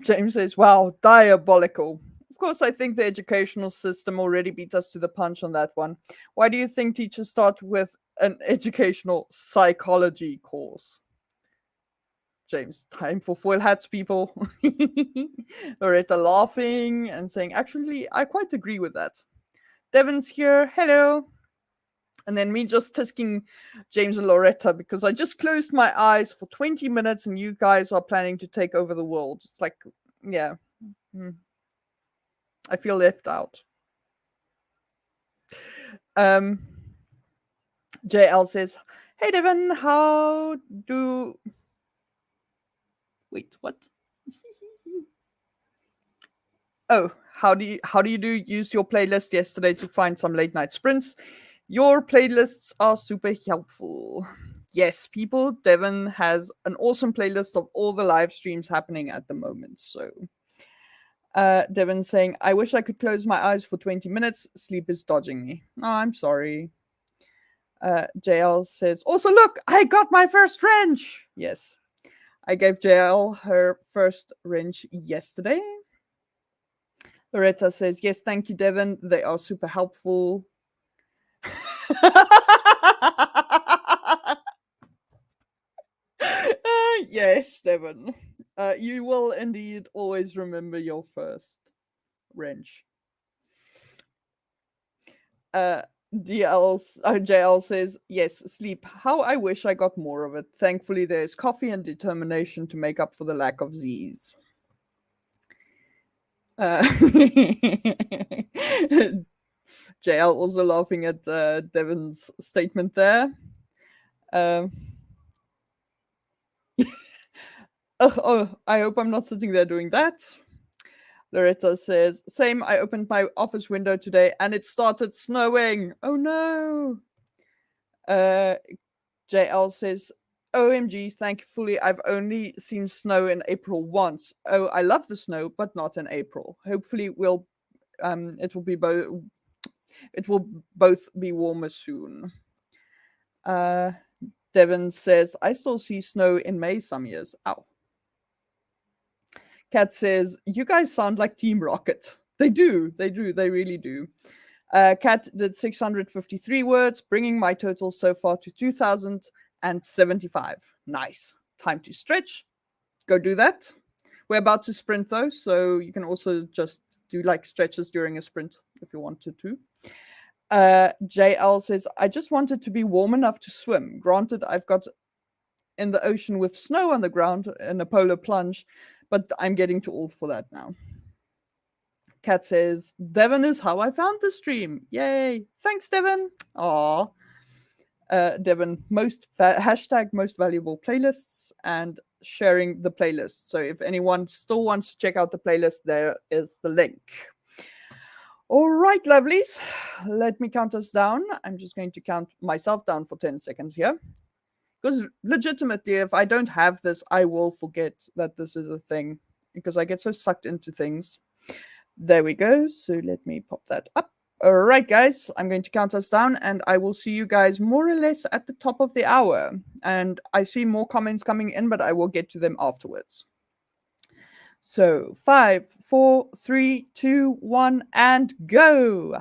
James says, wow, diabolical. Of course, I think the educational system already beat us to the punch on that one. Why do you think teachers start with an educational psychology course? James, time for foil hats, people. Loretta laughing and saying, actually, I quite agree with that. Devin's here. Hello. And then me just tisking James and Loretta because I just closed my eyes for 20 minutes and you guys are planning to take over the world. It's like, yeah. I feel left out. JL says, hey Devin, wait, what? Oh, how do you use your playlist yesterday to find some late night sprints? Your playlists are super helpful. Yes, people, Devin has an awesome playlist of all the live streams happening at the moment. So, Devin saying, I wish I could close my eyes for 20 minutes. Sleep is dodging me. Oh, I'm sorry. JL says, also, look, I got my first wrench. Yes, I gave JL her first wrench yesterday. Loretta says, yes, thank you, Devin. They are super helpful. Yes, Devin. You will indeed always remember your first wrench. JL says, yes, sleep. How I wish I got more of it. Thankfully, there's coffee and determination to make up for the lack of Z's. Uh, JL also laughing at Devin's statement there. Um, I hope I'm not sitting there doing that. Loretta says, same. I opened my office window today and it started snowing. Oh no. Uh, JL says, OMGs, thankfully, I've only seen snow in April once. Oh, I love the snow, but not in April. Hopefully, it will be both be warmer soon. Uh, Devin says, I still see snow in May some years. Ow. Kat says, you guys sound like Team Rocket. They do, they really do. Kat did 653 words, bringing my total so far to 2,075. Nice. Time to stretch. Go do that. We're about to sprint though, so you can also just do like stretches during a sprint if you wanted to. JL says, I just wanted to be warm enough to swim. Granted, I've got in the ocean with snow on the ground in a polar plunge, but I'm getting too old for that now. Kat says, Devon is how I found the stream. Yay. Thanks, Devon. Aw. Devon, hashtag most valuable playlists and sharing the playlist. So if anyone still wants to check out the playlist, there is the link. All right, lovelies. Let me count us down. I'm just going to count myself down for 10 seconds here. Because legitimately, if I don't have this, I will forget that this is a thing because I get so sucked into things. There we go. So let me pop that up. All right, guys, I'm going to count us down and I will see you guys more or less at the top of the hour. And I see more comments coming in, but I will get to them afterwards. So 5, 4, 3, 2, 1, and go.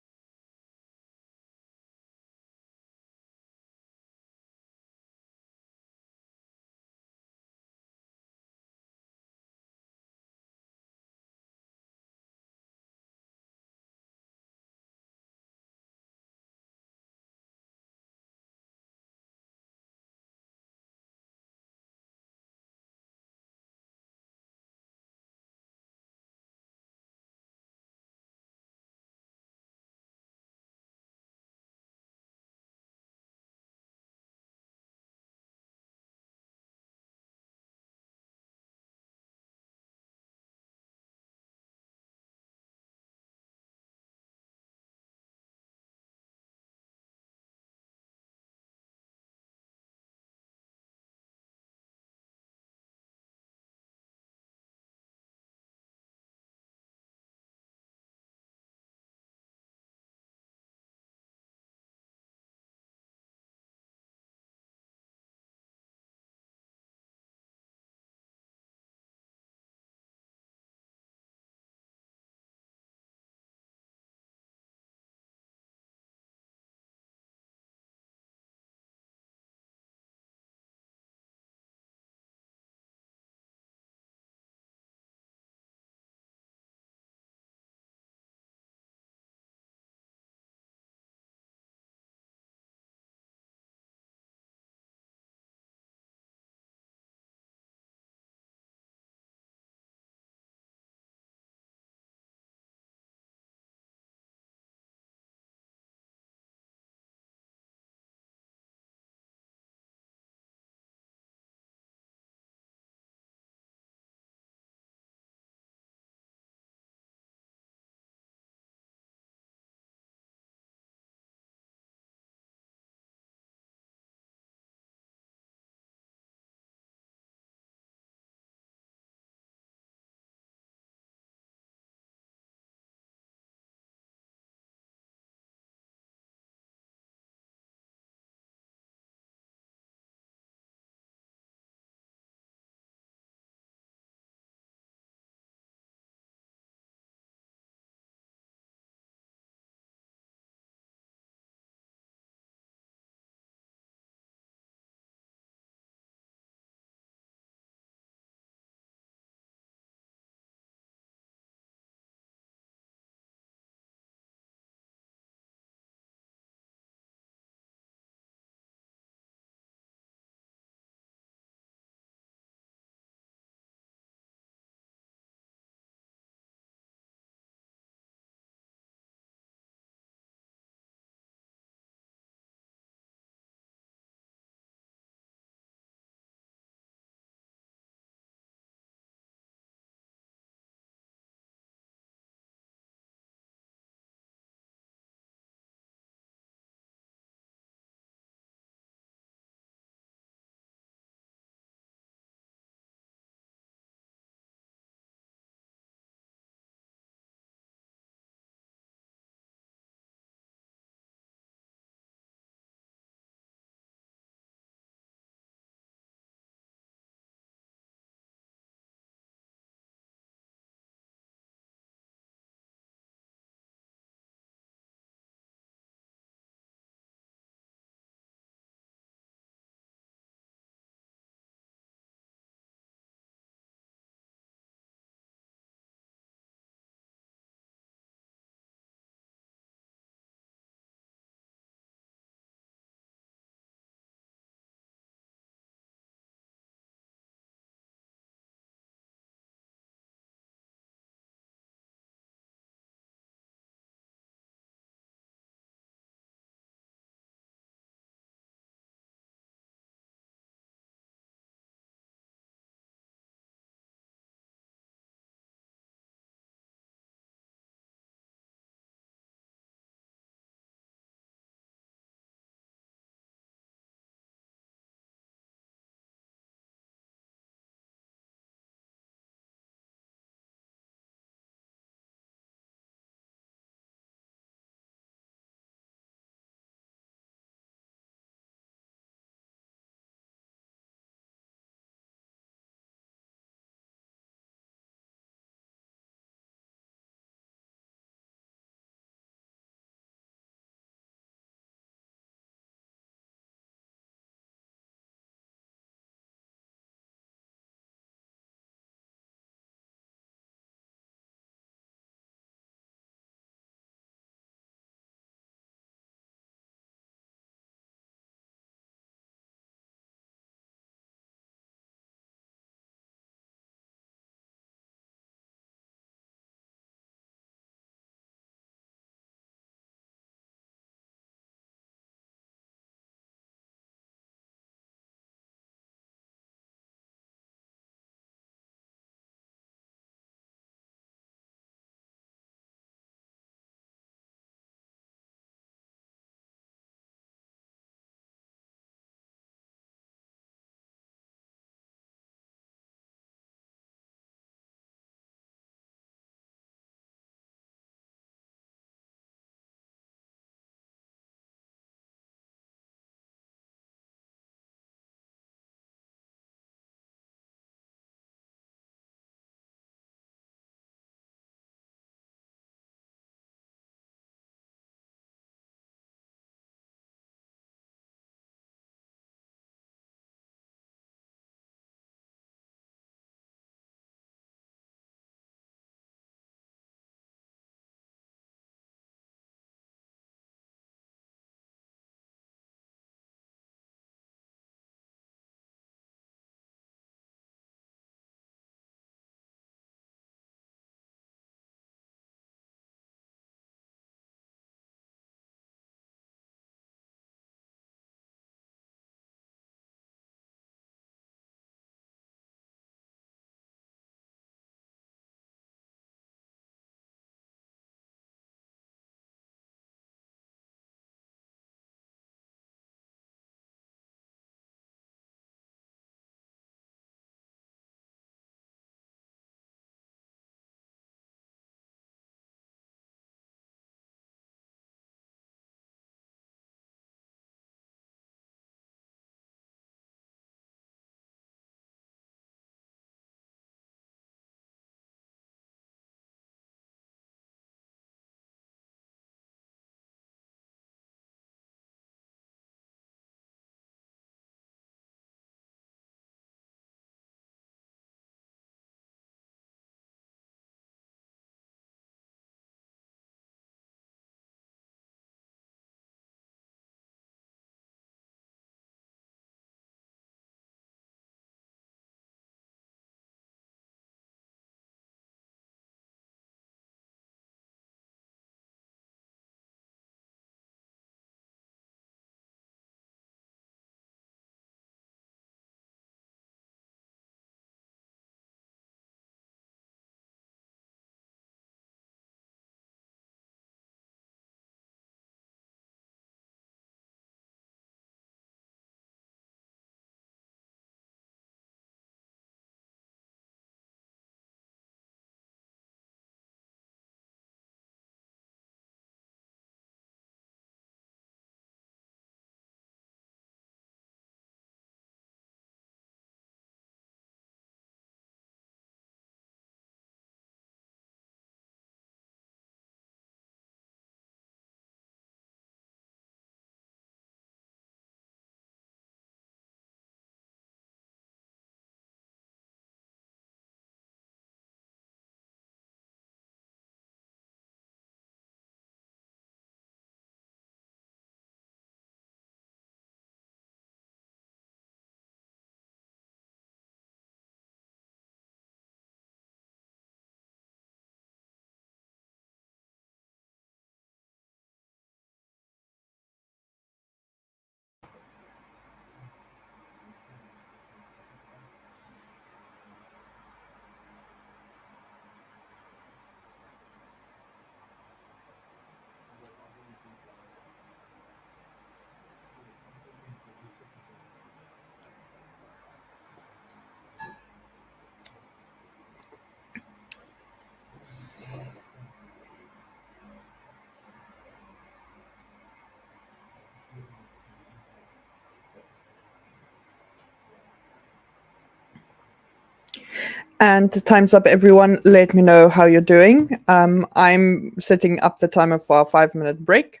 And time's up, everyone. Let me know how you're doing. I'm setting up the timer for our 5 minute break.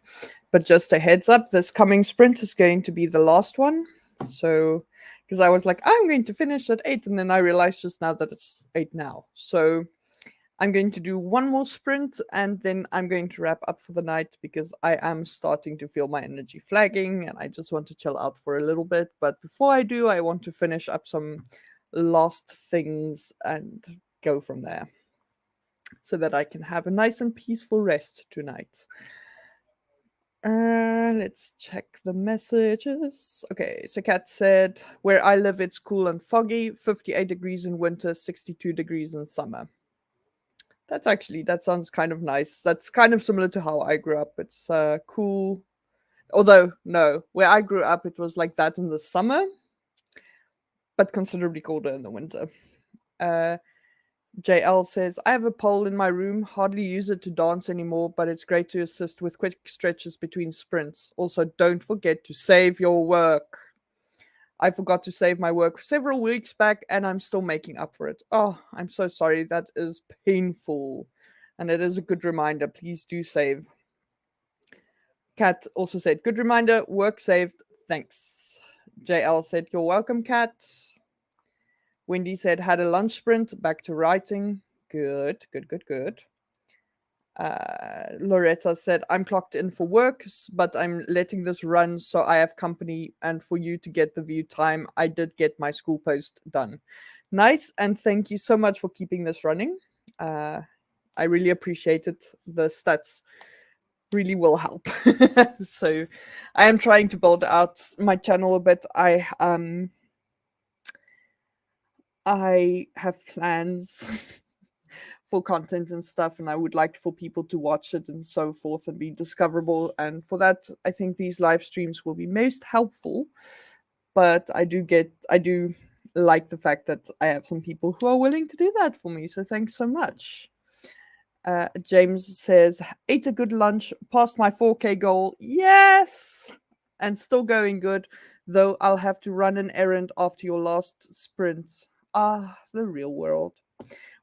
But just a heads up, this coming sprint is going to be the last one. So, because I was like, I'm going to finish at 8, and then I realized just now that it's 8 now. So, I'm going to do one more sprint and then I'm going to wrap up for the night because I am starting to feel my energy flagging and I just want to chill out for a little bit. But before I do, I want to finish up some last things and go from there so that I can have a nice and peaceful rest tonight. Let's check the messages. Okay, so Kat said, where I live, it's cool and foggy, 58 degrees in winter, 62 degrees in summer. That sounds kind of nice. That's kind of similar to how I grew up. It's cool. Although, no, where I grew up, it was like that in the summer, but considerably colder in the winter. Uh, JL says, I have a pole in my room, hardly use it to dance anymore, but it's great to assist with quick stretches between sprints. Also, don't forget to save your work. I forgot to save my work several weeks back and I'm still making up for it. Oh, I'm so sorry. That is painful. And it is a good reminder. Please do save. Kat also said, good reminder, work saved. Thanks. JL said, you're welcome, Kat. Wendy said, had a lunch sprint, back to writing. Good, good, good, good. Loretta said, I'm clocked in for work, but I'm letting this run so I have company and for you to get the view time. I did get my school post done. Nice, and thank you so much for keeping this running. I really appreciate it. The stats really will help. So I am trying to build out my channel a bit. I have plans for content and stuff, and I would like for people to watch it and so forth and be discoverable. And for that, I think these live streams will be most helpful. But I do like the fact that I have some people who are willing to do that for me. So thanks so much. James says, ate a good lunch, passed my 4K goal. Yes! And still going good, though I'll have to run an errand after your last sprint. Ah, the real world.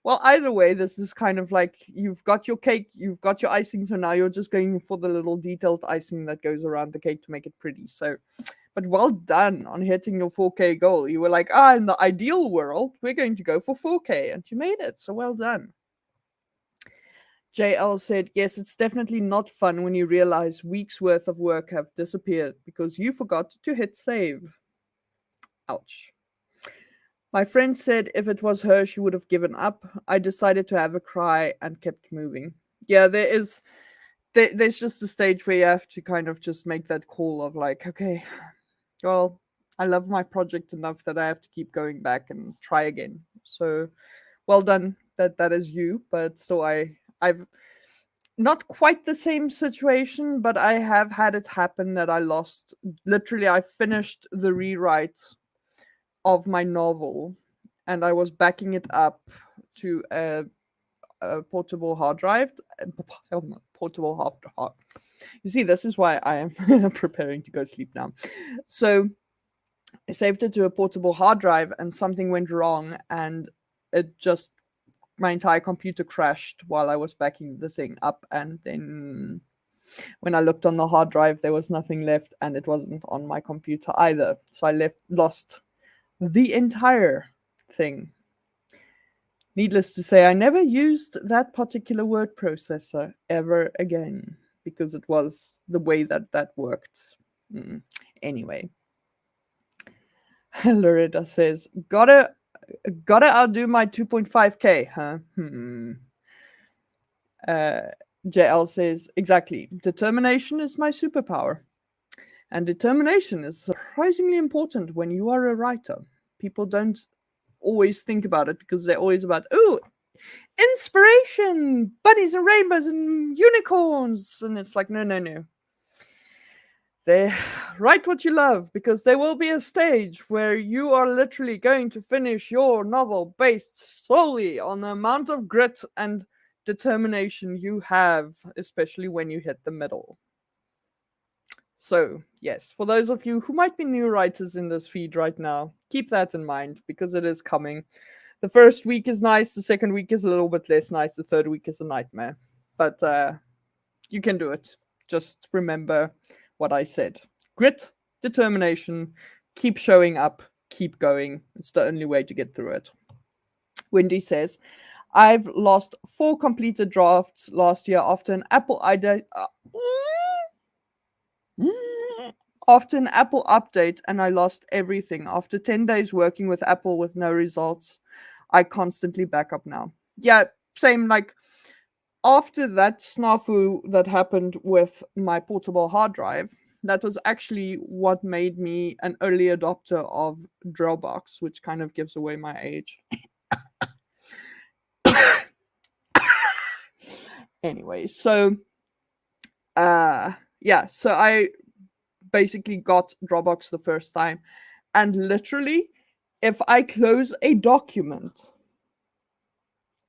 Well, either way, this is kind of like you've got your cake, you've got your icing, so now you're just going for the little detailed icing that goes around the cake to make it pretty. So, but well done on hitting your 4K goal. You were like, in the ideal world, we're going to go for 4K, and you made it. So well done. JL said, yes, it's definitely not fun when you realize weeks worth of work have disappeared because you forgot to hit save. Ouch. My friend said if it was her, she would have given up. I decided to have a cry and kept moving. Yeah, there's just a stage where you have to kind of just make that call of like, okay, well, I love my project enough that I have to keep going back and try again. So well done. That is you, but so I've not quite the same situation, but I have had it happen that I lost. Literally, I finished the rewrite of my novel, and I was backing it up to a portable hard drive. Portable hard. You see, this is why I am preparing to go sleep now. So I saved it to a portable hard drive, and something went wrong, and it just my entire computer crashed while I was backing the thing up, and then when I looked on the hard drive, there was nothing left, and it wasn't on my computer either. So I lost the entire thing. Needless to say, I never used that particular word processor ever again because it was the way that worked. Anyway, Loretta says, gotta outdo my 2.5K, huh? JL says, exactly. Determination is my superpower. And determination is surprisingly important when you are a writer. People don't always think about it because they're always about, oh, inspiration, bunnies and rainbows and unicorns. And it's like, no. They write what you love because there will be a stage where you are literally going to finish your novel based solely on the amount of grit and determination you have, especially when you hit the middle. So, yes, for those of you who might be new writers in this feed right now, keep that in mind because it is coming. The first week is nice. The second week is a little bit less nice. The third week is a nightmare. But you can do it. Just remember what I said. Grit, determination, keep showing up, keep going. It's the only way to get through it. Wendy says, I've lost 4 completed drafts last year after an Apple update, and I lost everything. After 10 days working with Apple with no results, I constantly back up now. Yeah, same. Like, after that snafu that happened with my portable hard drive, that was actually what made me an early adopter of Dropbox, which kind of gives away my age. Anyway, so so I basically got Dropbox the first time, and literally, if I close a document,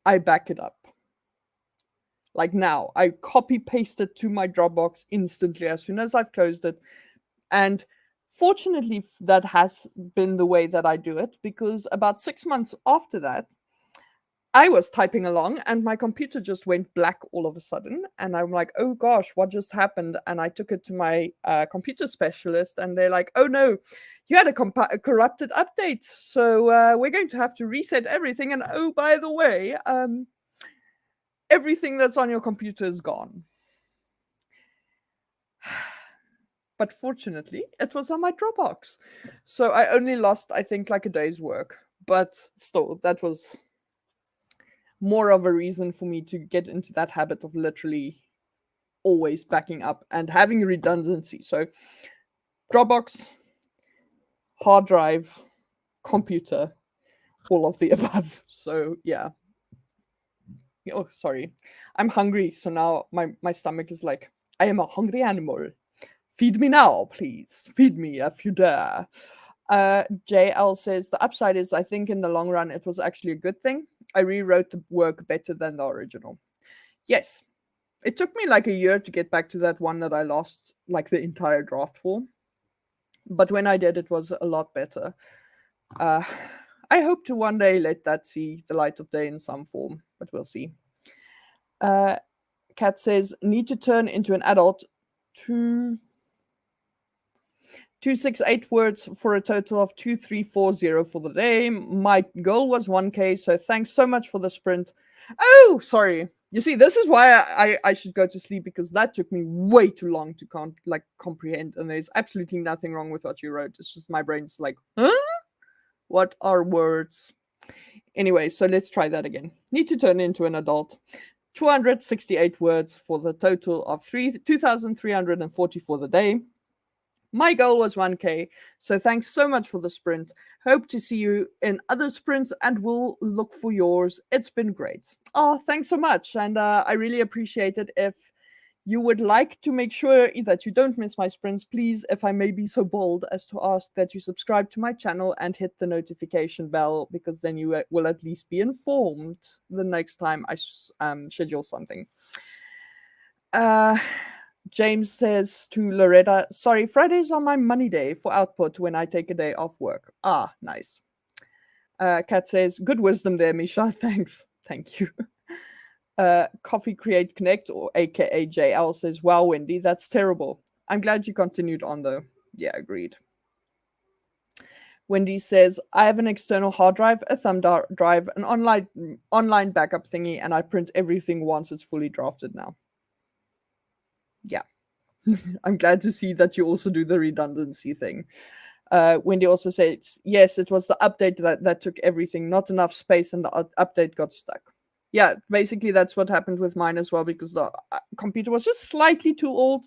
I back it up. Like now, I copy paste it to my Dropbox instantly as soon as I've closed it. And fortunately, that has been the way that I do it, because about 6 months after that, I was typing along and my computer just went black all of a sudden. And I'm like, oh gosh, what just happened? And I took it to my computer specialist, and they're like, oh no, you had a corrupted update. So we're going to have to reset everything. And oh, by the way, everything that's on your computer is gone. But fortunately, it was on my Dropbox. So I only lost, I think, like a day's work. But still, that was more of a reason for me to get into that habit of literally always backing up and having redundancy. So Dropbox, hard drive, computer, all of the above. So yeah. Oh, sorry. I'm hungry. So now my stomach is like, I am a hungry animal. Feed me now, please. Feed me if you dare. JL says, the upside is, I think in the long run, it was actually a good thing. I rewrote the work better than the original. Yes. It took me like a year to get back to that one that I lost like the entire draft for. But when I did, it was a lot better. I hope to one day let that see the light of day in some form, but we'll see. Kat says, need to turn into an adult. 268 words for a total of 2340 for the day. My goal was 1K, so thanks so much for the sprint. Oh, sorry. You see, this is why I should go to sleep, because that took me way too long to comprehend, and there's absolutely nothing wrong with what you wrote. It's just my brain's like, huh? What are words? Anyway, so let's try that again. Need to turn into an adult. 268 words for the total of 2,340 for the day. My goal was 1K, so thanks so much for the sprint. Hope to see you in other sprints, and we'll look for yours. It's been great. Oh, thanks so much, and I really appreciate it. If you would like to make sure that you don't miss my sprints, please, if I may be so bold as to ask that you subscribe to my channel and hit the notification bell, because then you will at least be informed the next time I schedule something. James says to Loretta, sorry, Fridays are my money day for output when I take a day off work. Ah, nice. Kat says, good wisdom there, Misha. Thanks. Thank you. Coffee Create Connect, or aka JL, says, wow, Wendy, that's terrible. I'm glad you continued on though. Yeah, agreed. Wendy says, I have an external hard drive, a thumb drive, an online backup thingy, and I print everything once it's fully drafted now. Yeah. I'm glad to see that you also do the redundancy thing. Wendy also says, yes, it was the update that took everything, not enough space, and the update got stuck. Yeah, basically that's what happened with mine as well, because the computer was just slightly too old,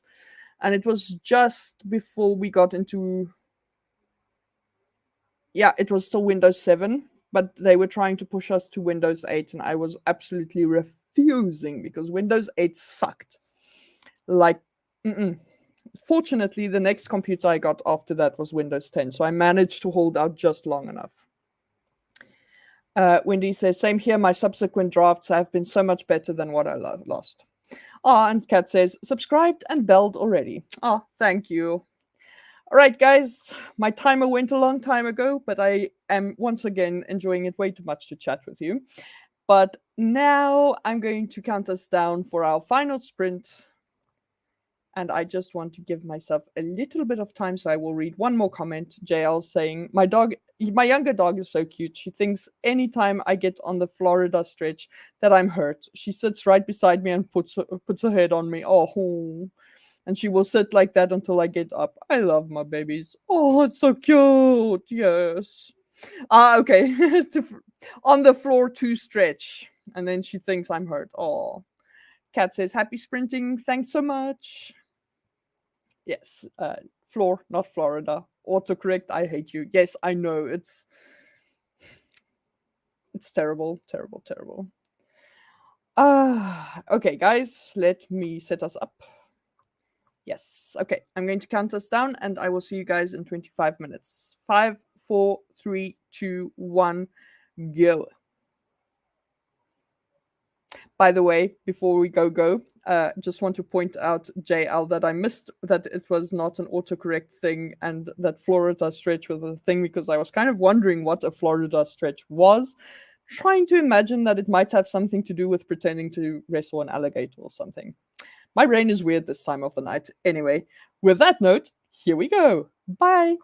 and it was just before we got into... Yeah, it was still Windows 7, but they were trying to push us to Windows 8, and I was absolutely refusing, because Windows 8 sucked. Like, Fortunately, the next computer I got after that was Windows 10, so I managed to hold out just long enough. Wendy says, same here, my subsequent drafts have been so much better than what I lost. And Kat says, subscribed and belled already. Thank you. All right, guys, my timer went a long time ago, but I am once again enjoying it way too much to chat with you. But now I'm going to count us down for our final sprint. And I just want to give myself a little bit of time, so I will read one more comment. JL saying, my younger dog is so cute. She thinks anytime I get on the Florida stretch that I'm hurt. She sits right beside me and puts her head on me. Oh, and she will sit like that until I get up. I love my babies. Oh, it's so cute. Yes. Okay. On the floor to stretch. And then she thinks I'm hurt. Oh. Cat says, happy sprinting. Thanks so much. Yes. Floor, not Florida. Autocorrect. I hate you. Yes, I know. It's terrible, terrible, terrible. Okay, guys, let me set us up. Yes. Okay. I'm going to count us down and I will see you guys in 25 minutes. 5, 4, 3, 2, 1, go. By the way, before we go, just want to point out, JL, that I missed that it was not an autocorrect thing and that Florida stretch was a thing because I was kind of wondering what a Florida stretch was, trying to imagine that it might have something to do with pretending to wrestle an alligator or something. My brain is weird this time of the night. Anyway, with that note, here we go. Bye.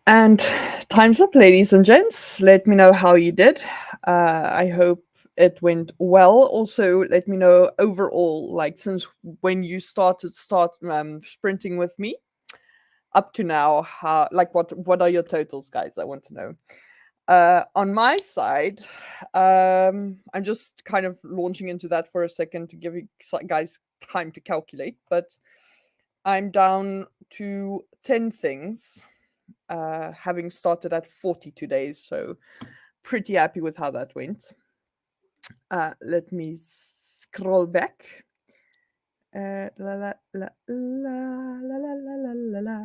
And time's up, ladies and gents. Let me know how you did. I hope it went well. Also, let me know overall, like since when you started sprinting with me up to now, how like what are your totals, guys? I want to know. On my side, I'm just kind of launching into that for a second to give you guys time to calculate, but I'm down to 10 things, having started at 42 days. So pretty happy with how that went. Let me scroll back. La la la la la la la la la la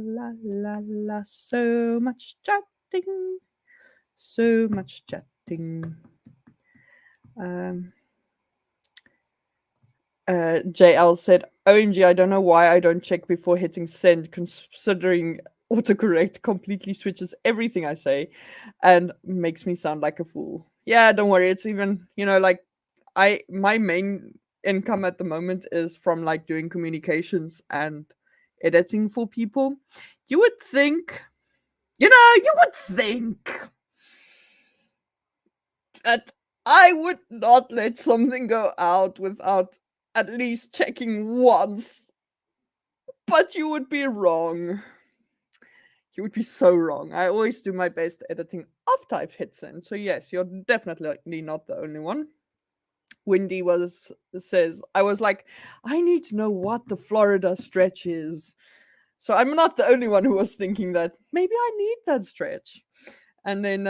la la la. So much chatting. So much chatting. JL said, OMG, I don't know why I don't check before hitting send, considering autocorrect completely switches everything I say and makes me sound like a fool. Yeah, don't worry. It's even, like my main income at the moment is from like doing communications and editing for people. You would think, that I would not let something go out without at least checking once. But you would be wrong. You would be so wrong. I always do my best editing after I've hit send. So yes, you're definitely not the only one. Wendy says, I was like, I need to know what the Florida stretch is. So I'm not the only one who was thinking that maybe I need that stretch. And then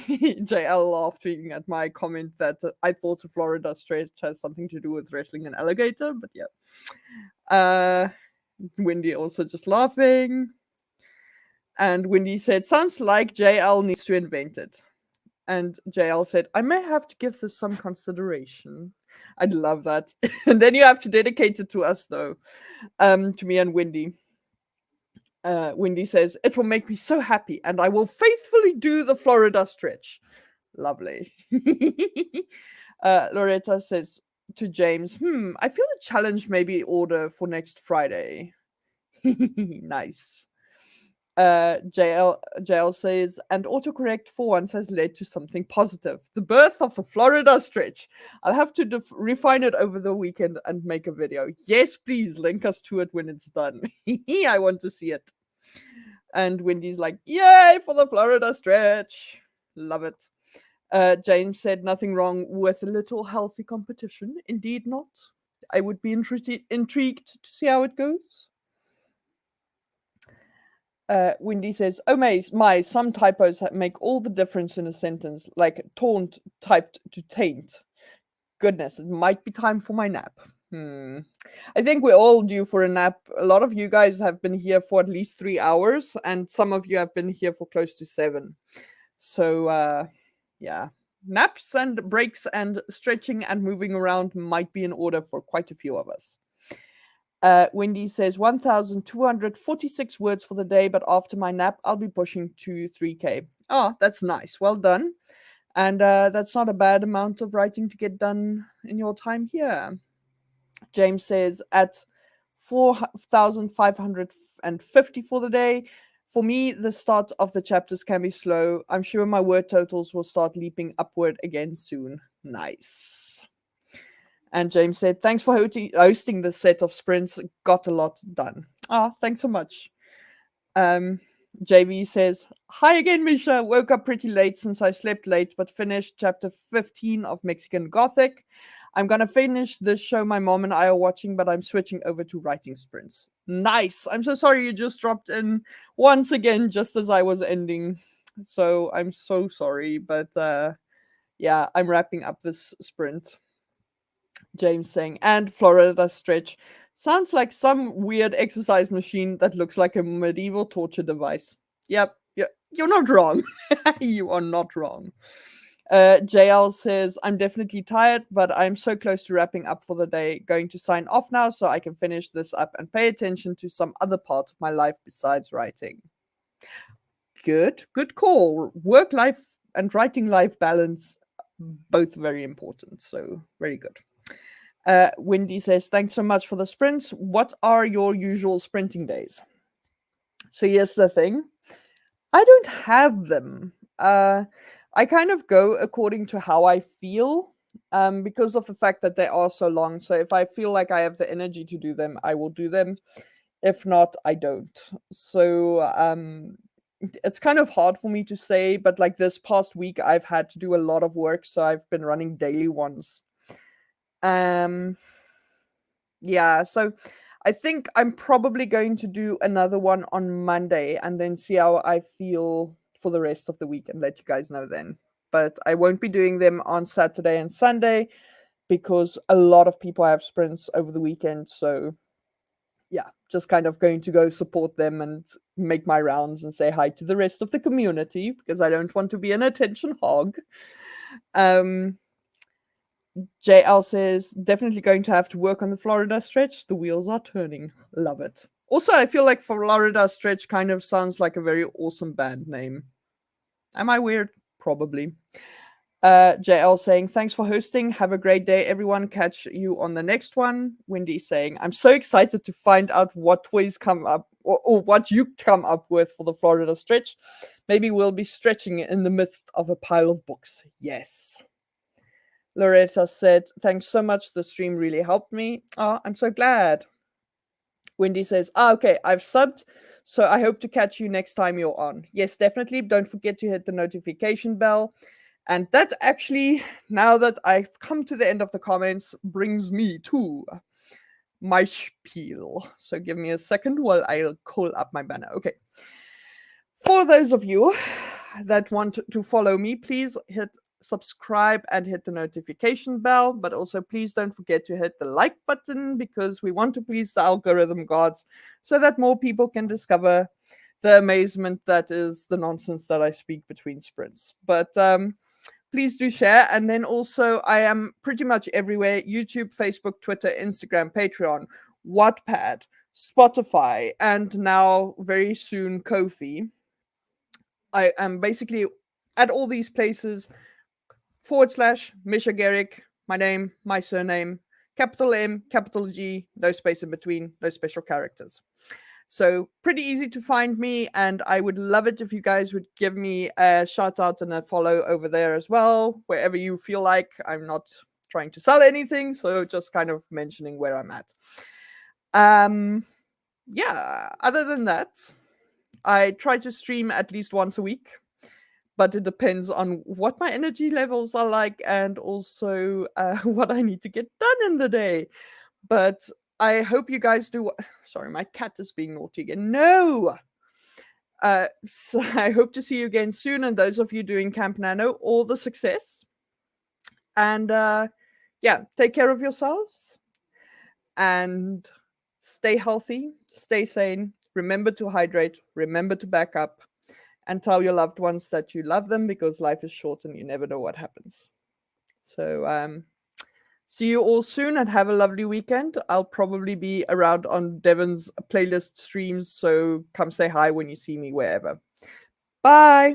JL laughing at my comment that I thought the Florida stretch has something to do with wrestling an alligator, but yeah. Wendy also just laughing. And Wendy said, sounds like JL needs to invent it. And JL said, I may have to give this some consideration. I'd love that. And then you have to dedicate it to us, though, to me and Wendy. Wendy says, it will make me so happy, and I will faithfully do the Florida stretch. Lovely. Loretta says to James, I feel a challenge maybe order for next Friday. Nice. JL says, and autocorrect for once has led to something positive. The birth of the Florida stretch. I'll have to refine it over the weekend and make a video. Yes, please link us to it when it's done. I want to see it. And Wendy's like, yay for the Florida stretch. Love it. James said, nothing wrong with a little healthy competition. Indeed not. I would be intrigued to see how it goes. Wendy says, oh, my, some typos make all the difference in a sentence, like taunt typed to taint. Goodness, it might be time for my nap. I think we're all due for a nap. A lot of you guys have been here for at least 3 hours, and some of you have been here for close to 7. So, yeah, naps and breaks and stretching and moving around might be in order for quite a few of us. Wendy says 1,246 words for the day, but after my nap, I'll be pushing to 3K. Oh, that's nice. Well done. And that's not a bad amount of writing to get done in your time here. James says at 4,550 for the day. For me, the start of the chapters can be slow. I'm sure my word totals will start leaping upward again soon. Nice. And James said, thanks for hosting this set of sprints. Got a lot done. Thanks so much. JV says, hi again, Misha. Woke up pretty late since I slept late, but finished chapter 15 of Mexican Gothic. I'm going to finish this show my mom and I are watching, but I'm switching over to writing sprints. Nice. I'm so sorry you just dropped in once again, just as I was ending. So I'm so sorry, but yeah, I'm wrapping up this sprint. James saying, and Florida stretch. Sounds like some weird exercise machine that looks like a medieval torture device. Yep, you're not wrong. You are not wrong. JL says, I'm definitely tired, but I'm so close to wrapping up for the day. Going to sign off now so I can finish this up and pay attention to some other part of my life besides writing. Good call. Work life and writing life balance, both very important. So, very good. Wendy says, thanks so much for the sprints. What are your usual sprinting days? So here's the thing. I don't have them. I kind of go according to how I feel, because of the fact that they are so long. So if I feel like I have the energy to do them, I will do them. If not, I don't. So it's kind of hard for me to say, but like this past week, I've had to do a lot of work, so I've been running daily ones. Um, yeah, so I think I'm probably going to do another one on Monday and then see how I feel for the rest of the week and let you guys know then. But I won't be doing them on Saturday and Sunday because a lot of people have sprints over the weekend. So, yeah, just kind of going to go support them and make my rounds and say hi to the rest of the community because I don't want to be an attention hog. Um, JL says, definitely going to have to work on the Florida stretch. The wheels are turning. Love it. Also, I feel like Florida stretch kind of sounds like a very awesome band name. Am I weird? Probably. JL saying, thanks for hosting. Have a great day, everyone. Catch you on the next one. Wendy saying, I'm so excited to find out what toys come up or what you come up with for the Florida stretch. Maybe we'll be stretching in the midst of a pile of books. Yes. Loretta said, thanks so much. The stream really helped me. Oh, I'm so glad. Wendy says, okay, I've subbed. So I hope to catch you next time you're on. Yes, definitely. Don't forget to hit the notification bell. And that actually, now that I've come to the end of the comments, brings me to my spiel. So give me a second while I'll call up my banner. Okay. For those of you that want to follow me, please hit subscribe and hit the notification bell. But also, please don't forget to hit the like button because we want to please the algorithm gods so that more people can discover the amazement that is the nonsense that I speak between sprints. But please do share. And then also, I am pretty much everywhere: YouTube, Facebook, Twitter, Instagram, Patreon, Wattpad, Spotify, and now very soon Ko-fi. I am basically at all these places / Misha Garrick, my name, my surname, capital M, capital G, no space in between, no special characters. So pretty easy to find me, and I would love it if you guys would give me a shout out and a follow over there as well, wherever you feel like. I'm not trying to sell anything, so just kind of mentioning where I'm at. Yeah, other than that, I try to stream at least once a week, but it depends on what my energy levels are like and also what I need to get done in the day. But I hope you guys do. Sorry, my cat is being naughty again. No! So I hope to see you again soon. And those of you doing Camp Nano, all the success. And yeah, take care of yourselves and stay healthy, stay sane. Remember to hydrate, remember to back up, and tell your loved ones that you love them because life is short and you never know what happens. So, see you all soon and have a lovely weekend. I'll probably be around on Devon's playlist streams, so come say hi when you see me wherever. Bye.